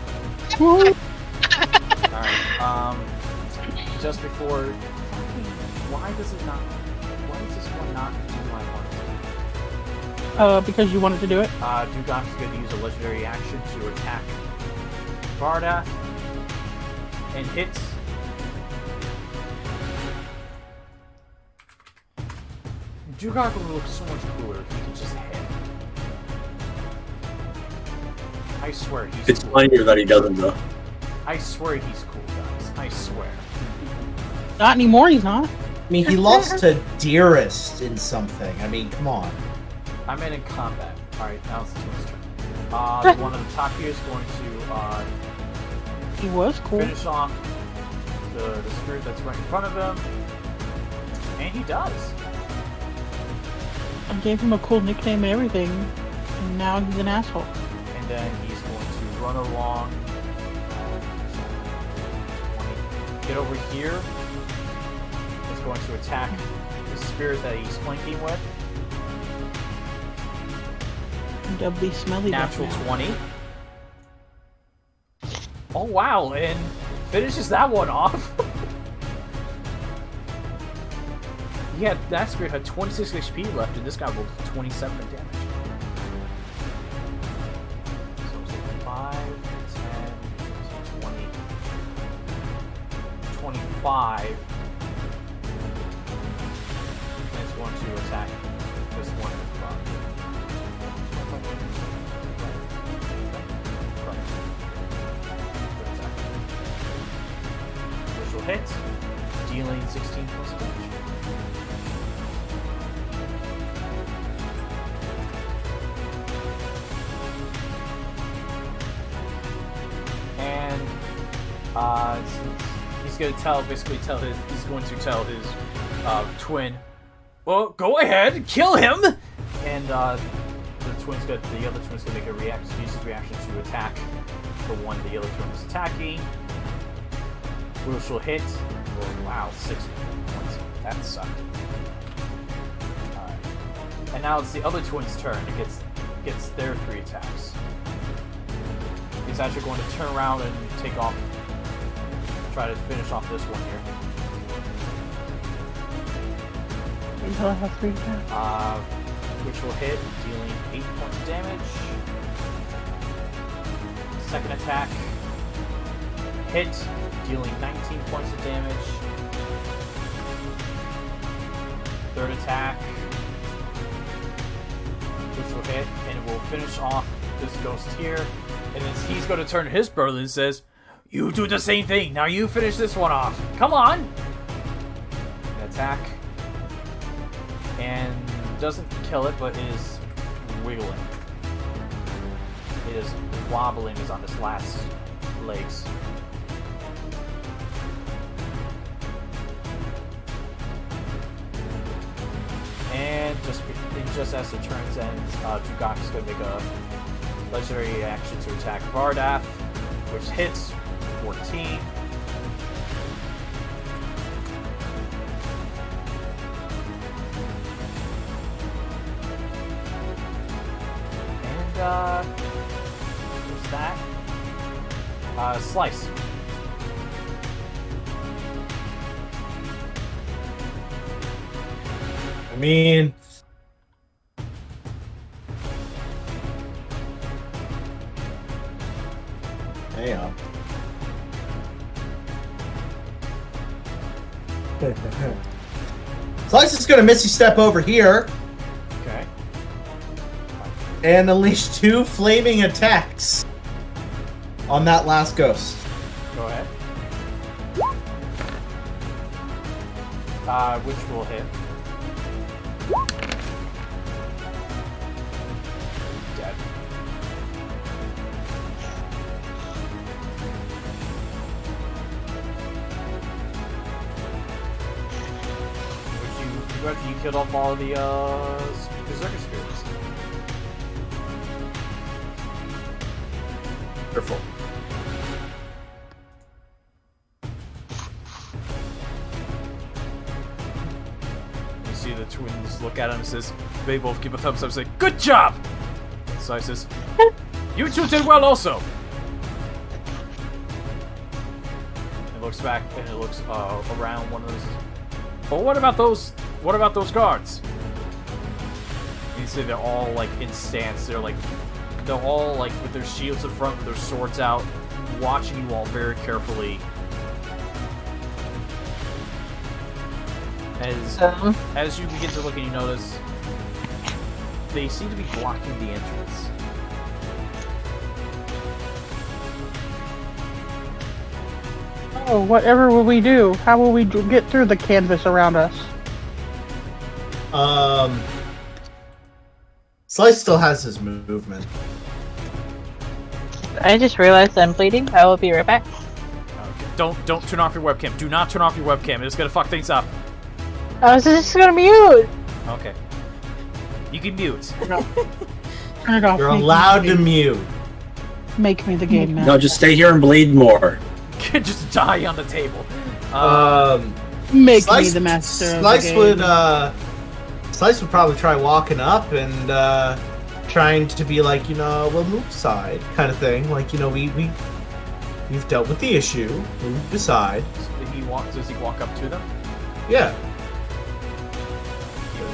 Alright, just before... Why does this one not do my one? Because you wanted to do it. Duggock is going to use a legendary action to attack Varda. And hits. Duggock would look so much cooler if he could just hit. I swear he's It's cool. funnier that he doesn't, though. I swear he's cool, guys. I swear. Not anymore, he's not. I mean, he lost to Dearest in something. I mean, come on. I meant in combat. Alright, now it's the twins' turn. The one on the top here is going to He was cool. finish off the spirit that's right in front of him. And he does. I gave him a cool nickname and everything, and now he's an asshole. And then he's going to run along. 20. Get over here. He's going to attack the spirit that he's flanking with. Doubly smelly. Natural back now. 20. Oh wow, and finishes that one off. Yeah, that spirit had 26 HP left, and this guy rolled 27 damage. So it's like 5, 10, 20, 25. And it's going to attack this one at the bottom. Which will hit, dealing 16 points of damage. And he's going to tell his twin, well, go ahead and kill him. And the other twin's gonna make a reaction, use his reaction to attack the one the other twin is attacking, which will hit. Oh, wow, 6 points. That sucked. Alright. And now it's the other twin's turn. It gets their 3 attacks. He's actually going to turn around and take off. Try to finish off this one here. Until I have 3 attacks. Which will hit, dealing 8 points of damage. Second attack. Hit, dealing 19 points of damage. Third attack. Which will hit, and it will finish off this ghost here. And then he's going to turn to his brother and says, "You do the same thing. Now you finish this one off. Come on!" An attack. And doesn't kill it, but is wiggling. It is wobbling, is on its last legs. And just as the turns ends, Duggock is going to make a legendary action to attack Vardath, which hits 14. What's that? Slice. I mean, yeah. Slice is going to Misty Step over here Okay. and unleash 2 flaming attacks on that last ghost. Go ahead. Which will hit. Dead. You killed off all of the Berserker spirits. Careful. You see the twins look at him and says, they both give a thumbs up and say, "Good job!" So I says, "You two did well also." It looks back and it looks around one of those. But what about those guards? And you see they're all like in stance. They're all like with their shields in front, with their swords out, watching you all very carefully. As you begin to look and you notice, they seem to be blocking the entrance. Oh, whatever will we do? How will we get through the canvas around us? Slice still has his movement. I just realized I'm bleeding. I will be right back. Okay. Don't turn off your webcam. Do not turn off your webcam. It's gonna fuck things up. I was just gonna mute. Okay. You can mute. Turn it off. You're allowed to mute. Make me the game master. No, just stay here and bleed more. Just die on the table. Make Slice, me the master Slice of the game. Slice would probably try walking up and trying to be like, we'll move aside, kind of thing. Like, we've dealt with the issue. Move aside. Does he walk up to them? Yeah.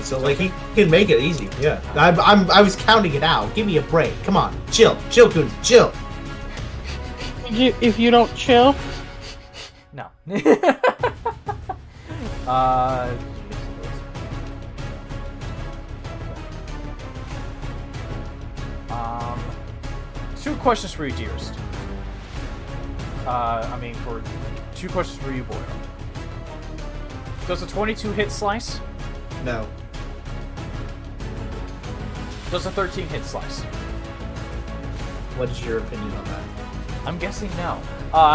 So like he can make it easy. Yeah. I was counting it out. Give me a break. Come on. Chill, Kun. Chill. If you don't chill, No. Two questions for you, Dearest. For 2 questions for you, Boyo. Does a 22 hit slice? No. Does a 13 hit slice? What is your opinion on that? I'm guessing no.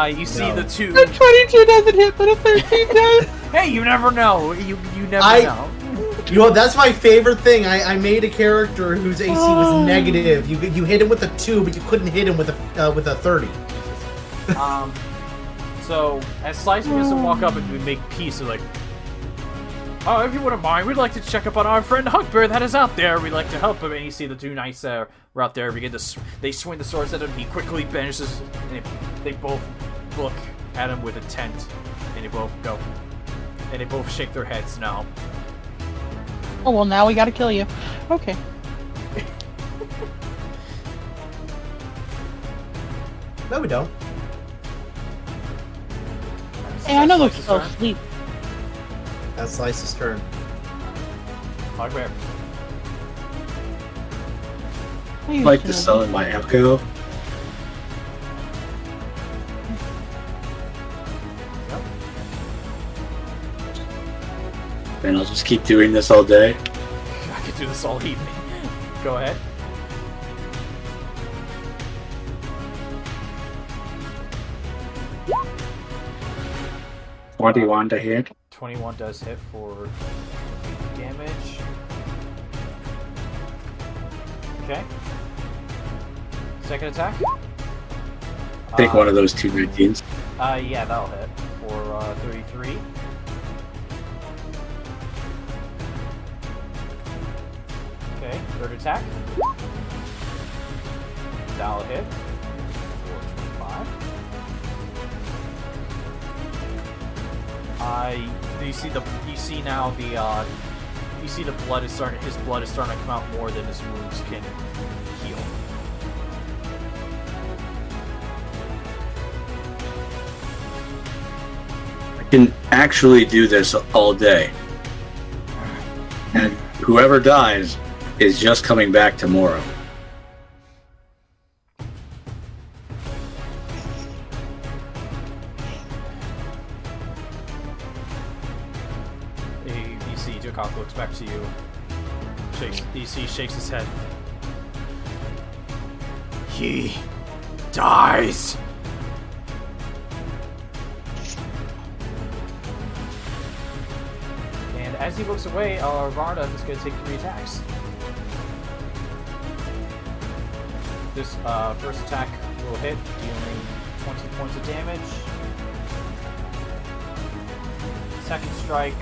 You see No. the 2. a 22 doesn't hit, but a 13 does. Hey, you never know. You never know. That's my favorite thing. I made a character whose AC was negative. You hit him with a 2, but you couldn't hit him with a 30. So as Slice begins to walk up and we make peace, they're like, Oh, if you wouldn't mind, we'd like to check up on our friend Hugbear that is out there. We'd like to help him. And you see the two knights that are out there. They swing the swords at him. He quickly vanishes. And they both look at him with intent. And they both go. And they both shake their heads no. Oh, well, now we gotta kill you. Okay. No, we don't. Hey, I know they're Slice's still turn. asleep. That's Slice's turn. Hugbear. I'd like to summon my echo. And I'll just keep doing this all day. I could do this all evening. Go ahead. What do you want to hit? 21 does hit for damage. Okay. Second attack. Take one of those 2 19s. Yeah, that'll hit for 33. Okay, third attack. That'll hit for 25. You see the blood is starting. His blood is starting to come out more than his wounds can heal. I can actually do this all day. And whoever dies is just coming back tomorrow. You see, Duggock looks back to you. Shakes his head. He dies. And as he looks away, Varda is going to take 3 attacks. This first attack will hit, dealing 20 points of damage. Second strike,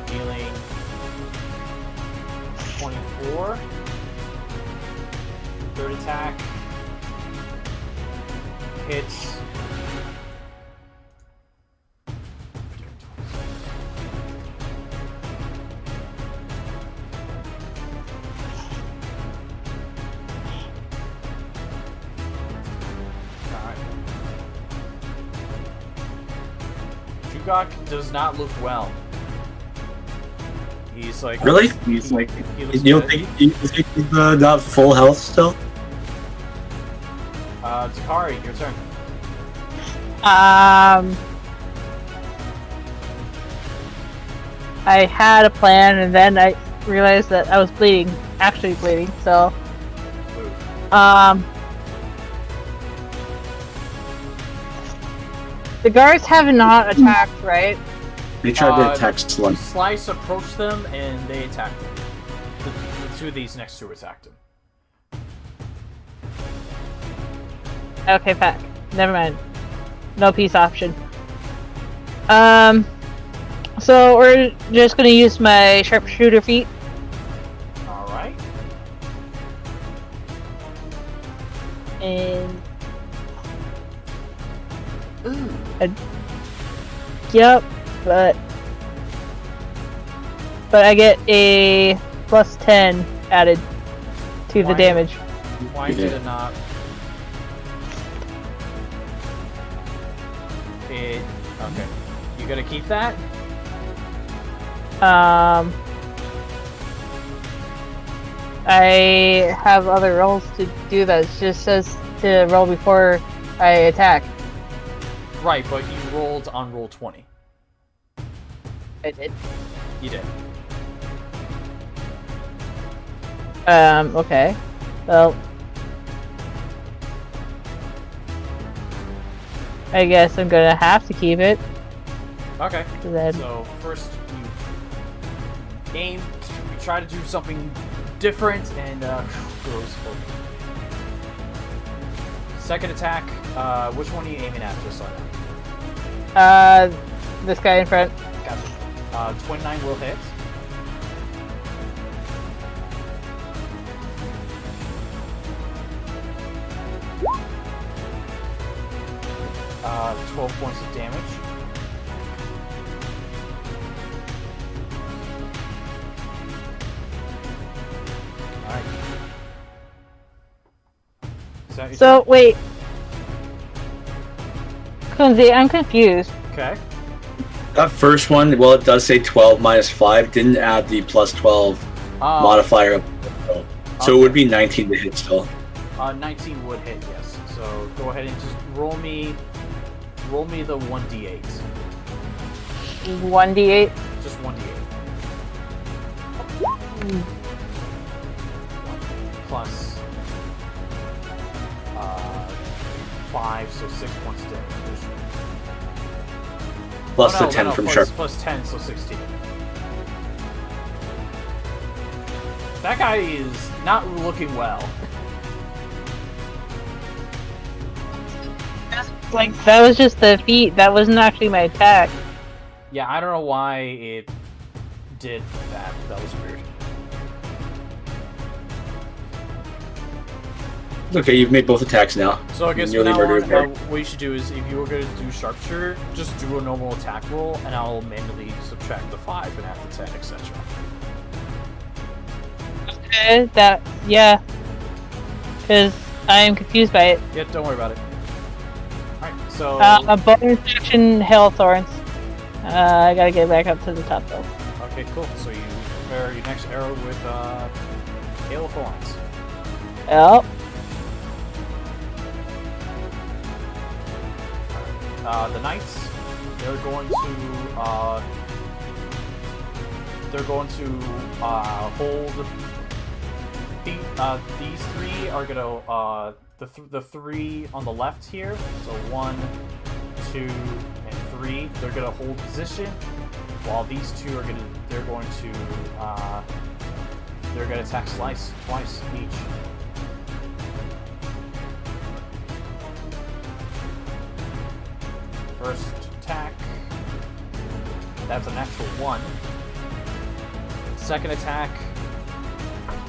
dealing 24. Third attack hits. Duggock does not look well. He's like Really? He looks You don't good. think he's not full health still? Takari, your turn. I had a plan, and then I realized that I was bleeding, actually bleeding. So, the guards have not attacked, right? They tried to attack Slug. Slice approached them and they attacked him. The two of these next two attacked him. Okay, Pack. Never mind. No peace option. So we're just gonna use my sharpshooter feat. Alright. And yep, but I get a plus 10 added to the Why? damage. Why did it not? Okay. You gonna keep that? I have other rolls to do that. It just says to roll before I attack. Right, but you rolled on roll 20. I did. You did. Okay. Well, I guess I'm gonna have to keep it. Okay. Then So first you aim, you try to do something different, and goes over. Second attack, which one are you aiming at? Just so I know. this guy in front. Gotcha. 29 will hit. Uh, 12 points of damage. Alright. So, wait. Kunzi, I'm confused. Okay. That first one, well, it does say 12 minus 5. Didn't add the plus 12 modifier. So it would be 19 to hit still. 19 would hit, yes. So go ahead and just roll me the 1d8. 1d8? Just 1d8. Plus 5, so 6 points of damage. Plus the 10 from sharp. Plus 10, so 16. That guy is not looking well. Like, that was just the feat. That wasn't actually my attack. Yeah, I don't know why it did that. That was weird. It's okay, you've made both attacks now. So I guess You from nearly now murdered on, what you should do is, if you were going to do sharpshooter, just do a normal attack roll, and I'll manually subtract the 5 and add the 10, etc. Okay, yeah. Because I am confused by it. Yeah, don't worry about it. Alright, so... A bonus action, Hail of Thorns. I gotta get back up to the top, though. Okay, cool. So you prepare your next arrow with Hail of Thorns. Yep. The knights, they're going to hold these three are gonna the three on the left here. So 1, 2, and 3. They're gonna hold position, while these two are they're going to attack slice twice each. First attack, that's a natural 1. Second attack,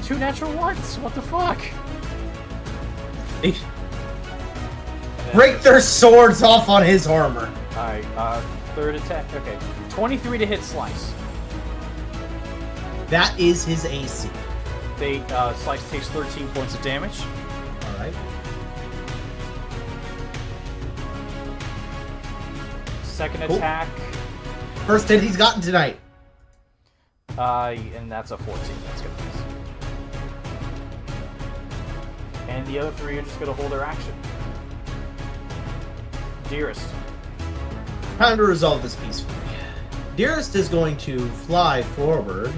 2 natural 1s. What the fuck? Break their swords off on his armor. Alright, third attack. Okay, 23 to hit slice. That is his AC. Slice takes 13 points of damage. All right. Second Cool. attack, First hit he's gotten tonight. and that's a 14. That's gonna miss. And the other 3 are just gonna hold their action. Dearest. Time to resolve this peacefully. Dearest is going to fly forward.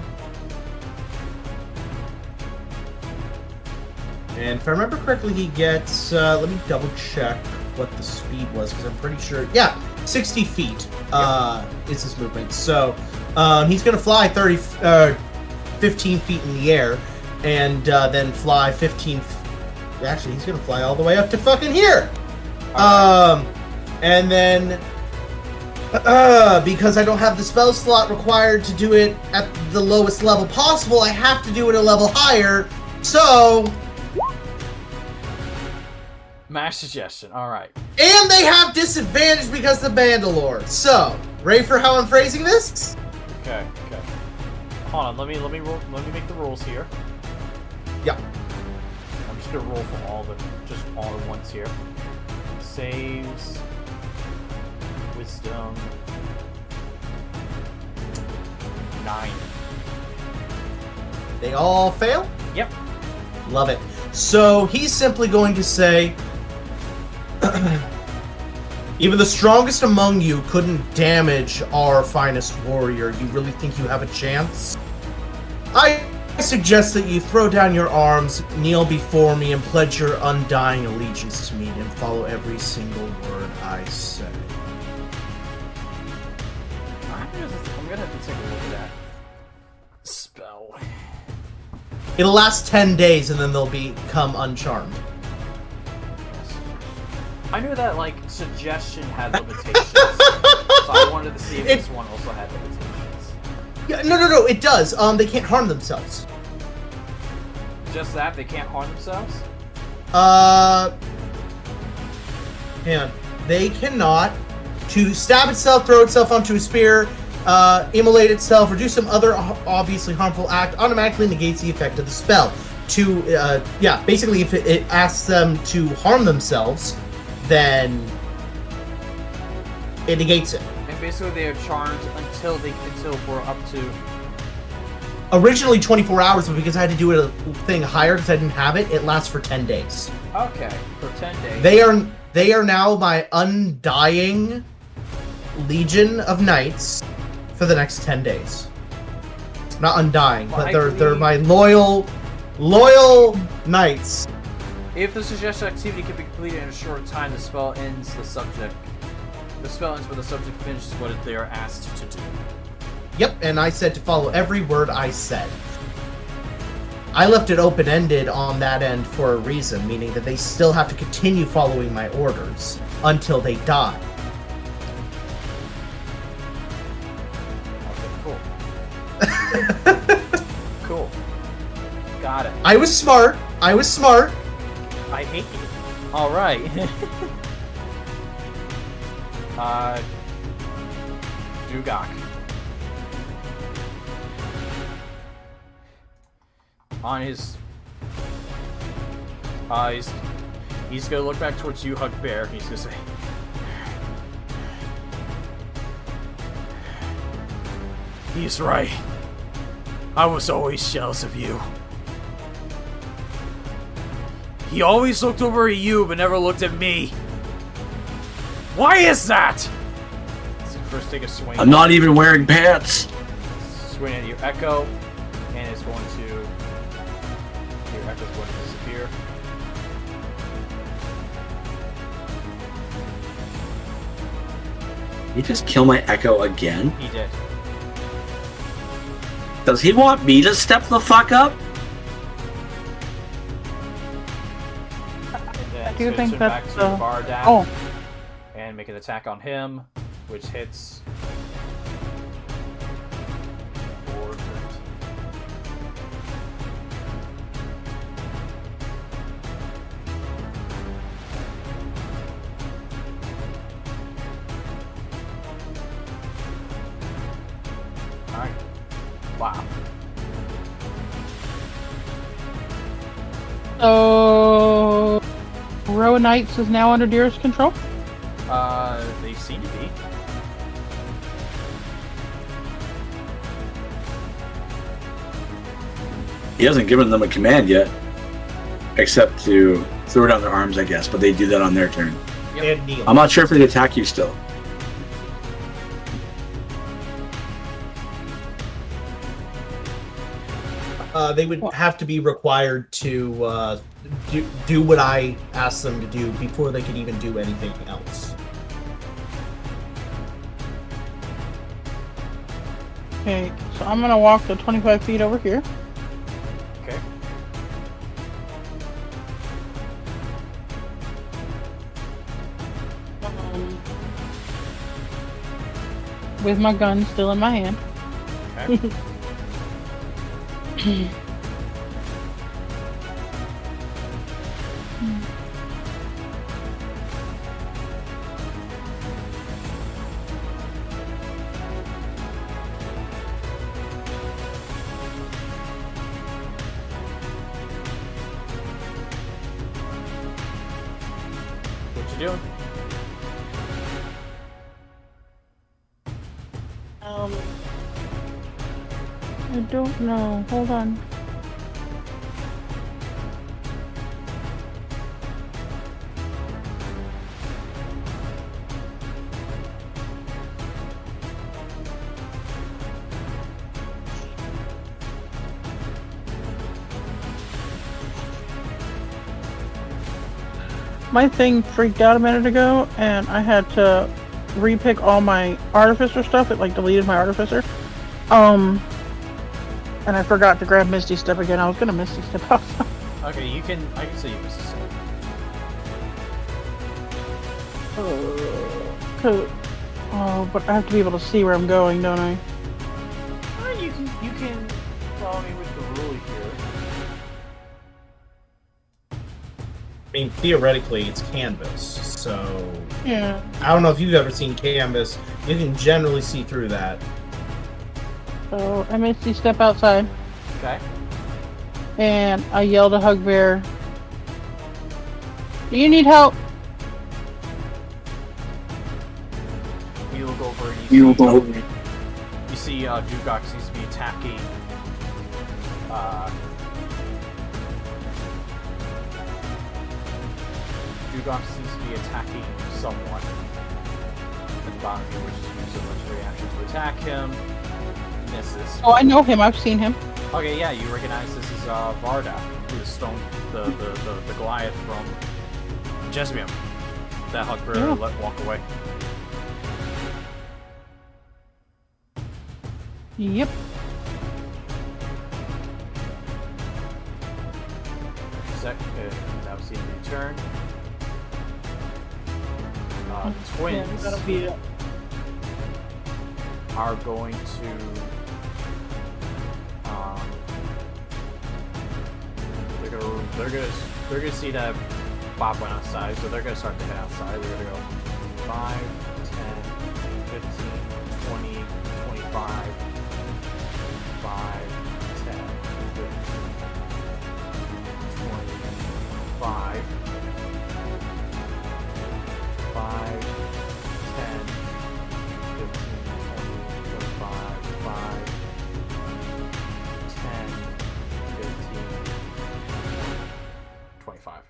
And if I remember correctly, he gets... let me double check what the speed was, because I'm pretty sure... Yeah, 60 feet is his movement. So he's going to fly 15 feet in the air, and then fly 15... Actually, he's going to fly all the way up to fucking here! And then... because I don't have the spell slot required to do it at the lowest level possible, I have to do it a level higher, so... Mash suggestion, alright. And they have disadvantage because of Bandalore. So, ready for how I'm phrasing this? Okay. Hold on, let me make the rolls here. Yeah. I'm just gonna roll for all the ones here. Saves. Wisdom. 9. They all fail? Yep. Love it. So, he's simply going to say... Even the strongest among you couldn't damage our finest warrior. You really think you have a chance? I suggest that you throw down your arms, kneel before me, and pledge your undying allegiance to me, and follow every single word I say. I'm gonna have to take a look at that spell. It'll last 10 days, and then they'll become uncharmed. I knew that like suggestion had limitations, so I wanted to see if this one also had limitations. Yeah, no, it does. They can't harm themselves. Just that they can't harm themselves. Hang on. They cannot to stab itself, throw itself onto a spear, immolate itself, or do some other obviously harmful act automatically negates the effect of the spell. Basically, if it asks them to harm themselves, then it negates it. And basically, they are charmed until we're up to. Originally 24 hours, but because I had to do it a thing higher because I didn't have it, it lasts for 10 days. Okay, for 10 days. They are now my undying legion of knights for the next 10 days. Not undying, but they're my loyal knights. If the suggested activity can be completed in a short time, the spell ends when the subject finishes what they are asked to do. Yep, and I said to follow every word I said. I left it open-ended on that end for a reason, meaning that they still have to continue following my orders until they die. Okay, cool. Cool. Got it. I was smart. I hate you. Alright. Duggock. On his... he's gonna look back towards you, Hugbear. He's gonna say... He's right. I was always jealous of you. He always looked over at you, but never looked at me. Why is that? So first take a swing. I'm not even wearing pants. Swing at your echo, and it's going to... Your echo's going to disappear. You just kill my echo again? He did. Does he want me to step the fuck up? And then I do switch think it back that's to Vardak. oh. And make an attack on him, which hits. For 13. Alright. Wow. So, Row of Knights is now under Dearest control? They seem to be. He hasn't given them a command yet. Except to throw down their arms, I guess, but they do that on their turn. Yep. And kneel. I'm not sure if they attack you still. They would have to be required to do what I asked them to do before they could even do anything else. Okay, so I'm gonna walk the 25 feet over here. Okay. With my gun still in my hand. Okay. What you doing? I don't know. Hold on. My thing freaked out a minute ago, and I had to repick all my Artificer stuff. It like deleted my Artificer. And I forgot to grab Misty Step again. I was gonna Misty Step out. Okay, I can say you missed a step. Oh, but I have to be able to see where I'm going, don't I? You can follow me with the rule here. I mean, theoretically, it's canvas, so... Yeah. I don't know if you've ever seen canvas. You can generally see through that. So I Misty step outside, Okay. and I yell to Hugbear, "Do you need help?" You look over and You you will see Duggock seems to be attacking. Duggock seems to be attacking someone. And Bonnie wishes to use a legendary action to attack him. Misses. Oh, I know him. I've seen him. Okay, yeah, you recognize this is Varda, who is the Goliath from Jesmium that Hugbear let walk away. Yep. Now see the turn. Twins That'll be it. are going to they're gonna see that Bob went outside, so they're gonna start to head outside. They're gonna go 5, 10, 15, 20, 25, 5, 10, 15, 25, 5, 10, 15, 20, 25, 5, 10, 15, 25.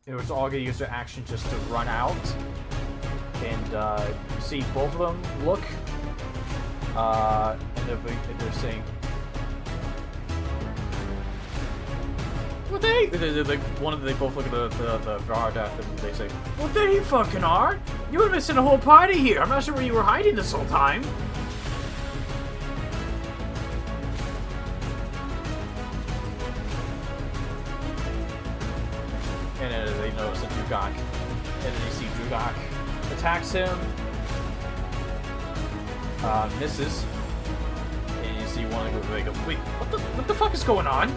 It was all going to use their action just to run out. And see both of them look. And they're saying, "Well, they both look at the Vardath and they say, well, there you fucking are! You were missing a whole party here! I'm not sure where you were hiding this whole time!" And then they notice a Duggock. And then you see Duggock attacks him. Misses. And you see one of them go, wait, what the fuck is going on?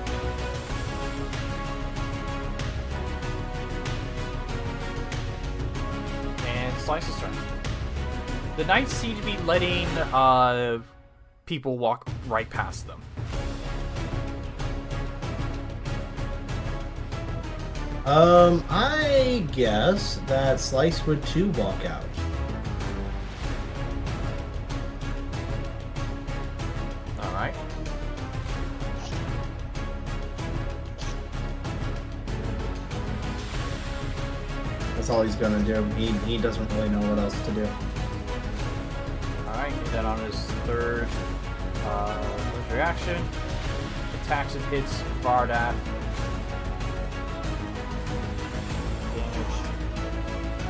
And Slice's turn. The knights seem to be letting people walk right past them. I guess that Slice would too walk out. Alright. That's all he's gonna do. He doesn't really know what else to do. Alright, and then on his third reaction, attacks and hits Vardath. Damage.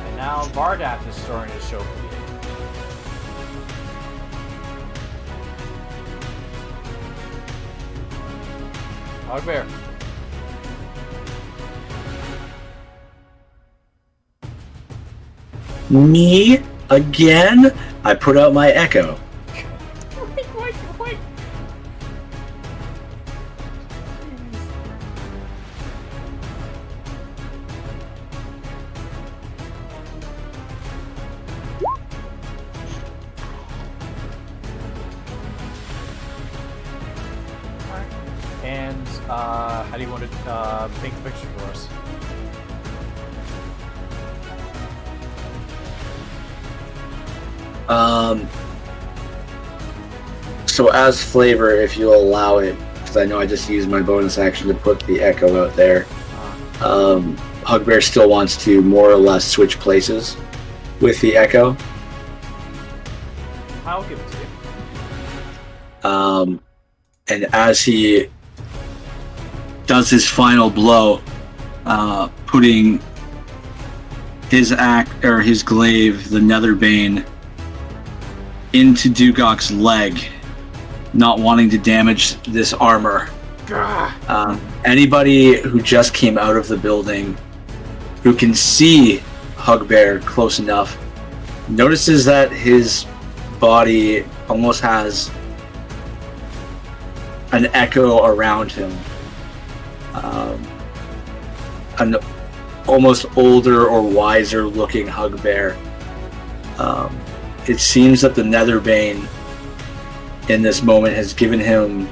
And now Vardath is starting to show bleeding. Hugbear. Me again? I put out my echo. Wait. Alright. And, how do you want to, paint the picture for us? So as flavor, if you allow it, because I know I just used my bonus action to put the echo out there, Hugbear still wants to more or less switch places with the echo. I'll give it to you. And as he does his final blow, putting his his glaive, the Netherbane, into Duggock's leg, not wanting to damage this armor. Anybody who just came out of the building, who can see Hugbear close enough, notices that his body almost has an echo around him. An almost older or wiser looking Hugbear. It seems that the Netherbane in this moment has given him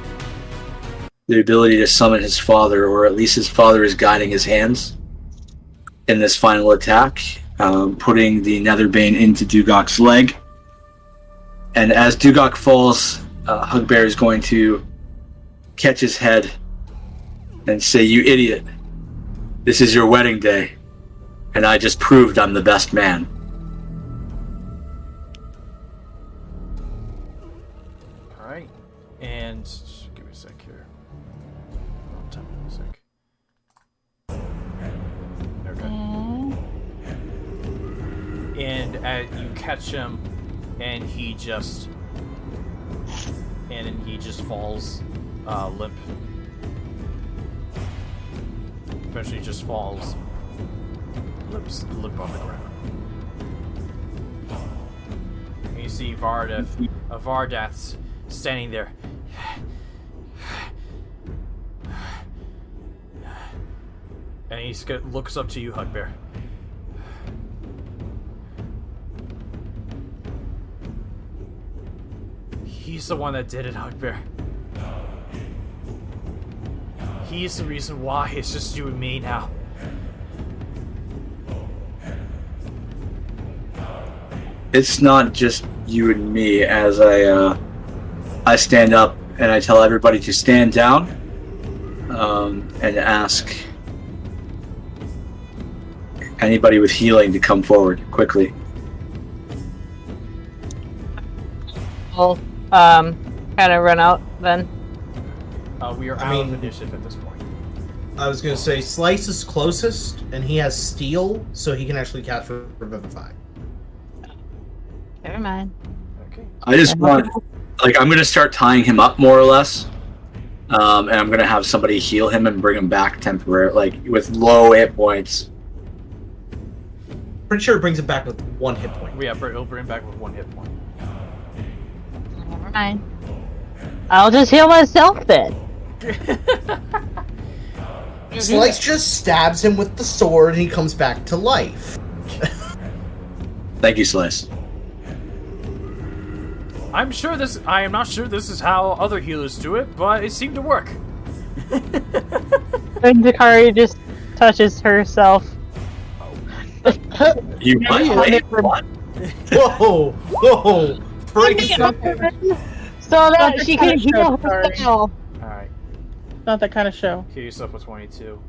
the ability to summon his father, or at least his father is guiding his hands in this final attack, putting the Netherbane into Duggock's leg. And as Duggock falls, Hugbear is going to catch his head and say, "You idiot. This is your wedding day, and I just proved I'm the best man." Alright, and give me a sec here. Wrong time, give me a sec. Okay. And you catch him, and he just falls limp. Eventually just falls limp on the ground. And you see Vardath's standing there. And he looks up to you, Hugbear. He's the one that did it, Hugbear. He's the reason why it's just you and me now. It's not just you and me. As I stand up and I tell everybody to stand down, and ask anybody with healing to come forward quickly. I'll kind of run out then. We are out of initiative at this point. I was going to say, Slice is closest, and he has Steel, so he can actually cast Revivify. Never mind. Okay. I just want, I'm going to start tying him up more or less, and I'm going to have somebody heal him and bring him back temporarily, with low hit points. Pretty sure it brings him back with 1 hit point. Yeah, it'll bring him back with 1 hit point. Never mind. I'll just heal myself then. Slice just stabs him with the sword and he comes back to life. Thank you, Slice. I am not sure this is how other healers do it, but it seemed to work. And Takari just touches herself. You might what? Whoa! Whoa! Praise So that she can kind of heal show, herself. Alright, Not that kind of show. heal yourself with 22.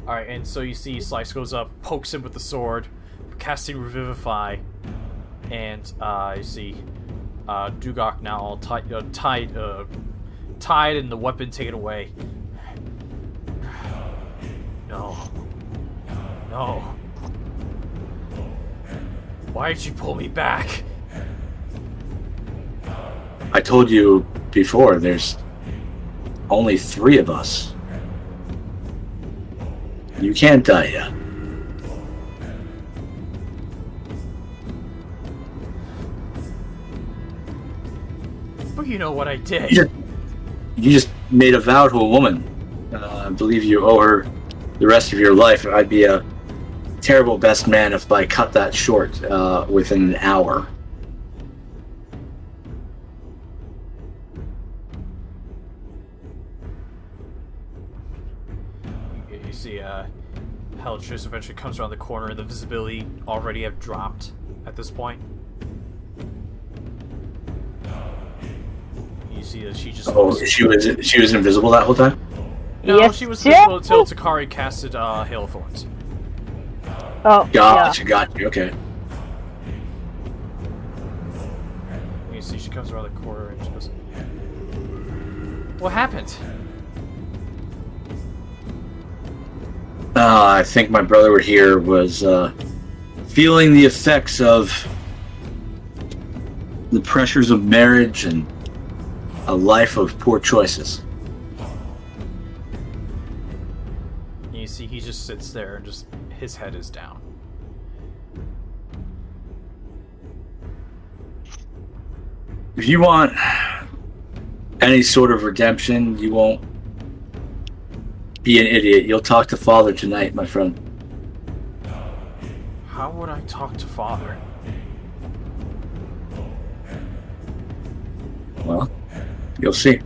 Alright, and so you see Slice goes up, pokes him with the sword, casting Revivify, and you see Duggock now all tied and the weapon taken away. No. Why did you pull me back? I told you before, there's only 3 of us. You can't die yet. But you know what I did. You just made a vow to a woman. I believe you owe her the rest of your life. I'd be a terrible best man if I cut that short within an hour. You see, Heletris eventually comes around the corner, and the visibility already have dropped at this point. You see that she just... Oh, she was invisible that whole time? No, Yes, she was yeah. visible until Takari casted Hail of Thorns. Oh, Got you, okay. You see she comes around the corner and she goes... What happened? I think my brother here was feeling the effects of the pressures of marriage and a life of poor choices. You see he just sits there and just his head is down. If you want any sort of redemption, you won't be an idiot. You'll talk to Father tonight, my friend. How would I talk to Father? Well, you'll see.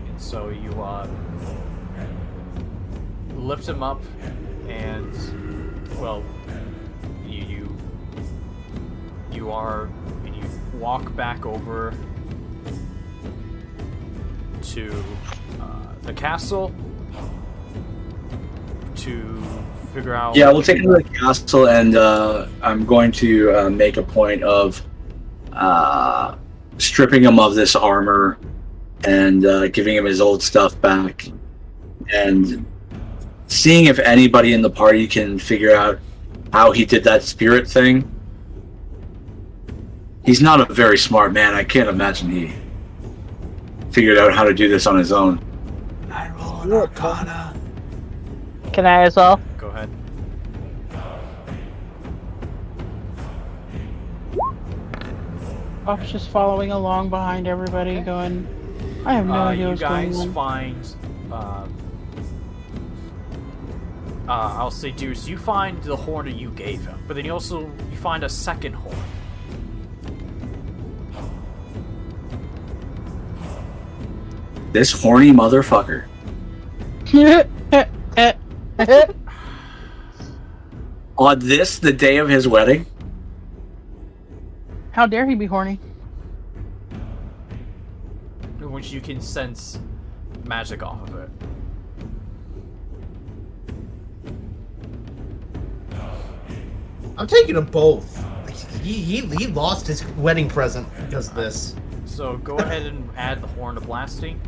And so you lift him up, and well, you walk back over to the castle to figure out. Yeah, we'll take him to the castle, and I'm going to make a point of stripping him of this armor and giving him his old stuff back, and seeing if anybody in the party can figure out how he did that spirit thing. He's not a very smart man. I can't imagine he figured out how to do this on his own. I roll an Arcana. Can I as well? Go ahead. Buff's just following along behind everybody, going, I have no idea You what's going guys on. find. I'll say, Dearest, you find the horn that you gave him, but then you find a second horn. This horny motherfucker. On this, the day of his wedding? How dare he be horny? Which you can sense magic off of it. I'm taking them both. He lost his wedding present because of this. So go ahead and add the horn to blasting,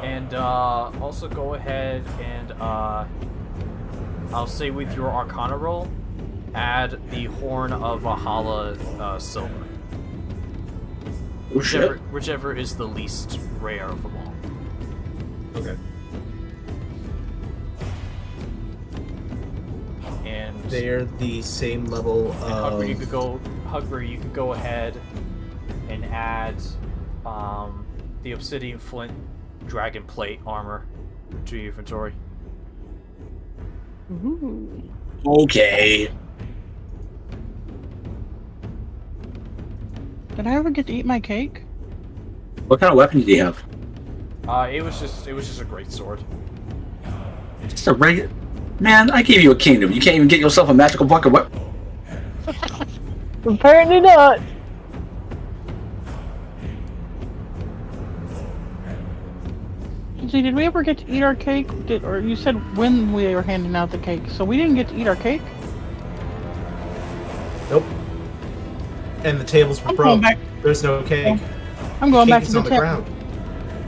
and also go ahead and I'll say with your Arcana roll, add the horn of Valhalla silver. Oh shit. Whichever is the least rare of them all. Okay. And They're the same level of. Hugbear, you could go ahead and add the obsidian flint dragon plate armor to your inventory. Ooh. Okay. Did I ever get to eat my cake? What kind of weapon did he have? It was just a great sword. Just a regular... Man, I gave you a kingdom. You can't even get yourself a magical bucket weapon. Apparently not. See, did we ever get to eat our cake? Or you said when we were handing out the cake, so we didn't get to eat our cake? Nope. And the tables were I'm going broke. back. There's no cake. I'm going Cake back is to the on the tent. ground.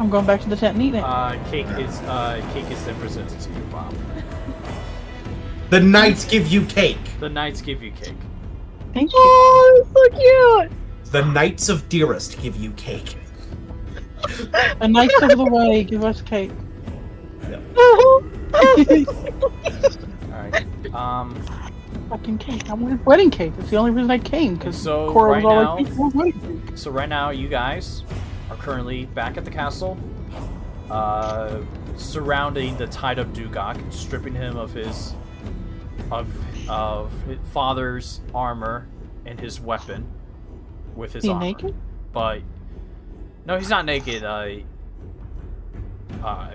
I'm going back to the tent and eating it. Cake is then presented to you, Bob. The knights give you cake. The knights give you cake. Thank you. Oh, it's so cute. The knights of Dearest give you cake. A nice of the way, give us cake. Alright. Fucking cake. I wanted wedding cake. That's the only reason I came, because So, Corra right was all now- like, "I want wedding cake." So right now, you guys are currently back at the castle, surrounding the tied-up Duggock, stripping him of his father's armor and his weapon with his Is he armor. naked? But no, he's not naked.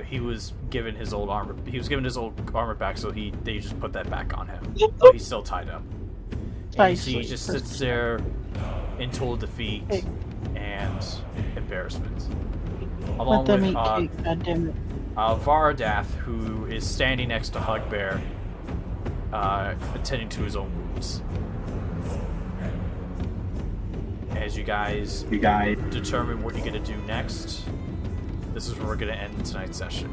He was given his old armor. He was given his old armor back, so they just put that back on him. So he's still tied up. And so he just sits there in total defeat and embarrassment, along Let them with eat cake, goddammit. Varadath, who is standing next to Hugbear, attending to his own wounds. As you guys determine what you're gonna do next, this is where we're gonna end tonight's session.